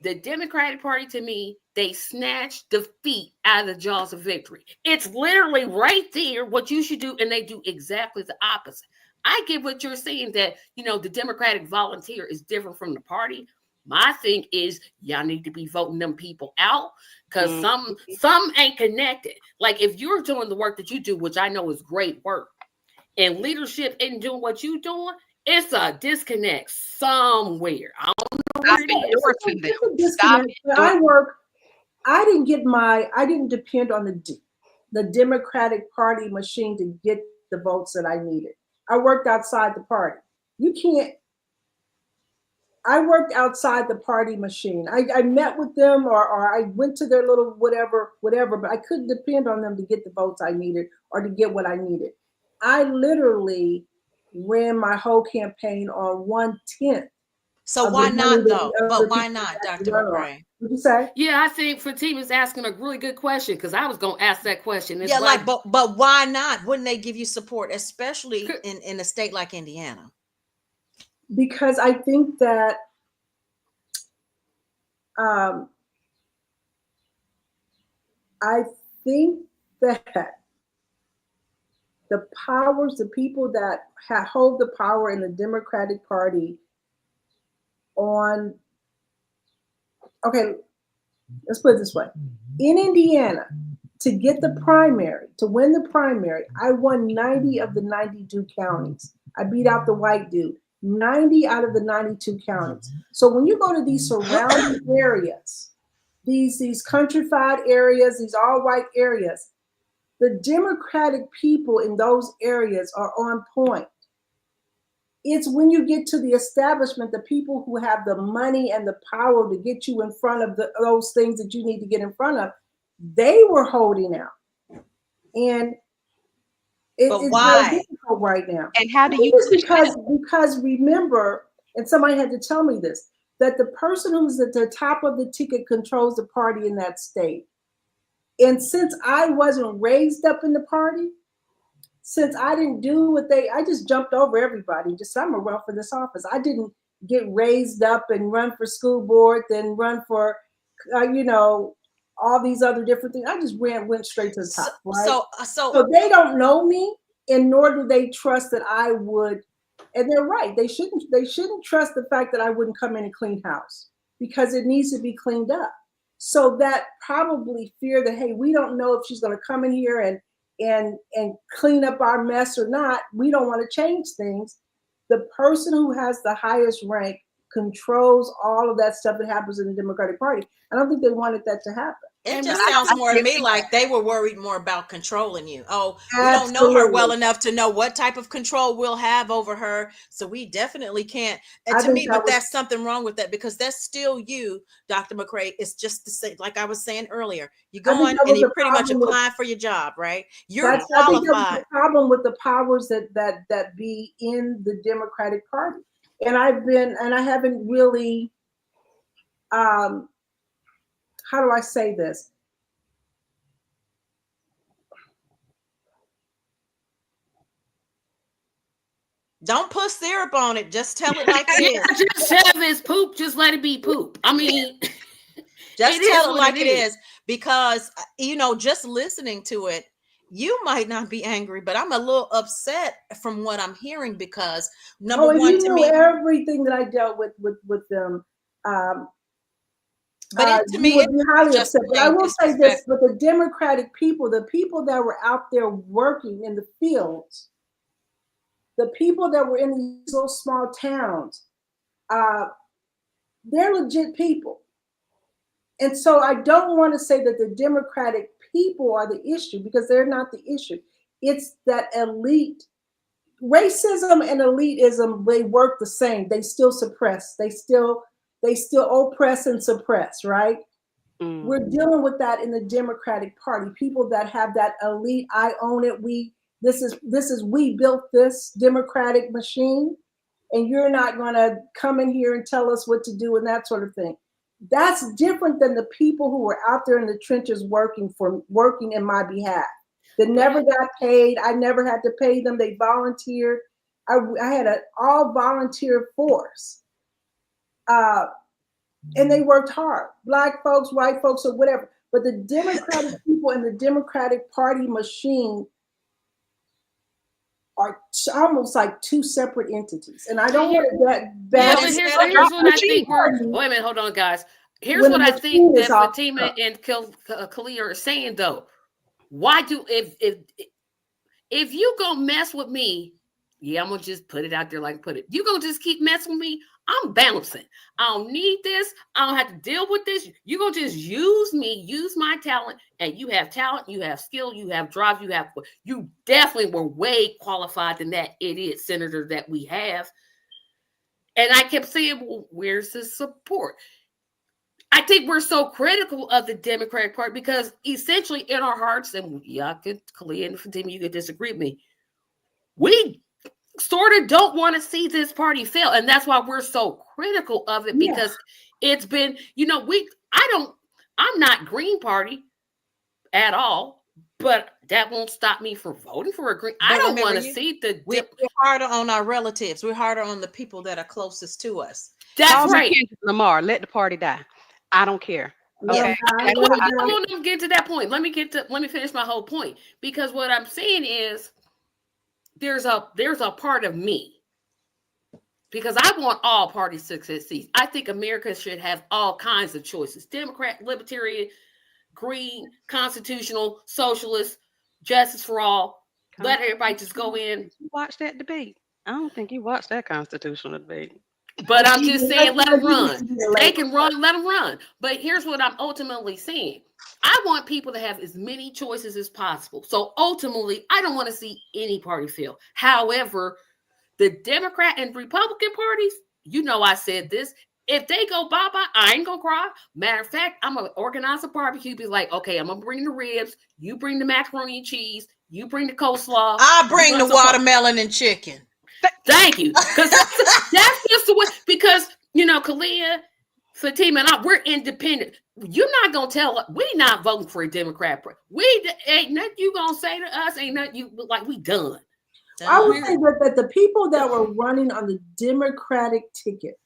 The Democratic Party, to me, they snatched defeat out of the jaws of victory. It's literally right there what you should do, and they do exactly the opposite. I get what you're saying that, the Democratic volunteer is different from the party. My thing is y'all need to be voting them people out because some ain't connected. Like if you're doing the work that you do, which I know is great work, and leadership isn't doing what you're doing, it's a disconnect somewhere. I don't know where it is. I didn't depend on the Democratic Party machine to get the votes that I needed. I worked outside the party. I worked outside the party machine. I met with them or I went to their little whatever, but I couldn't depend on them to get the votes I needed or to get what I needed. I literally ran my whole campaign on 1/10. So why not though? But why not, Dr. McCrae? What you say? Yeah, I think Fatima's asking a really good question because I was going to ask that question. Yeah, but why not? Wouldn't they give you support, especially in a state like Indiana? Because I think that the people that hold the power in the Democratic Party let's put it this way. In Indiana, to win the primary, I won 90 of the 92 counties. I beat out the white dude, 90 out of the 92 counties. So when you go to these surrounding areas, these countrified areas, these all white areas, the Democratic people in those areas are on point. It's when you get to the establishment, the people who have the money and the power to get you in front of those things that you need to get in front of, they were holding out. And it's very difficult right now. And how do you? Because remember, and somebody had to tell me this, that the person who's at the top of the ticket controls the party in that state. And since I wasn't raised up in the party, since I didn't do I just jumped over everybody. Just I'm gonna run for this office. I didn't get raised up and run for school board, then run for, all these other different things. I just went straight to the top. Right? So they don't know me, and nor do they trust that I would. And they're right. They shouldn't trust the fact that I wouldn't come in and clean house because it needs to be cleaned up. So that probably fear that, hey, we don't know if she's going to come in here and clean up our mess or not. We don't want to change things. The person who has the highest rank controls all of that stuff that happens in the Democratic Party. I don't think they wanted that to happen. It And just I sounds don't more to me really like they were worried more about controlling you. Oh, we don't know her Absolutely. well enough to know what type of control we'll have over her. So we definitely can't. And I to think me, that but was that's something wrong with that because that's still you, Dr. McCrae. It's just the same, like I was saying earlier. You I go think on that and was you the pretty much problem with apply for your job, right? You're that's I think that was the qualified. problem with the powers that be in the Democratic Party. And I haven't really how do I say this? Don't put syrup on it. Just tell it like it yeah, is. just have his poop. Just let it be poop. I mean, it Just is tell it what it like it is. is because, just listening to it, you might not be angry, but I'm a little upset from what I'm hearing because number Oh, and one, you to knew me, everything that I dealt with them. Um, but to you me, would be it's highly just upset. But I plain will say this: disrespect. but the Democratic people, the people that were out there working in the fields, the people that were in these little small towns, uh, they're legit people. And so I don't want to say that the Democratic people are the issue because they're not the issue. It's that elite racism and elitism, they work the same. They still suppress. They still oppress and suppress, right? Mm. We're dealing with that in the Democratic Party. People that have that elite, I own it. We built this democratic machine, and you're not going to come in here and tell us what to do and that sort of thing. That's different than the people who were out there in the trenches working in my behalf. That never got paid. I never had to pay them. They volunteered. I had an all volunteer force. Uh, and they worked hard. Black folks, white folks, or whatever. But the Democratic people and the Democratic Party machine are almost like two separate entities. And I But don't here, want to that yeah, bad but Instead of here's what I Machine. think we're. party Wait a minute, hold on, guys. Here's when the what I think machine is that off. Fatima and Khalil are saying though. Why do if you gonna mess with me, yeah, I'm gonna just put it out there like put it. You gonna just keep messing with me? I'm bouncing. I don't need this. I don't have to deal with this. You gonna just use me, use my talent, you have, you have skill, you have drive, you definitely were way qualified than that idiot senator that we have. And I kept saying, well, where's the support? I think we're so critical of the Democratic Party because essentially in our hearts, and y'all could, Kalia and Fatima, you could disagree with me, we sort of don't want to see this party fail. And that's why we're so critical of it Yeah. because it's been, I'm not Green Party at all, but that won't stop me from voting for a Green. I But don't remember, want to see we're harder on our relatives. We're harder on the people that are closest to us. That's Call me right. Kendrick Lamar. Let the party die. I don't care. Let Okay. them die, That's let how them I die. feel. Hold on, get to that point. Let me finish my whole point because what I'm saying is there's a part of me because I want all parties to succeed. I think America should have all kinds of choices: Democrat, Libertarian, Green, Constitutional, Socialist, Justice for all. Let everybody just go in. Did you watch that debate? I don't think you watched that constitutional debate. But I'm just saying, let I them do need run. to be the They label. can run, let them run. But here's what I'm ultimately saying. I want people to have as many choices as possible. So ultimately, I don't want to see any party fail. However, the Democrat and Republican parties, I said this. If they go bye-bye, I ain't gonna cry. Matter of fact, I'm gonna organize a barbecue. Be like, okay, I'm gonna bring the ribs. You bring the macaroni and cheese. You bring the coleslaw. I You bring bring the some. watermelon and chicken. Thank you, because that's just the way. Because Kalia, Fatima, and we're independent. You're not gonna tell us we not voting for a Democrat. We ain't nothing you gonna say to us. Ain't nothing you like. We done. I would Done. say that the people that were running on the Democratic ticket,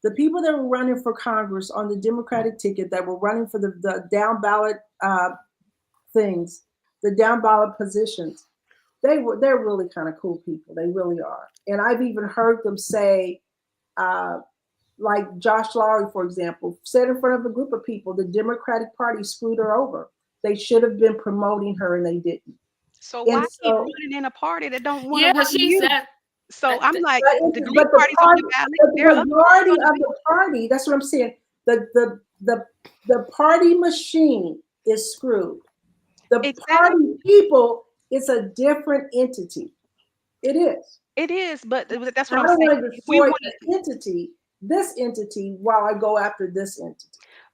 the people that were running for Congress on the Democratic ticket, that were running for the down ballot things, the down ballot positions, they're really kind of cool people. They really are. And I've even heard them say, like Josh Lowry, for example, said in front of a group of people, the Democratic Party screwed her over. They should have been promoting her and they didn't. So And why keep so running in a party that don't want to Yeah, run she you? said. So I'm like, the Green But the Party's on the party, ballot. but There are the other parties majority on the of the party, that's what I'm saying. The party machine is screwed. The exactly. party people is a different entity. It is. It is, but that's what I I'm don't saying. want to If we destroy want to, the entity, this entity, while I go after this entity.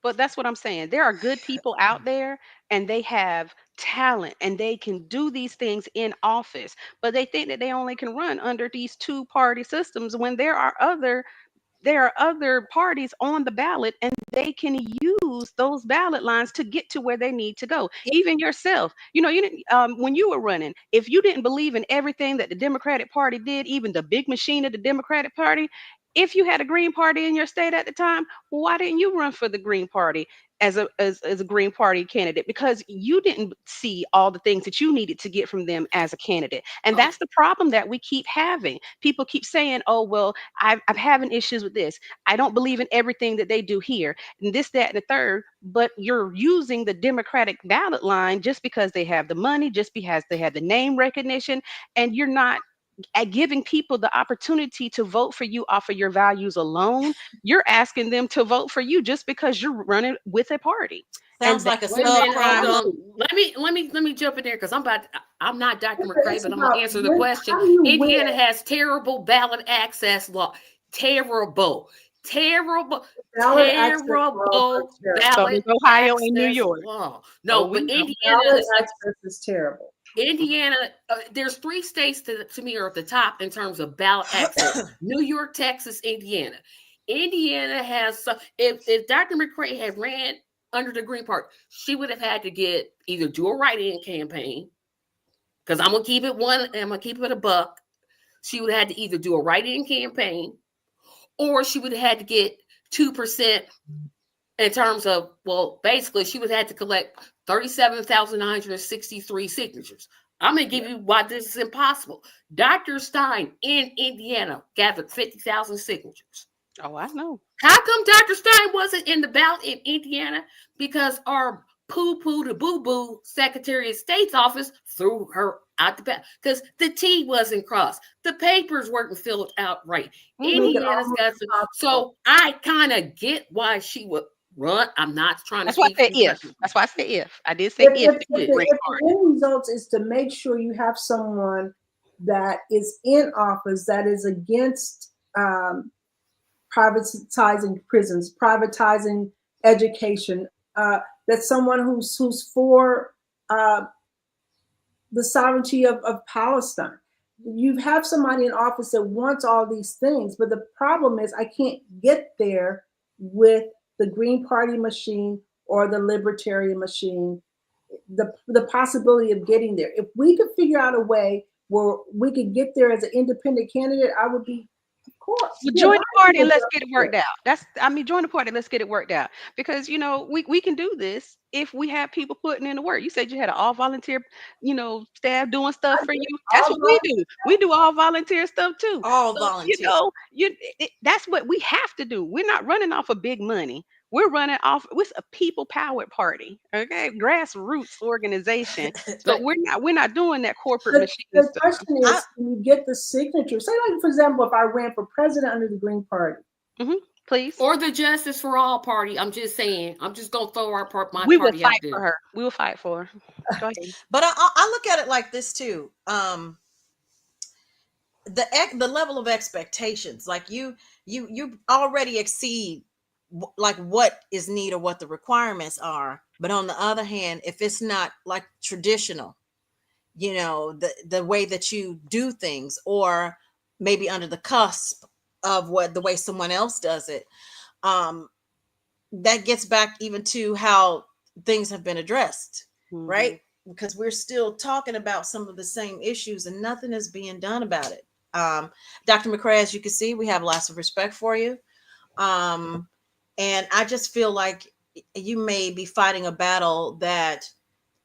but that's what I'm saying. There are good people out there and they have talent and they can do these things in office, but they think that they only can run under these two party systems when there are other parties on the ballot and they can use those ballot lines to get to where they need to go. Even yourself, you didn't, when you were running, if you didn't believe in everything that the Democratic Party did, even the big machine of the Democratic Party, if you had a Green Party in your state at the time, why didn't you run for the Green Party as a Green Party candidate? Because you didn't see all the things that you needed to get from them as a candidate. And Oh, that's the problem that we keep having. People keep saying, oh, well, I'm having issues with this. I don't believe in everything that they do here, and this, that, and the third. But you're using the Democratic ballot line just because they have the money, just because they have the name recognition, and you're not giving people the opportunity to vote for you off of your values alone. You're asking them to vote for you just because you're running with a party, and Sounds like a wait a minute, hold subprime. on. Let me jump in there because I'm not Dr. McCrae, It's but I'm gonna about answer the when, question. how do you win? Indiana has terrible ballot access law. Terrible, terrible, Ballot access laws are terrible terrible. so does ballot Ohio and New access York. law. Oh, No, we but know. Indiana, Ballot access is terrible. Indiana, there's three states to me are at the top in terms of ballot access: New York, Texas, Indiana. Indiana has some. If Dr. McCrae had ran under the Green Party, she would have had to get either do a write-in campaign, because I'm gonna keep it one. I'm gonna keep it a buck. She would have had to either do a write-in campaign, or she would have had to get 2% in terms of, well, basically she would have had to collect 37,963 signatures. I'm going to give you why this is impossible. Dr. Stein in Indiana gathered 50,000 signatures. Oh, I know. How come Dr. Stein wasn't in the ballot in Indiana? Because our poo-poo to boo-boo Secretary of State's office threw her out the ballot because the T wasn't crossed. The papers weren't filled out right. Make it Indiana's almost got to, impossible. so I kind of get why she would run. I'm not trying to That's why speak I for said you, if. Dr. That's why I said if. I did say If, if if, it was if, a the, Green if Party. the end result is to make sure you have someone that is in office that is against privatizing prisons, privatizing education, that's someone who's for the sovereignty of Palestine. You have somebody in office that wants all these things, but the problem is I can't get there with the Green Party machine or the Libertarian machine. The possibility of getting there. If we could figure out a way where we could get there as an independent candidate, I would be, of course. Well, Yeah, a join lot the of party people and do let's get it worked out. Join the party and let's get it worked out. Because, we can do this if we have people putting in the work. You said you had an all volunteer, staff doing stuff I for do you. That's all what we do. We do all volunteer stuff too. All So, volunteer. that's what we have to do. We're not running off of big money. We're running off with a people powered party. Okay. Grassroots organization. So But we're not doing that corporate The, machine the stuff. question I, is, can you get the signature? Say, like, for example, if I ran for president under the Green Party, Hmm. Please. or the Justice for All party. I'm just saying. I'm just gonna throw my We will party fight out there. for her. We will fight for her. Go ahead. but I look at it like this too. The level of expectations, like you already exceed like what is needed or what the requirements are. But on the other hand, if it's not like traditional, the way that you do things, or maybe under the cusp of what the way someone else does it, um that gets back even to how things have been addressed, Mhm. right? Because we're still talking about some of the same issues and nothing is being done about it. Dr. McCrae, as you can see, we have lots of respect for you. um and I just feel like you may be fighting a battle that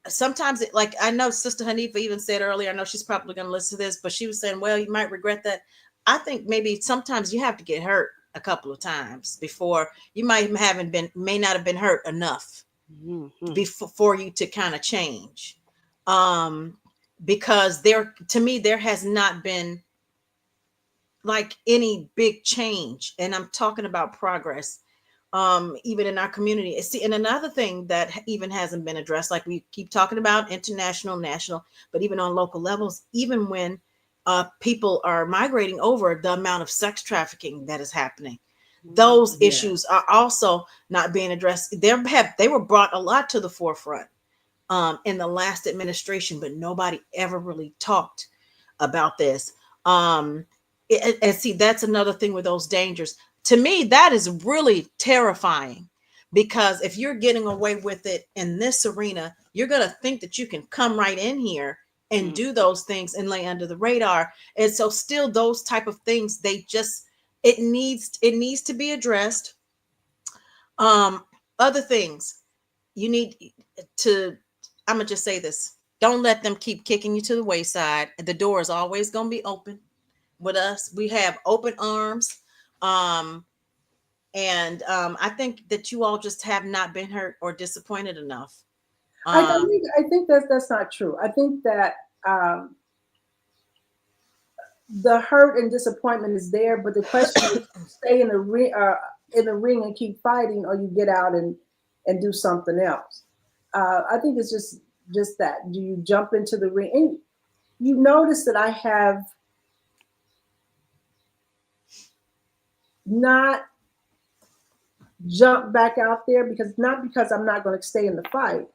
sometimes like I know Sister Hanifa even said earlier, I know she's probably going to listen to this, but she was saying, well, you might regret that. I think maybe sometimes you have to get hurt a couple of times before you may not have been hurt enough Mhm. before for you to kind of change. um because there, to me, there has not been like any big change, and I'm talking about progress, even in our community. See, and another thing that even hasn't been addressed, like we keep talking about international, national, but even on local levels, even when people are migrating over, the amount of sex trafficking that is happening, those Yeah. issues are also not being addressed. They were brought a lot to the forefront in the last administration, but nobody ever really talked about this. Um, and see, that's another thing with those dangers. To me, that is really terrifying, because if you're getting away with it in this arena, you're going to think that you can come right in here and Mm. do those things and lay under the radar. And so still those type of things, it needs to be addressed. Um, Other things you need to, I'm gonna just say this: don't let them keep kicking you to the wayside. The door is always gonna be open with us. We have open arms. Um, and I think that you all just have not been hurt or disappointed enough. Um, I think that's not true. I think that um, the hurt and disappointment is there, but the question is, stay in the ring and keep fighting, or you get out and do something else. I think it's just that. Do you jump into the ring? And you notice that I have not jumped back out there, because not because I'm not going to stay in the fight.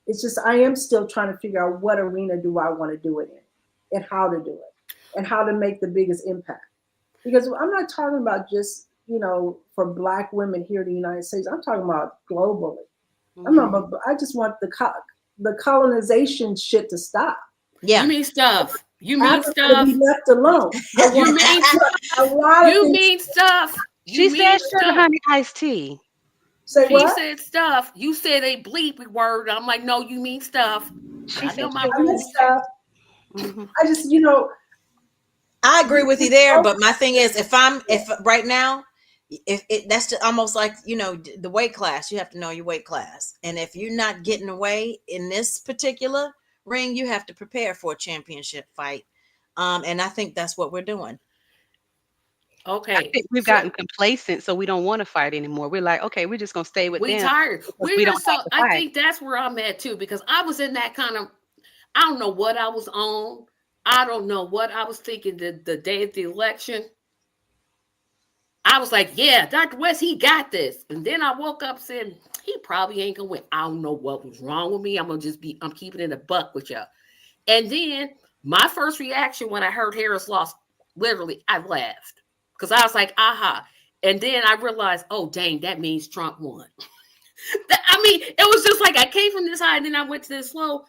It's just I am still trying to figure out what arena do I want to do it in, and how to do it, and how to make the biggest impact. Because I'm not talking about just, for Black women here in the United States. I'm talking about globally. I'm not Mhm. about, I just want the colonization shit to stop. You yeah, mean stuff. You mean Africa to be stuff. left alone. I You want mean a lot of you things. mean stuff. You She said mean sugar stuff. honey iced tea. Say She what? said stuff. You said a bleepy word. I'm like, no, you mean stuff. She I know said my sugar I miss honey. rules. stuff. Mhm. I just, I agree with you there. oh, But my thing is, if right now, if it that's just almost like, the weight class, you have to know your weight class, and if you're not getting away in this particular ring, you have to prepare for a championship fight. And I think that's what we're doing. I Okay, think we've gotten so complacent, so we don't want to fight anymore. We're like, okay, we're just gonna stay with we them tired. because we We're don't so. have to I fight. think that's where I'm at too, because I was in that kind of. I don't know what I was on. I don't know what I was thinking the day of the election. I was like, yeah, Dr. West, he got this. And then I woke up saying, he probably ain't gonna win. I don't know what was wrong with me. I'm keeping it a buck with y'all. And then my first reaction when I heard Harris lost, literally, I laughed. Because I was like, aha. And then I realized, oh, dang, that means Trump won. I mean, it was just like I came from this high and then I went to this low.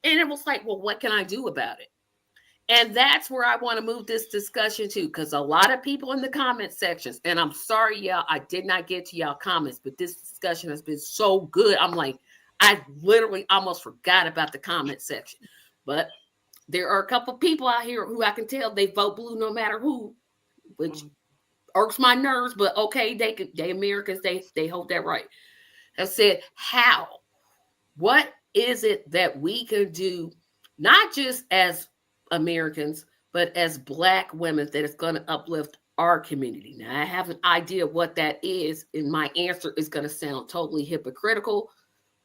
And it was like, well, what can I do about it? And that's where I want to move this discussion to, because a lot of people in the comment sections, and I'm sorry, y'all, I did not get to y'all comments, but this discussion has been so good. I'm like, I literally almost forgot about the comment section. But there are a couple people out here who I can tell they vote blue no matter who, which irks my nerves. But okay, they Americans, they hold that right. Have said how, what is it that we can do, not just as Americans, but as Black women, that is going to uplift our community? Now, I have an idea what that is, and my answer is going to sound totally hypocritical,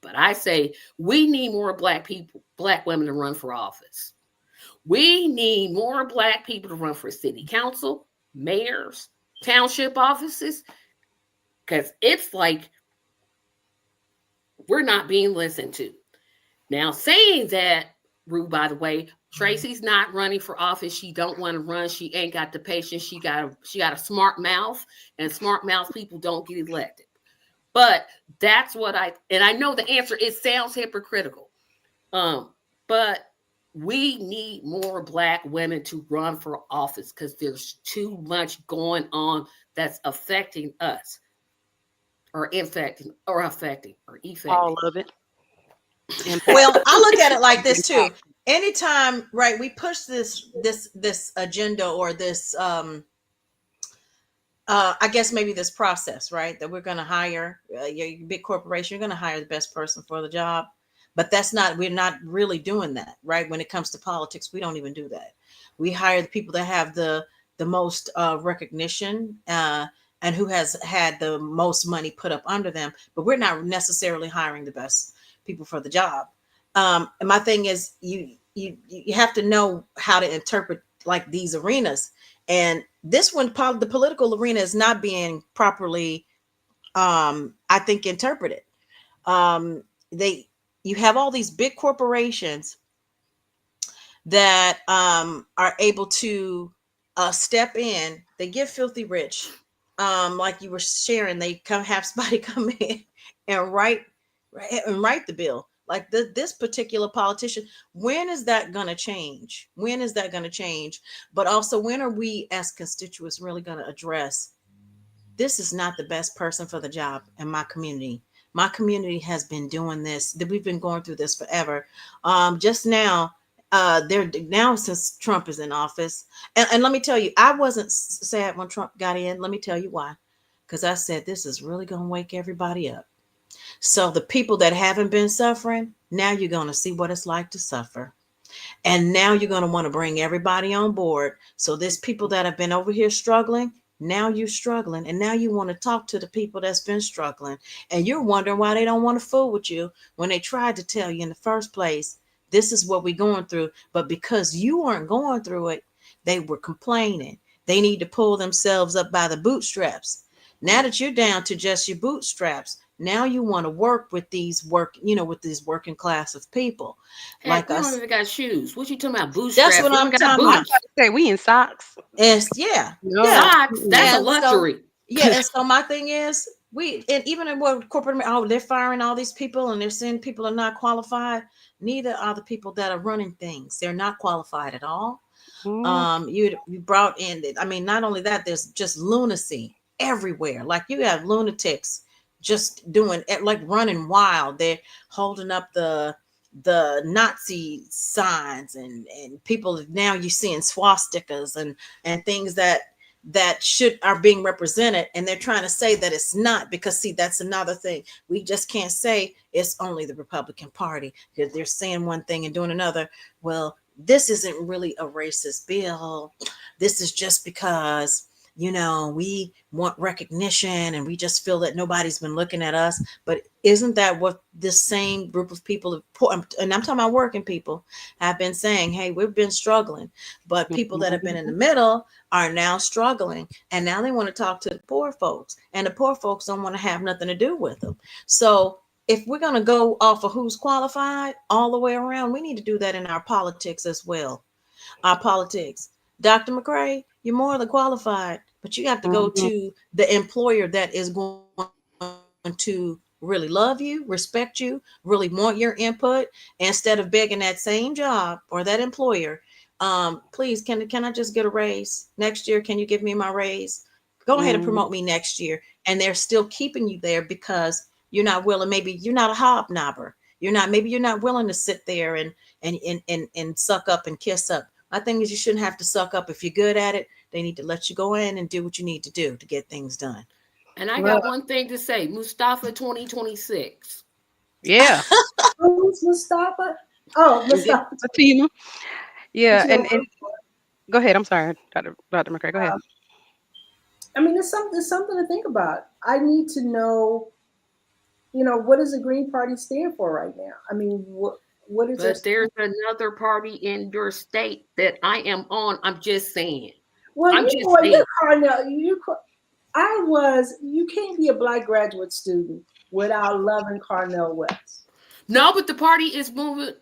but I say we need more Black people, Black women to run for office. We need more Black people to run for city council, mayors, township offices, because it's like we're not being listened to. Now, saying that, Rue, by the way, Tracy's not running for office. She don't want to run. She ain't got the patience. She got a smart mouth, and smart mouth people don't get elected. But that's what and I know the answer. It sounds hypocritical, but we need more Black women to run for office because there's too much going on that's affecting us, or infecting, or affecting, or All effecting. of it. Well, Impact. I look at it like this too. Impact. Anytime, right, we push this agenda, or this I guess maybe this process, right, that we're going to hire your big corporation, you're going to hire the best person for the job. But we're not really doing that, right? When it comes to politics, we don't even do that. We hire the people that have the the most recognition, and who has had the most money put up under them, but we're not necessarily hiring the best people for the job. And my thing is, you have to know how to interpret like these arenas, and this one, the political arena is not being properly, I think, interpreted. They You have all these big corporations that are able to step in. They get filthy rich, like you were sharing. They come have somebody come in and write the bill. Like this particular politician. When is that going to change? When is that going to change? But also, when are we as constituents really going to address, this is not the best person for the job in my community? My community has been doing this, that we've been going through this forever. Just now, they're now, since Trump is in office. And let me tell you, I wasn't sad when Trump got in. Let me tell you why. Because I said, this is really going to wake everybody up. So the people that haven't been suffering, now you're going to see what it's like to suffer. And now you're going to want to bring everybody on board. So there's people that have been over here struggling. Now you're struggling. And now you want to talk to the people that's been struggling. And you're wondering why they don't want to fool with you when they tried to tell you in the first place, this is what we're going through. But because you weren't going through it, they were complaining. They need to pull themselves up by the bootstraps. Now that you're down to just your bootstraps, now you want to work with these with these working class of people. Heck, Like we don't us. even got shoes. What you talking about? That's Bootstraps? what We I'm don't got talking I was about. boots. about to say we in socks. Yeah, No. yeah. Socks? That's a And so, luxury. yeah, and so my thing is, and even in what corporate, oh, they're firing all these people and they're saying people are not qualified. Neither are the people that are running things. They're not qualified at all. Mm, You brought in, I mean, not only that, there's just lunacy everywhere. Like you have lunatics just doing it, like running wild. They're holding up the Nazi signs, and people, now you're seeing swastikas and things that should are being represented, and they're trying to say that it's not, because see, that's another thing. We just can't say it's only the Republican Party, because they're saying one thing and doing another. Well, this isn't really a racist bill. This is just because, we want recognition and we just feel that nobody's been looking at us. But isn't that what this same group of people, and I'm talking about working people, have been saying? Hey, we've been struggling, but people that have been in the middle are now struggling, and now they want to talk to the poor folks, and the poor folks don't want to have nothing to do with them. So if we're going to go off of who's qualified all the way around, we need to do that in our politics as well. Our politics. Dr. McCray, you're more than qualified, but you have to go mhm, to the employer that is going to really love you, respect you, really want your input, instead of begging that same job or that employer, please, can I just get a raise next year? Can you give me my raise? Go ahead and mhm, promote me next year. And they're still keeping you there because you're not willing. Maybe you're not a hobnobber. Maybe you're not willing to sit there and suck up and kiss up. My thing is, you shouldn't have to suck up. If you're good at it, they need to let you go in and do what you need to do to get things done. And I Well, got one thing to say. Mustafa 2026. yeah. Who's Mustafa? Oh, Yeah, Mustafa. Fatima. Yeah, But and go ahead. I'm sorry, Dr. McCray. Go ahead. I mean, it's something to think about. I need to know, what does the Green Party stand for right now? I mean, what is their? But there's another party in your state that I am on. I'm just saying. Well, I'm just you're saying. Carnell. You can't be a Black graduate student without loving Carnell West. No, but the party is moving.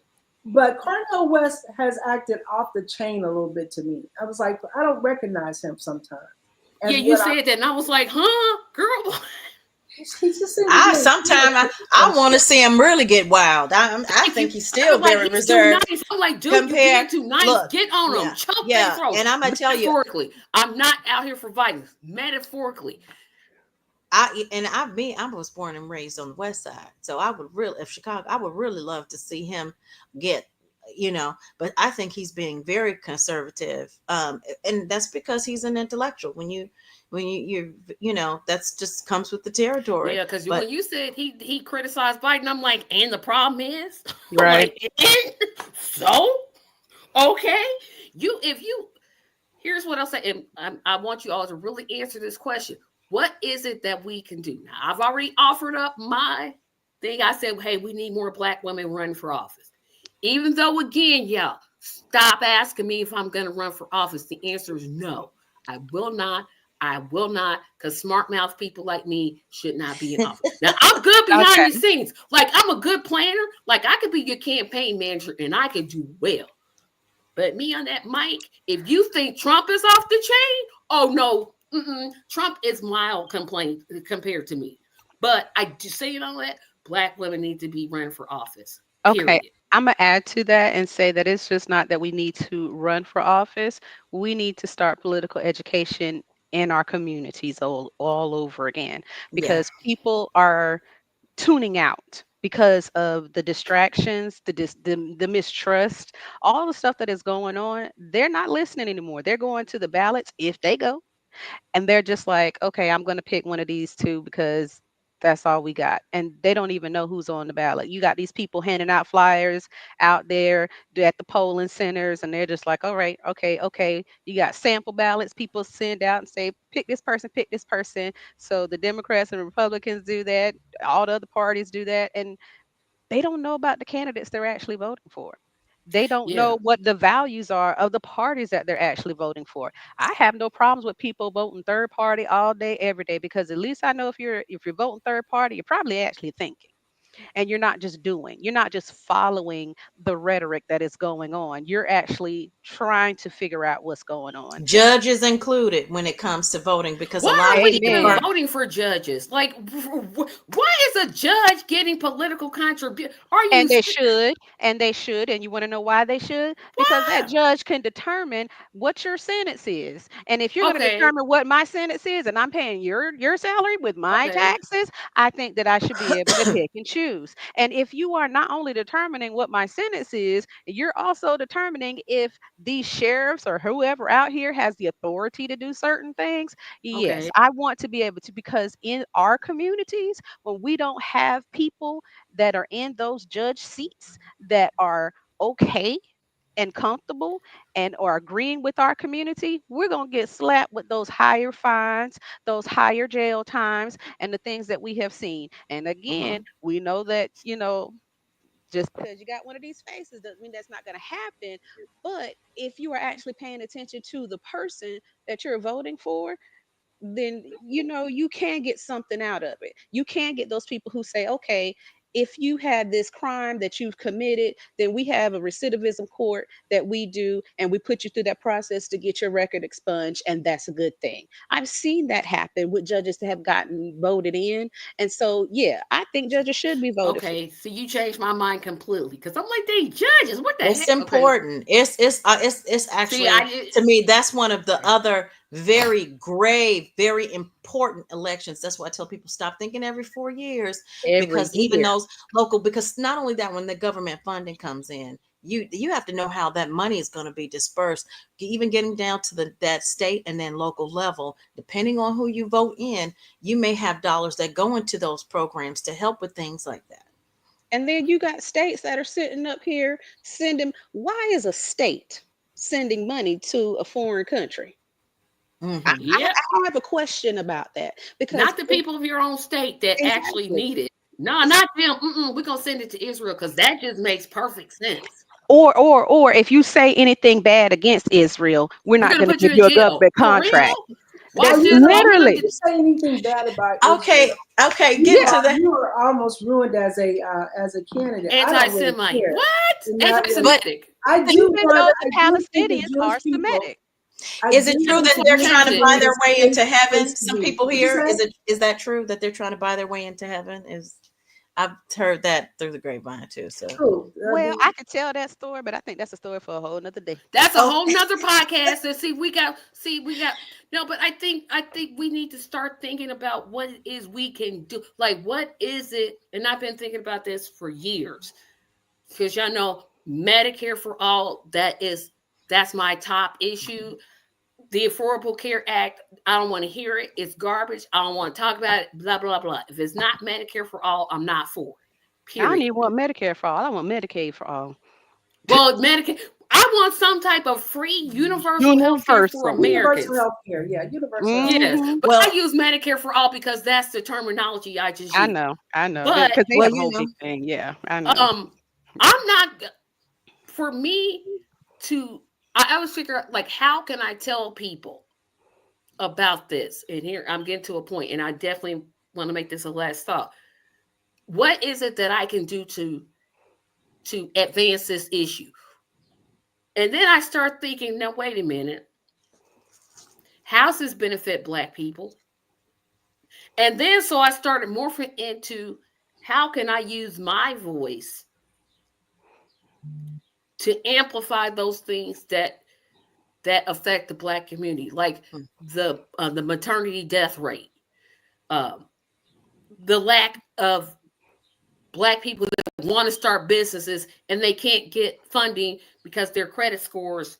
But Carnell West has acted off the chain a little bit to me. I was like, I don't recognize him sometimes. Yeah, And you said that, and I was like, huh, girl. he just seems to be I want to see him really get wild. I Thank you. think he's I still was like, very he's too reserved nice. I'm like, dude, you compared. being too nice. Look, Get on them. yeah, Choke their yeah, throat. and I'm gonna tell you, Metaphorically. I'm not out here for violence. Metaphorically. I was born and raised on the West Side, so I would really, if Chicago, I would really love to see him get, but I think he's being very conservative, and that's because he's an intellectual. When you that's just comes with the territory. Yeah, because But when you said he criticized Biden, I'm like, and the problem is, I'm Right. like, and so okay, if you here's what I'll say. And I want you all to really answer this question. What is it that we can do? Now, I've already offered up my thing. I said, hey, we need more Black women running for office. Even though, again, y'all, stop asking me if I'm going to run for office. The answer is no. I will not. I will not, because smart mouth people like me should not be in office. Now, I'm good behind Okay. the scenes. Like, I'm a good planner. Like, I could be your campaign manager and I could do well. But me on that mic, if you think Trump is off the chain, oh no, Trump is mild complaint compared to me. But I just saying all that, Black women need to be running for office. Okay. Period. I'm gonna add to that and say that it's just not that we need to run for office. We need to start political education in our communities all over again, Yeah. because people are tuning out because of the distractions, the mistrust, all the stuff that is going on. They're not listening anymore. They're going to the ballots if they go, and they're just like, okay, I'm going to pick one of these two because that's all we got. And they don't even know who's on the ballot. You got these people handing out flyers out there at the polling centers, and they're just like, all right, okay, okay. You got sample ballots people send out and say, pick this person, pick this person. So the Democrats and Republicans do that, all the other parties do that, and they don't know about the candidates they're actually voting for. They don't Yeah. know what the values are of the parties that they're actually voting for. I have no problems with people voting third party all day, every day, because at least I know if you're voting third party, you're probably actually thinking, and you're not just doing. You're not just following the rhetoric that is going on. You're actually trying to figure out what's going on. Judges included when it comes to voting, because a Why lot are of we people even Amen. are. voting for judges? Like, why is a judge getting political contribution? Are you And they should, and they should, and you want to know why they should? Because that why? judge can determine what your sentence is. And if you're going to Okay, determine what my sentence is, and I'm paying your salary with my okay, taxes, I think that I should be able to pick and choose. And if you are not only determining what my sentence is, you're also determining if these sheriffs or whoever out here has the authority to do certain things. Yes, okay, I want to be able to, because in our communities, when we don't have people that are in those judge seats that are okay and comfortable and are agreeing with our community, we're going to get slapped with those higher fines, those higher jail times, and the things that we have seen. And again, uh-huh. we know that, just because you got one of these faces doesn't mean that's not going to happen. But if you are actually paying attention to the person that you're voting for, then you can get something out of it. You can get those people who say, okay, if you had this crime that you've committed, then we have a recidivism court that we do, and we put you through that process to get your record expunged, and that's a good thing. I've seen that happen with judges that have gotten voted in, and so yeah, I think judges should be voted for. Okay, so you changed my mind completely because I'm like, they judges. What the It's heck? Okay, important. It's see, actually, to me, that's one of the okay, other very grave, very important elections. That's why I tell people, stop thinking every 4 years, Every because even year. those local, because not only that, when the government funding comes in, you have to know how that money is going to be dispersed, even getting down to that state and then local level. Depending on who you vote in, you may have dollars that go into those programs to help with things like that. And then you got states that are sitting up here sending. Why is a state sending money to a foreign country? I, Hmm. I, yep. I have a question about that, because Not the people of your own state that actually exactly. need it. No, not them. We're gonna send it to Israel because that just makes perfect sense. Or if you say anything bad against Israel, we're We're not gonna going to put you give in you a jail. government For contract. real? Now That's That's you just know, all we're gonna literally. if do. you say anything bad about Okay, Israel, okay, you getting Yeah. to are that. you are almost ruined as a candidate. I don't really Anti-Semite. care. What? And But Anti-Semitic. I do, Even but though the I do think the Palestinians Jewish are people. Semitic. I is do it true think that That's the what I'm they're Jewish trying trying to to do. people buy need their a way into place heaven? to Some be. people What you here, say? is that true that they're trying to buy their way into heaven? Is I've heard that through the grapevine too. So True. Well, I could tell that story, but I think that's a story for a whole nother day. That's a whole okay, nother podcast. And see, we got no, but I think we need to start thinking about what it is we can do. Like, what is it? And I've been thinking about this for years. Because y'all know Medicare for all, that's my top issue. The Affordable Care Act, I don't want to hear it. It's garbage. I don't want to talk about it. Blah blah blah. If it's not Medicare for all, I'm not for it. I don't Period. even want Medicare for all. I want Medicaid for all. Well, Medicare. I want some type of free universal health care for Universal. Universal Americans. health care. Yeah, universal health. Yes, Mhm. but I Well, use Medicare for all because that's the terminology I just use. I know, But because they well, have a you whole know, big thing. Yeah, I know. um, I'm not for me to. I always figure out like how can I tell people about this? And here I'm getting to a point, and I definitely want to make this a last thought. What is it that I can do to advance this issue? And then I start thinking, now wait a minute, how's this benefit Black people? And then so I started morphing into how can I use my voice to amplify those things that affect the Black community, like mm, the maternity death rate, um, the lack of Black people that want to start businesses and they can't get funding because their credit scores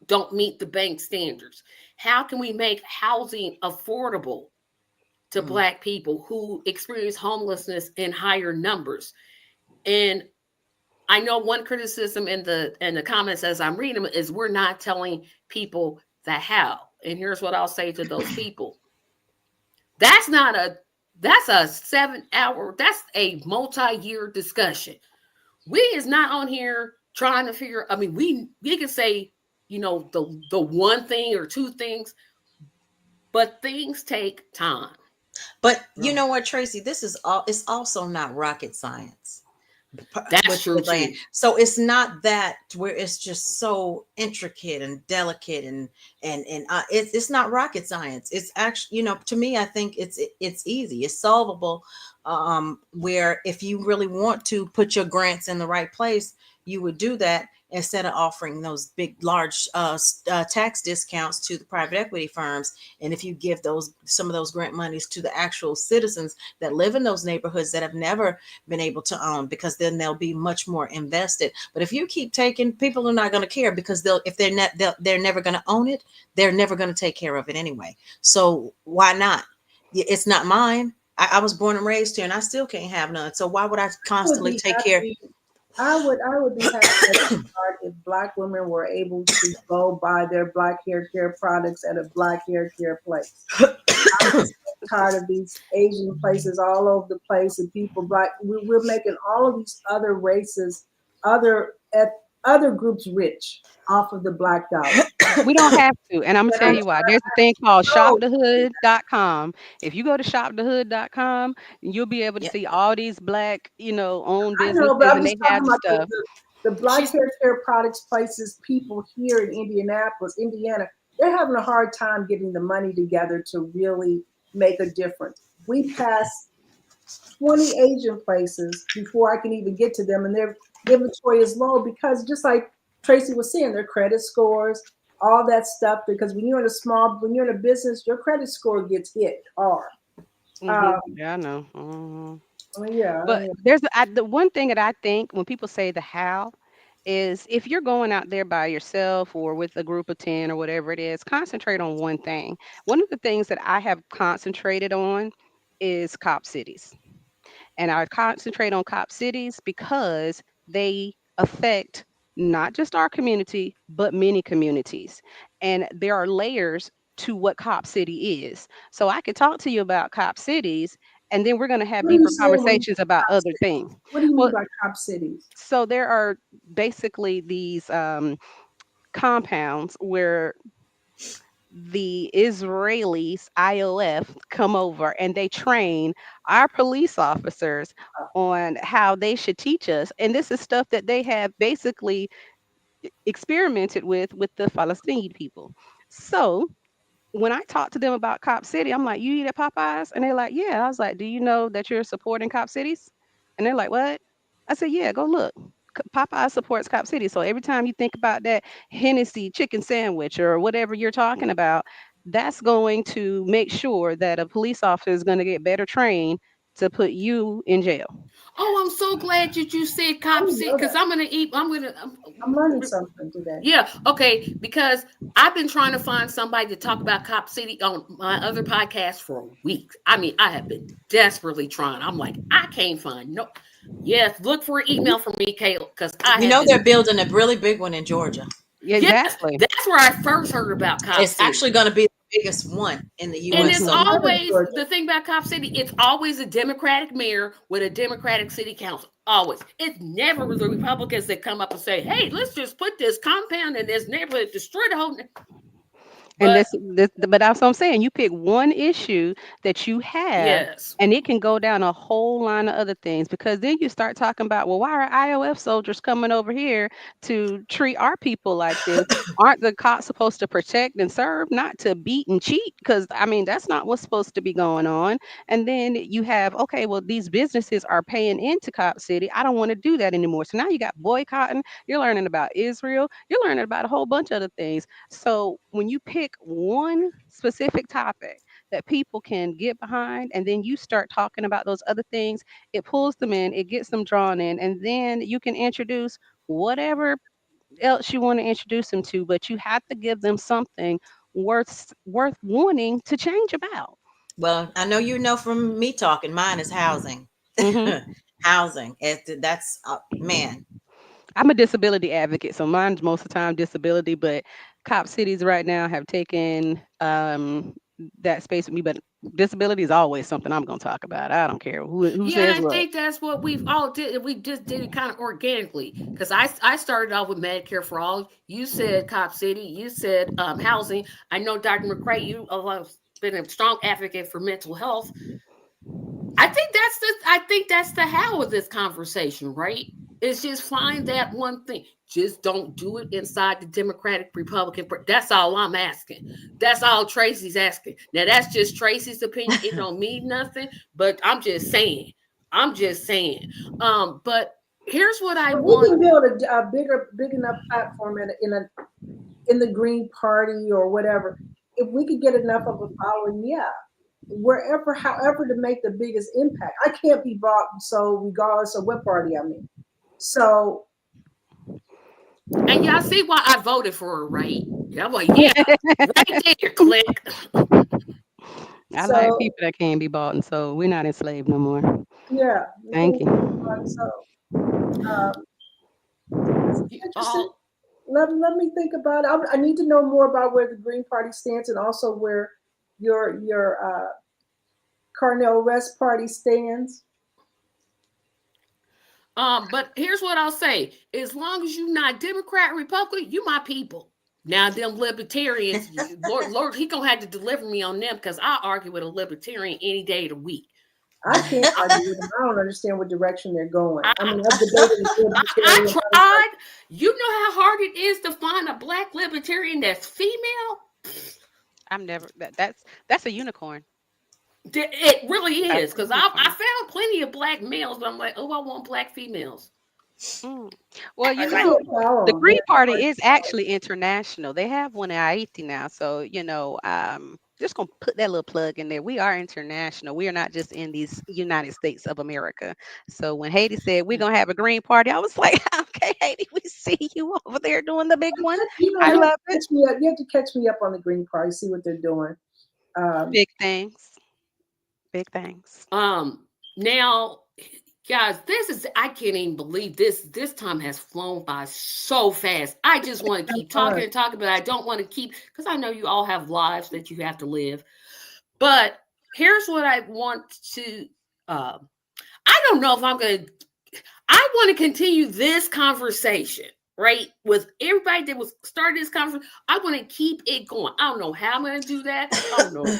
don't meet the bank standards. How can we make housing affordable to mm, Black people who experience homelessness in higher numbers? And I know one criticism in the comments as I'm reading them is we're not telling people the how. And here's what I'll say to those people. That's not a that's a 7 hour, that's a multi-year discussion. We is not on here trying to figure, I mean, we can say, the one thing or two things, but things take time. but you Yeah. know what, Tracy? This is all. It's also not rocket science. That's What true you're saying. too. So it's not that where it's just so intricate and delicate and it's not rocket science. It's actually, to me, I think it's easy. It's solvable. Where if you really want to put your grants in the right place, you would do that instead of offering those big, large tax discounts to the private equity firms. And if you give those some of those grant monies to the actual citizens that live in those neighborhoods that have never been able to own, because then they'll be much more invested. But if you keep taking, people are not going to care because they'll if they're not they're never going to own it, they're never going to take care of it anyway. So why not? It's not mine. I was born and raised here and I still can't have none, so why would I I would constantly be take care? happy. I would be happy at the start if Black women were able to go buy their Black hair care products at a Black hair care place. I'm just tired of these Asian places all over the place and people Black. We're making all of these other races, other other groups rich off of the Black dollar. We don't have to, and I'm gonna And tell I'm you why. There's a thing called so shopthehood.com. If you go to shopthehood.com, you'll be able to Yeah. see all these Black, owned I know, but businesses, I'm and just they talking have the about stuff. the Black She's hair care products places, people here in Indianapolis, Indiana, they're having a hard time getting the money together to really make a difference. We passed 20 Asian places before I can even get to them, and their inventory is low because just like Tracy was saying, their credit scores, all that stuff. Because when you're in a business, your credit score gets hit hard. Um, Yeah, I know. yeah, But the one thing that I think when people say the how is if you're going out there by yourself or with a group of 10 or whatever it is, concentrate on one thing. One of the things that I have concentrated on is cop cities. And I concentrate on cop cities because they affect not just our community, but many communities. And there are layers to what cop city is. So I could talk to you about cop cities, and then we're going to have what do you deeper say when you conversations say about cop other cities? things. What do you mean Well, by cop cities? so there are basically these compounds where the Israelis, IOF, come over and they train our police officers on how they should teach us. And this is stuff that they have basically experimented with the Palestinian people. So when I talk to them about Cop City, I'm like, you eat at Popeyes? And they're like, yeah. I was like, do you know that you're supporting Cop Cities? And they're like, what? I said, yeah, go look. Popeye supports Cop City. So every time you think about that Hennessy chicken sandwich or whatever you're talking about, that's going to make sure that a police officer is going to get better trained to put you in jail. Oh, I'm so glad that you said I Cop didn't City know because that. I'm learning I'm something today. yeah, okay, because I've been trying to find somebody to talk about Cop City on my other podcast for weeks. I mean, I have been desperately trying. I'm like, I can't find no. Yes, look for an email from me, Kayla, because I You have know been. they're building a really big one in Georgia. Yes, Exactly. that's where I first heard about Cop It's City. actually going to be the biggest one in the And U.S. it's So I live in always Georgia. the thing about Cop City, it's always a Democratic mayor with a Democratic city council. Always. It's never the Republicans that come up and say, hey, let's just put this compound in this neighborhood, destroy the whole. And But but that's what I'm saying. You pick one issue that you have, yes. and it can go down a whole line of other things because then you start talking about, well, why are IOF soldiers coming over here to treat our people like this? Aren't the cops supposed to protect and serve, not to beat and cheat? Because I mean, that's not what's supposed to be going on. And then you have, okay, well, these businesses are paying into Cop City. I don't want to do that anymore. So now you got boycotting. You're learning about Israel. You're learning about a whole bunch of other things. So when you pick one specific topic that people can get behind, and then you start talking about those other things, it pulls them in, it gets them drawn in, and then you can introduce whatever else you want to introduce them to, but you have to give them something worth wanting to change about. well, I know you know from me talking. Mine is housing. Hmm. Housing. That's man. I'm a disability advocate, so mine's most of the time disability, but cop cities right now have taken that space with me. But disability is always something I'm going to talk about. I don't care who Yeah, and says I what. think that's what we've all did. We just did it kind of organically because I started off with Medicare for all. You said Cop City. You said housing. I know Dr. McCray. You have been a strong advocate for mental health. I think that's the how of this conversation, right? It's just find that one thing. Just don't do it inside the Democratic Republican. That's all I'm asking. That's all Tracy's asking. Now that's just Tracy's opinion. It don't mean nothing, but I'm just saying. I'm just saying. But here's what I But we want. can build a big enough platform in the Green Party or whatever. If we could get enough of a following, yeah, wherever, however, to make the biggest impact. I can't be bought and sold regardless of what party I'm in. So, And y'all see why I voted for her, right? Yeah, I'm like, yeah, right there, click. I like so people that can be bought, and so we're not enslaved no more. yeah, the Thank things that we you. bought and sold. Um, this is You interesting. all Let me think about it. I need to know more about where the Green Party stands and also where your Carnell West Party stands. But here's what I'll say: as long as you're not Democrat, Republican, you my people. Now, them libertarians, Lord, he gonna have to deliver me on them because I argue with a libertarian any day of the week. I can't argue with them. I don't understand what direction they're going. I, I I, mean, I've debated with I libertarian. tried. You know how hard it is to find a black libertarian that's female. I'm never that's a unicorn. It really That's is a because I unicorn. found plenty of black males, but I'm like, oh, I want black females. Mm. Well, I Like, can't follow the them. Green They're Party hard is to follow. actually international. They have one in Haiti now, so just gonna put that little plug in there. We are international. We are not just in these United States of America. So when Haiti said we're gonna have a Green Party, I was like, okay, Haiti, we see you over there doing the big one. I You have to love it. catch me up. You have to catch me up on the Green Party, see what they're doing. Um, Big things. Big things. now, guys, this is I can't even believe this time has flown by so fast. I just want to have keep fun. talking and talking, but I don't want to keep because I know you all have lives that you have to live. But here's what I want to I don't know if I'm gonna I want to continue this conversation, right? With everybody that was started this conversation. I want to keep it going. I don't know how I'm gonna do that. I don't know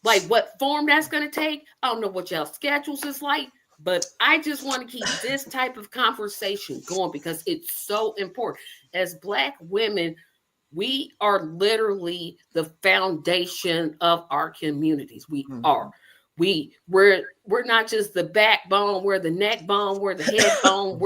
like what form that's going to take. I don't know what y'all schedules is like, but I just want to keep this type of conversation going because it's so important. As Black women, we are literally the foundation of our communities. We are. Mhm. We're not just the backbone, we're the neck bone, we're the head bone,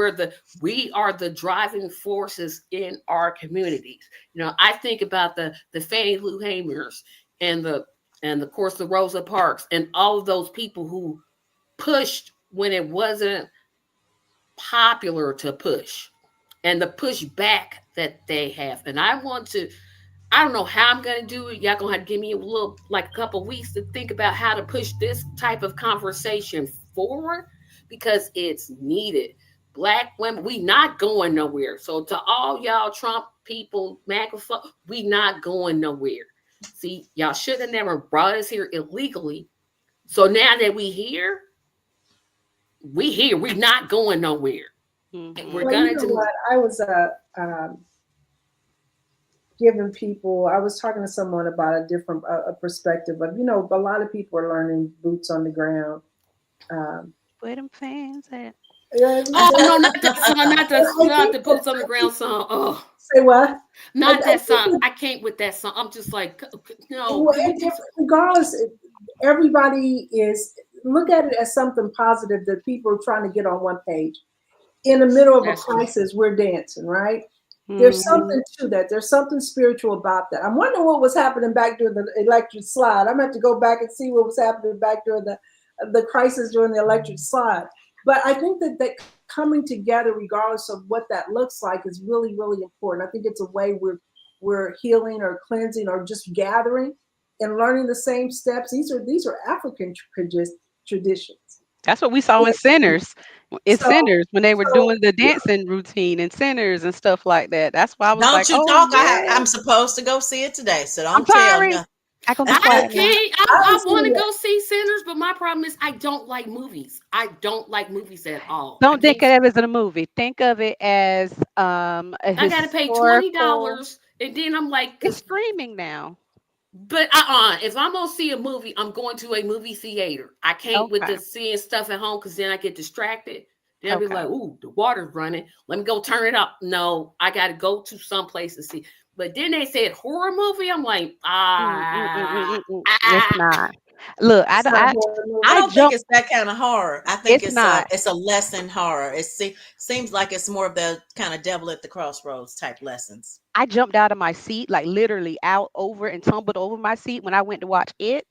we are the driving forces in our communities. You know, I think about the Fannie Lou Hamers and the of course the Rosa Parks and all of those people who pushed when it wasn't popular to push, and the pushback that they have. And I don't know how I'm gonna do it. Y'all gonna have to give me a little, like a couple weeks to think about how to push this type of conversation forward because it's needed. Black women, we not going nowhere. So to all y'all Trump people, microphone, we not going nowhere. See, y'all should have never brought us here illegally. So now that we here. We not going nowhere. And we're Mhm. Well, you gonna know do. what? I was giving people. I was talking to someone about a different a perspective of, a lot of people are learning boots on the ground. Um, Where them fans at? yeah, Oh they- no, not that song, I not think the that boots on the ground song. Oh, say what? not I that think song. that I can't with that song. I'm just like, no. well, Can we do? regardless, everybody is look at it as something positive that people are trying to get on one page. In the middle of a That's true. crisis, we're dancing, right? There's Mhm. something to that. There's something spiritual about that. I'm wondering what was happening back during the electric slide. I'm going to have to go back and see what was happening back during the crisis during the electric slide. But I think that coming together, regardless of what that looks like, is really, really important. I think it's a way we're healing or cleansing or just gathering and learning the same steps. These are African traditions. That's what we saw in Sinners. In So Sinners, when they were so doing the dancing routine in Sinners and stuff like that. That's why I was like, Don't you oh talk. yeah. I'm supposed to go see it today, so I'm don't tell sorry. no. I gonna be I quiet now. can't. I haven't I seen want it to yet. go see Sinners, but my problem is I don't like movies. I don't like movies at all. I Don't think can't. of it as a movie. Think of it as a I got to pay $20, historical. and then I'm like, It's cause. streaming now. But if I'm gonna see a movie, I'm going to a movie theater. I can't with Okay. the seeing stuff at home because then I get distracted. Then I'll be Okay. like, "Ooh, the water's running. Let me go turn it up." No, I got to go to some place to see. But then they said horror movie. I'm like, It's not. Look, It's not a horror I I movie. don't think jumped. it's that kind of horror. I think It's not. it's a lesson horror. Seems like it's more of the kind of devil at the crossroads type lessons. I jumped out of my seat, like literally out over and tumbled over my seat when I went to watch it.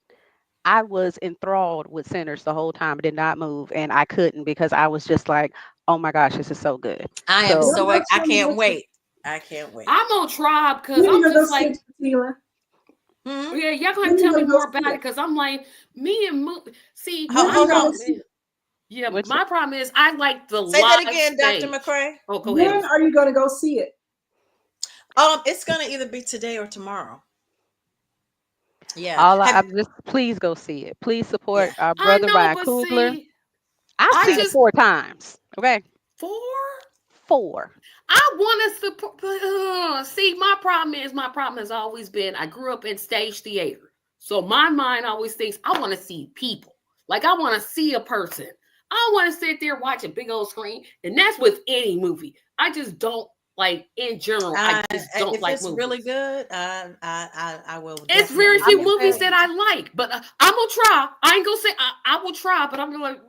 I was enthralled with Sinners the whole time. I did not move, and I couldn't because I was just like, "Oh my gosh, this is so good." I am So so What I about you? can't wait. I can't wait. I'm gonna try because When are you I'm gonna go just see like, it, Sheila? Hmm? yeah, y'all gonna When are you tell me gonna go more see about it it? because I'm like, me and see, When are my you Hold gonna on. problem see is, it? yeah, which my problem is I like the Say that live again, Dr. stage. McCrae. Oh, go ahead. I'm When are you gonna go see it? It's gonna either be today or tomorrow. Yeah. all Have I'm just please go see it. Please yeah. support our I brother know, Ryan but Coogler. see, I've I seen it just 4 times. Okay, four. 4. I want to support. But, see, my problem has always been I grew up in stage theater, so my mind always thinks I want to see people. Like I want to see a person. I don't want to sit there watch a big old screen, and that's with any movie. I just don't like in general. I just don't If like it's really movies. good, I will It's very definitely I'm few be just movies saying. that involved. I like, but I'm gonna try. I ain't gonna say I will try, but I'm gonna like.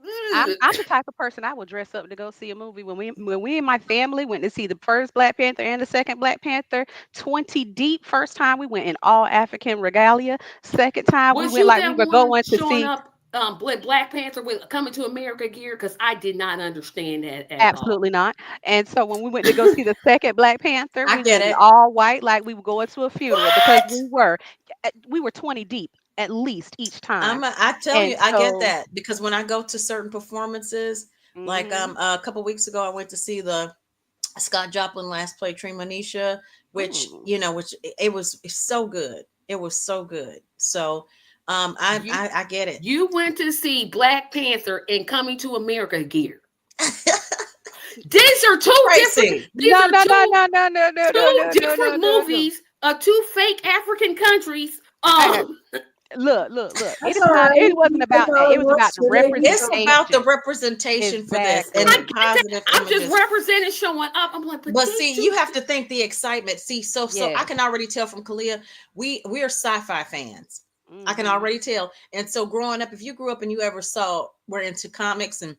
Ugh, ugh. I'm the type of person I will dress up to go see a movie. When we and my family went to see the first Black Panther and the second Black Panther, 20 deep. First time we went in all African regalia. Second time we Was went you like we that were one going to showing see. up Black Panther with coming to America gear? Because I did not understand that at all. Absolutely not. And so when we went to go see the second Black Panther, I we get went in it. all white like we were going to a funeral because What? we were 20 deep at least each time. I tell And you, I get so that because when I go to certain performances, like mhm. a couple weeks ago, I went to see the Scott Joplin last play TRACYMedia, which Mm. it was so good. It was so good. So You I get it. you went to see Black Panther and coming to America gear. These are two different. Tracy. These No, are no, no, no, no, no, no, no, two no, no, no, different no, no. movies of two fake African countries. Hey, look. That's all right. It wasn't You take about that. all It at was about once, the Renee. We It's go. about the representation. representation for this and I the Exactly. get that. positive I'm just images. representing showing up. I'm like, but But these see, you two. have to think the excitement. See, so I Yes. can already tell from Kalia, we are sci-fi fans. I can Mhm. already tell. And so growing up, if you grew up and you ever saw we're into comics and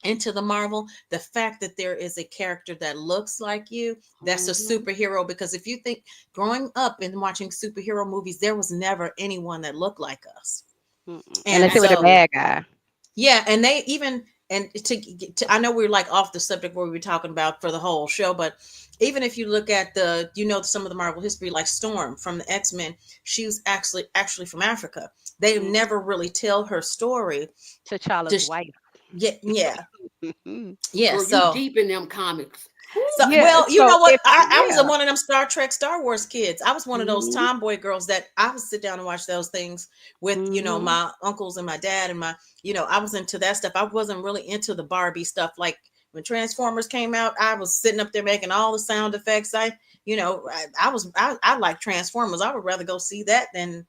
into the Marvel, the fact that there is a character that looks like you, that's a Mhm. superhero. Because if you think growing up and watching superhero movies, there was never anyone that looked like us. Mm-mm. And Unless they were the so Absolutely. bad guy. Yeah, and they even and to I know we're like off the subject where we were talking about for the whole show, but even if you look at the some of the Marvel history, like Storm from the X-Men, she was actually from Africa. They Mm. never really tell her story. T'Challa's Just wife. yeah, yeah, Mhm. yeah. Girl, you So deep in them comics. so, Woo. Yeah. well, you So know what? if I was yeah. one of them Star Trek, Star Wars kids. I was one of those Mhm. tomboy girls that I would sit down and watch those things with, Mhm. my uncles and my dad and I was into that stuff. I wasn't really into the Barbie stuff. Like when Transformers came out, I was sitting up there making all the sound effects. I like Transformers. I would rather go see that than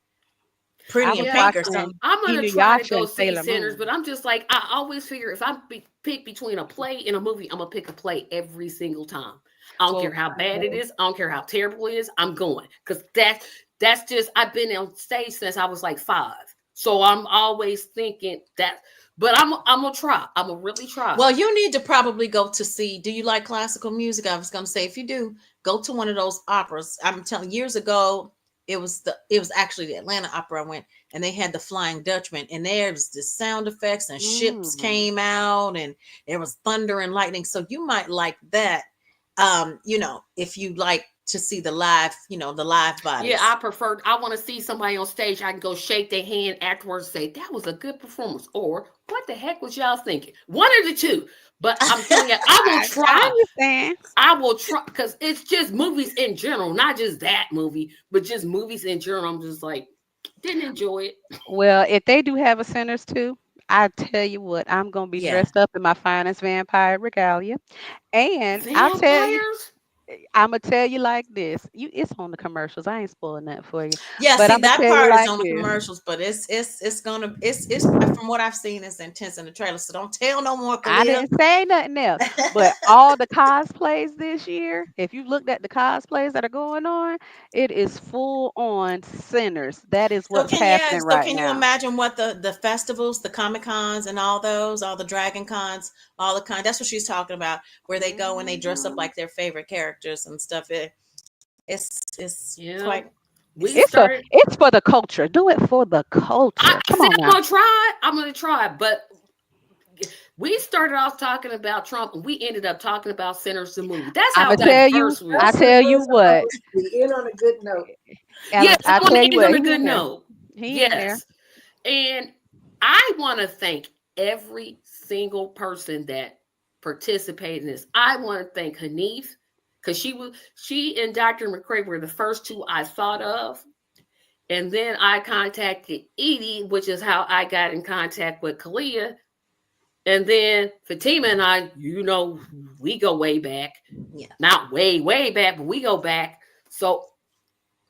I Pretty in was Yeah, Pink or something. watching I'm gonna try to Inuyasha go and see Sailor Sinners, but Moon. I'm just like I always figure if I pick between a play and a movie, I'm gonna pick a play every single time. I don't care Well, how bad it is. I don't care how terrible it is. I'm going because that's just I've been on stage since I was like 5, so I'm always thinking that. But I'm gonna try. I'm gonna really try. Well, you need to probably go to see. Do you like classical music? I was going to say, if you do, go to one of those operas. I'm telling. Years ago, it was actually the Atlanta Opera I went, and they had the Flying Dutchman, and there was the sound effects and ships mhm. came out, and there was thunder and lightning. So you might like that. If you like to see the live Yeah, bodies. I prefer. I want to see somebody on stage. I can go shake their hand afterwards, and say that was a good performance, or what the heck was y'all thinking? One of the two. But I'm telling you, I will I try. understand. I will try because it's just movies in general, not just that movie, but just movies in general. I'm just like, didn't enjoy it. Well, if they do have a Sinners too, I tell you what, I'm gonna be Yeah. dressed up in my finest vampire regalia, and Vampires? I'ma tell you like this. It's on the commercials. I ain't spoiling that for you, Yeah, but see I'ma that tell you part is like on the this. commercials, but it's gonna it's from what I've seen, it's intense in the trailer. So don't tell no more, I Kalia. didn't say nothing else, but all the cosplays this year, if you looked at the cosplays that are going on, it is full on Sinners. That is So what's can yeah, happening so right can you now. imagine what the festivals, the Comic Cons and all those, all the Dragon Cons, all the that's what she's talking about, where they go and they dress up Mhm. like their favorite characters and stuff. It's Yeah. quite We it's started. It's for the culture. Do it for the culture. I Come said on I'm now. gonna try. I'm gonna try, but we started off talking about Trump, and we ended up talking about Sinners the movie. That's I'ma how tell you, diverse we I That's are. a tell you good what, supposed to be in on a good note. Yes, I I want tell to you end what, on a he good in there. note. He in there. Yes. And I want to thank every single person that participated in this. I want to thank Hanif because she and Dr. McCrae were the first two I thought of. And then I contacted Edie, which is how I got in contact with Kalia. And then Fatima and I, we go way back. yeah. Not way, way back, but we go back. So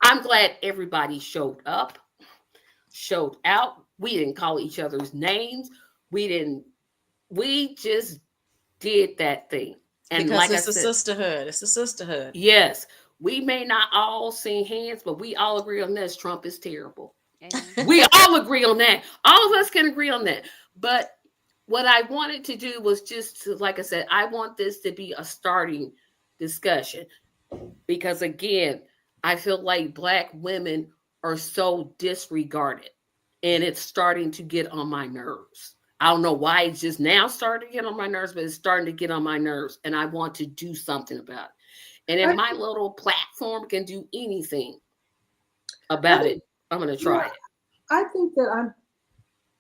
I'm glad everybody showed up, showed out. We didn't call each other's names. We didn't, we just did that thing. And Because like I it's a said, sisterhood. It's a sisterhood. yes, we may not all sing hands, but we all agree on this. Trump is terrible. Amen. We all agree on that. All of us can agree on that. But what I wanted to do was just to, like I said, I want this to be a starting discussion because, again, I feel like Black women are so disregarded and it's starting to get on my nerves. I don't know why it's just now starting to get on my nerves, but it's starting to get on my nerves and I want to do something about it. And if I, my little platform can do anything I about it, think, I'm going to you know, try it. I think that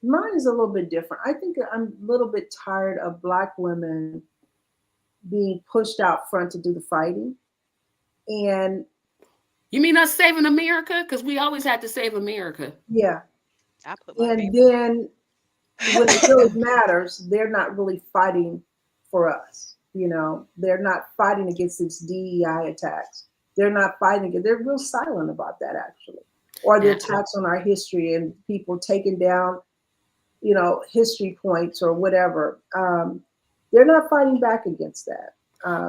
mine is a little bit different. I think that I'm a little bit tired of Black women being pushed out front to do the fighting. And You mean us saving America? Because we always had to save America. yeah, I put my and faith in it. then when it really matters, they're not really fighting for us. They're not fighting against these DEI attacks. They're not fighting it. They're real silent about that, actually. Or the And attacks on our history and people taking down, history points or whatever. They're not fighting back against that.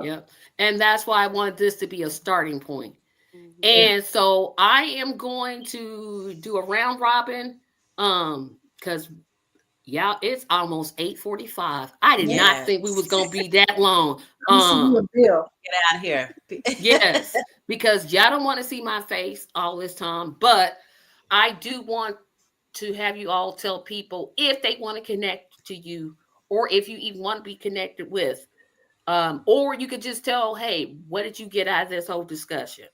yeah, and that's why I wanted this to be a starting point. Mhm. And so I am going to do a round robin. Because yeah, it's almost 8:45. I did not Yes. think we was gonna be that long. Let me see you a bill. Get out of here. Yes, because y'all don't want to see my face all this time, but I do want to have you all tell people if they want to connect to you, or if you even want to be connected with. Or you could just tell, hey, what did you get out of this whole discussion?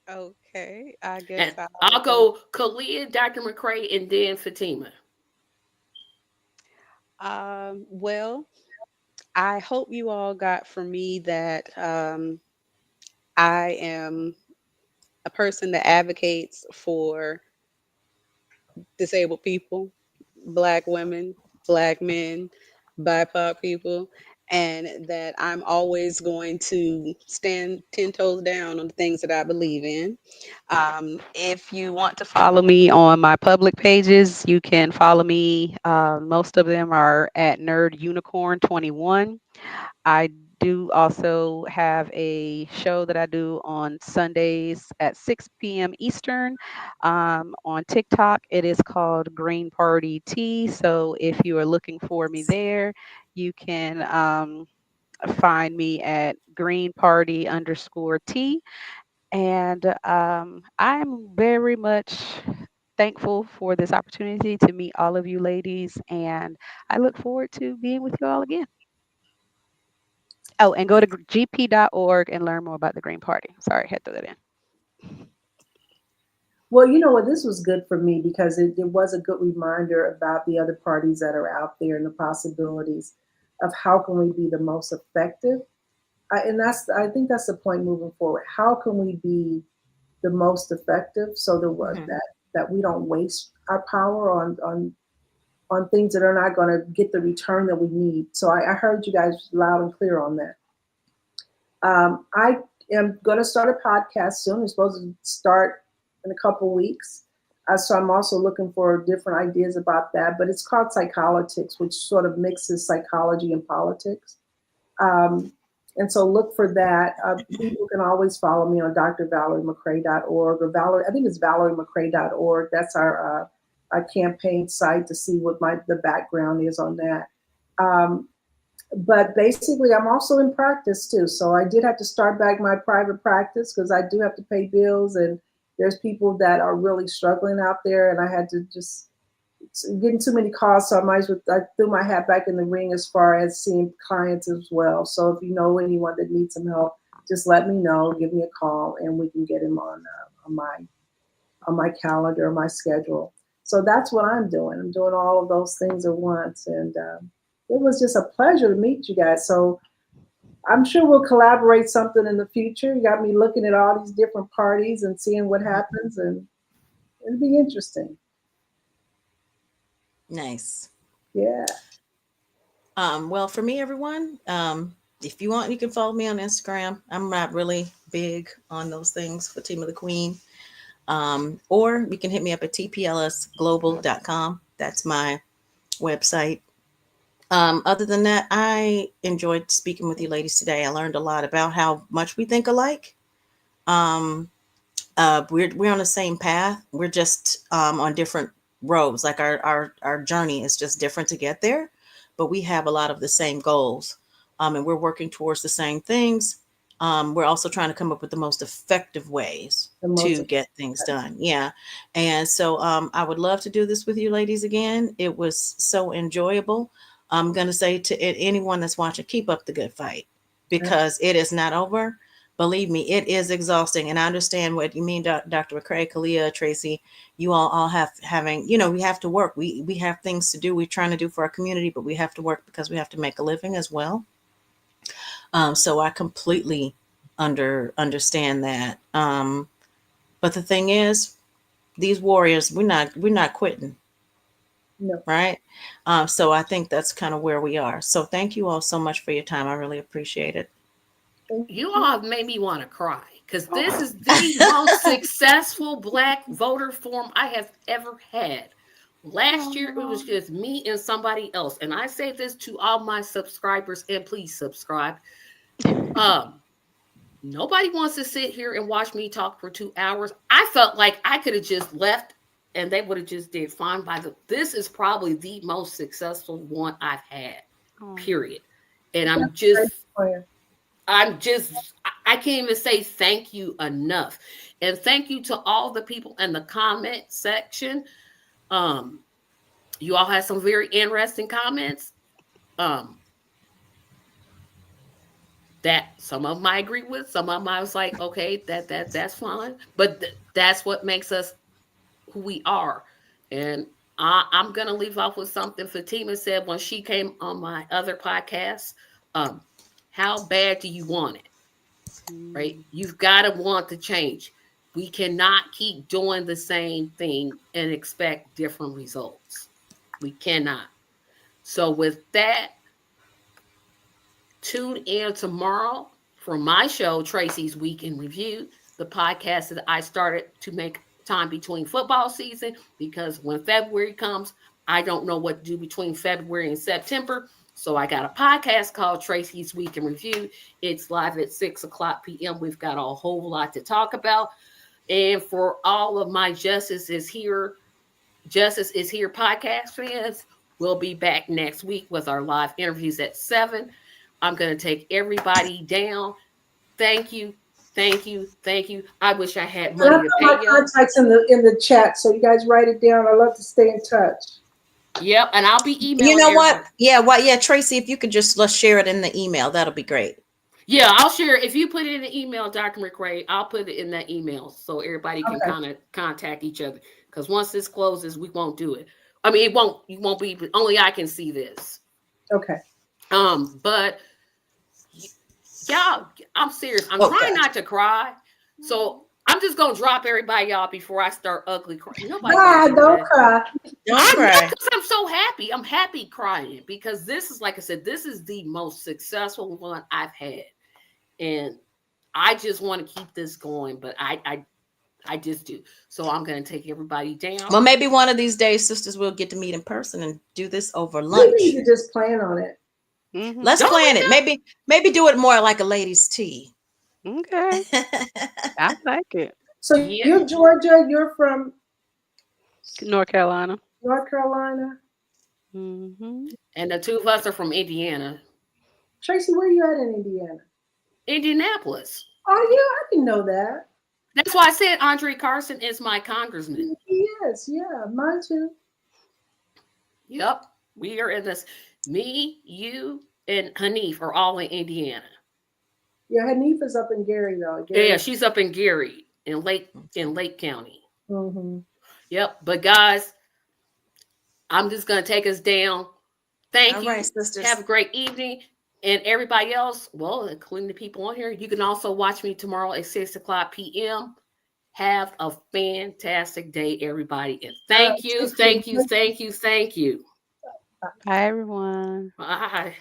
Okay, I guess And I'll I'll go. go Kalia, Dr. McCray, and then Fatima. Well, I hope you all got from me that I am a person that advocates for disabled people, black women, black men, BIPOC people, and that I'm always going to stand 10 toes down on the things that I believe in. If you want to follow me on my public pages, you can follow me. Most of them are at Nerd Unicorn 21. I do also have a show that I do on Sundays at 6 p.m. Eastern on TikTok. It is called Green Party Tea. So if you are looking for me there, you can find me at Green Party underscore Tea. And I'm very much thankful for this opportunity to meet all of you ladies. And I look forward to being with you all again. Oh, and go to gp.org and learn more about the Green Party. Sorry, I had to throw that in. Well, you know what? This was good for me because it was a good reminder about the other parties that are out there and the possibilities of how can we be the most effective. And I think that's the point moving forward. How can we be the most effective so that Mhm. that we don't waste our power on things that are not going to get the return that we need. So I heard you guys loud and clear on that. I am going to start a podcast soon. It's supposed to start in a couple of weeks. So I'm also looking for different ideas about that. But it's called Psychologics, which sort of mixes psychology and politics. Um, and so look for that. People can always follow me on drvaleriemccray.org or Valerie. I think it's valeriemccray.org. That's our campaign site to see what the background is on that. Um, but basically, I'm also in practice too. So I did have to start back my private practice because I do have to pay bills, and there's people that are really struggling out there, and I had to just getting too many calls. So I threw my hat back in the ring as far as seeing clients as well. So if you know anyone that needs some help, just let me know. Give me a call, and we can get him on my calendar, my schedule. So that's what I'm doing. I'm doing all of those things at once, and it was just a pleasure to meet you guys. So I'm sure we'll collaborate something in the future. You got me looking at all these different parties and seeing what happens, and it'll be interesting. Nice. Yeah. Well, for me, everyone, if you want, you can follow me on Instagram. I'm not really big on those things for Team of the Queen. Or you can hit me up at tplsglobal.com. That's my website. Other than that, I enjoyed speaking with you ladies today. I learned a lot about how much we think alike. Um, we're on the same path. We're just on different roads. Like our journey is just different to get there, but we have a lot of the same goals, and we're working towards the same things. We're also trying to come up with the most effective ways The most to get things done. Yeah, and so I would love to do this with you ladies again. It was so enjoyable. I'm gonna say to anyone that's watching, keep up the good fight because it is not over. Believe me, it is exhausting, and I understand what you mean, Dr. McCray, Kalia, Tracy. You all have having, we have to work. We have things to do. We're trying to do for our community, but we have to work because we have to make a living as well. So I completely understand that. But the thing is, these warriors, we're not quitting, no. right? So I think that's kind of where we are. So thank you all so much for your time. I really appreciate it. Thank You you. all have made me want to cry because this is the most successful Black voter forum I have ever had. Last year, it was just me and somebody else. And I say this to all my subscribers, and please subscribe. Um, Nobody wants to sit here and watch me talk for 2 hours. I felt like I could have just left and they would have just did fine by this is probably the most successful one I've had, Oh, period. And That's I'm a great just plan. I'm just, I can't even say thank you enough. And thank you to all the people in the comment section. Um, You all had some very interesting comments. That some of them I agree with, some of them I was like, okay, that's fine. But that's what makes us who we are. And I'm gonna leave off with something Fatima said when she came on my other podcast. How bad do you want it? Right? Mm. You've got to want to change. We cannot keep doing the same thing and expect different results. We cannot. So with that, tune in tomorrow for my show, Tracy's Week in Review, the podcast that I started to make time between football season, because when February comes, I don't know what to do between February and September. So I got a podcast called Tracy's Week in Review. It's live at 6:00 p.m. We've got a whole lot to talk about. And for all of my Justice is Here podcast fans, we'll be back next week with our live interviews at 7. I'm going to take everybody down. Thank you. Thank you. Thank you. I wish I had And I money put to my pay you. contacts in the chat, so you guys write it down. I love to stay in touch. Yep. And I'll be emailing You know what? everybody. Yeah, Tracy, if you could just let's share it in the email, that'll be great. Yeah, I'll share. If you put it in the email, Dr. McRae, I'll put it in that email so everybody can Okay. kind of contact each other. Because once this closes, we won't do it. I mean, it won't. You won't be. Only I can see this. Okay. But y'all, I'm serious. I'm Okay. trying not to cry. So I'm just gonna drop everybody, y'all, before I start ugly crying. Nobody Bye. wants to do Don't that. cry. Don't cry. Because I'm so happy. I'm happy crying because this is, like I said, this is the most successful one I've had, and I just want to keep this going. But I just do. So I'm gonna take everybody down. Well, maybe one of these days, sisters, we'll get to meet in person and do this over We lunch. need to just plan on it. Mhm. Let's Don't plan we it. Maybe do it more like a ladies' tea. Okay, I like it. So Yeah. you're Georgia. You're from North Carolina. North Carolina. Hmm. And the two of us are from Indiana, Tracy, where you at in Indiana? Indianapolis. Oh, yeah, I didn't know that. That's why I said Andre Carson is my congressman. He is. Yeah, mine too. Yep. We are in this. Me, you, and Hanif are all in Indiana. Yeah, Hanifa's up in Gary though. Gary. Yeah, she's up in Gary in Lake County. Mm-hmm. Yep. But guys, I'm just gonna take us down. Thank All you. right, sisters. Have a great evening. And everybody else, well, including the people on here, you can also watch me tomorrow at 6:00 p.m. Have a fantastic day, everybody. And thank you, thank you, thank you, thank you. Bye, everyone. Bye.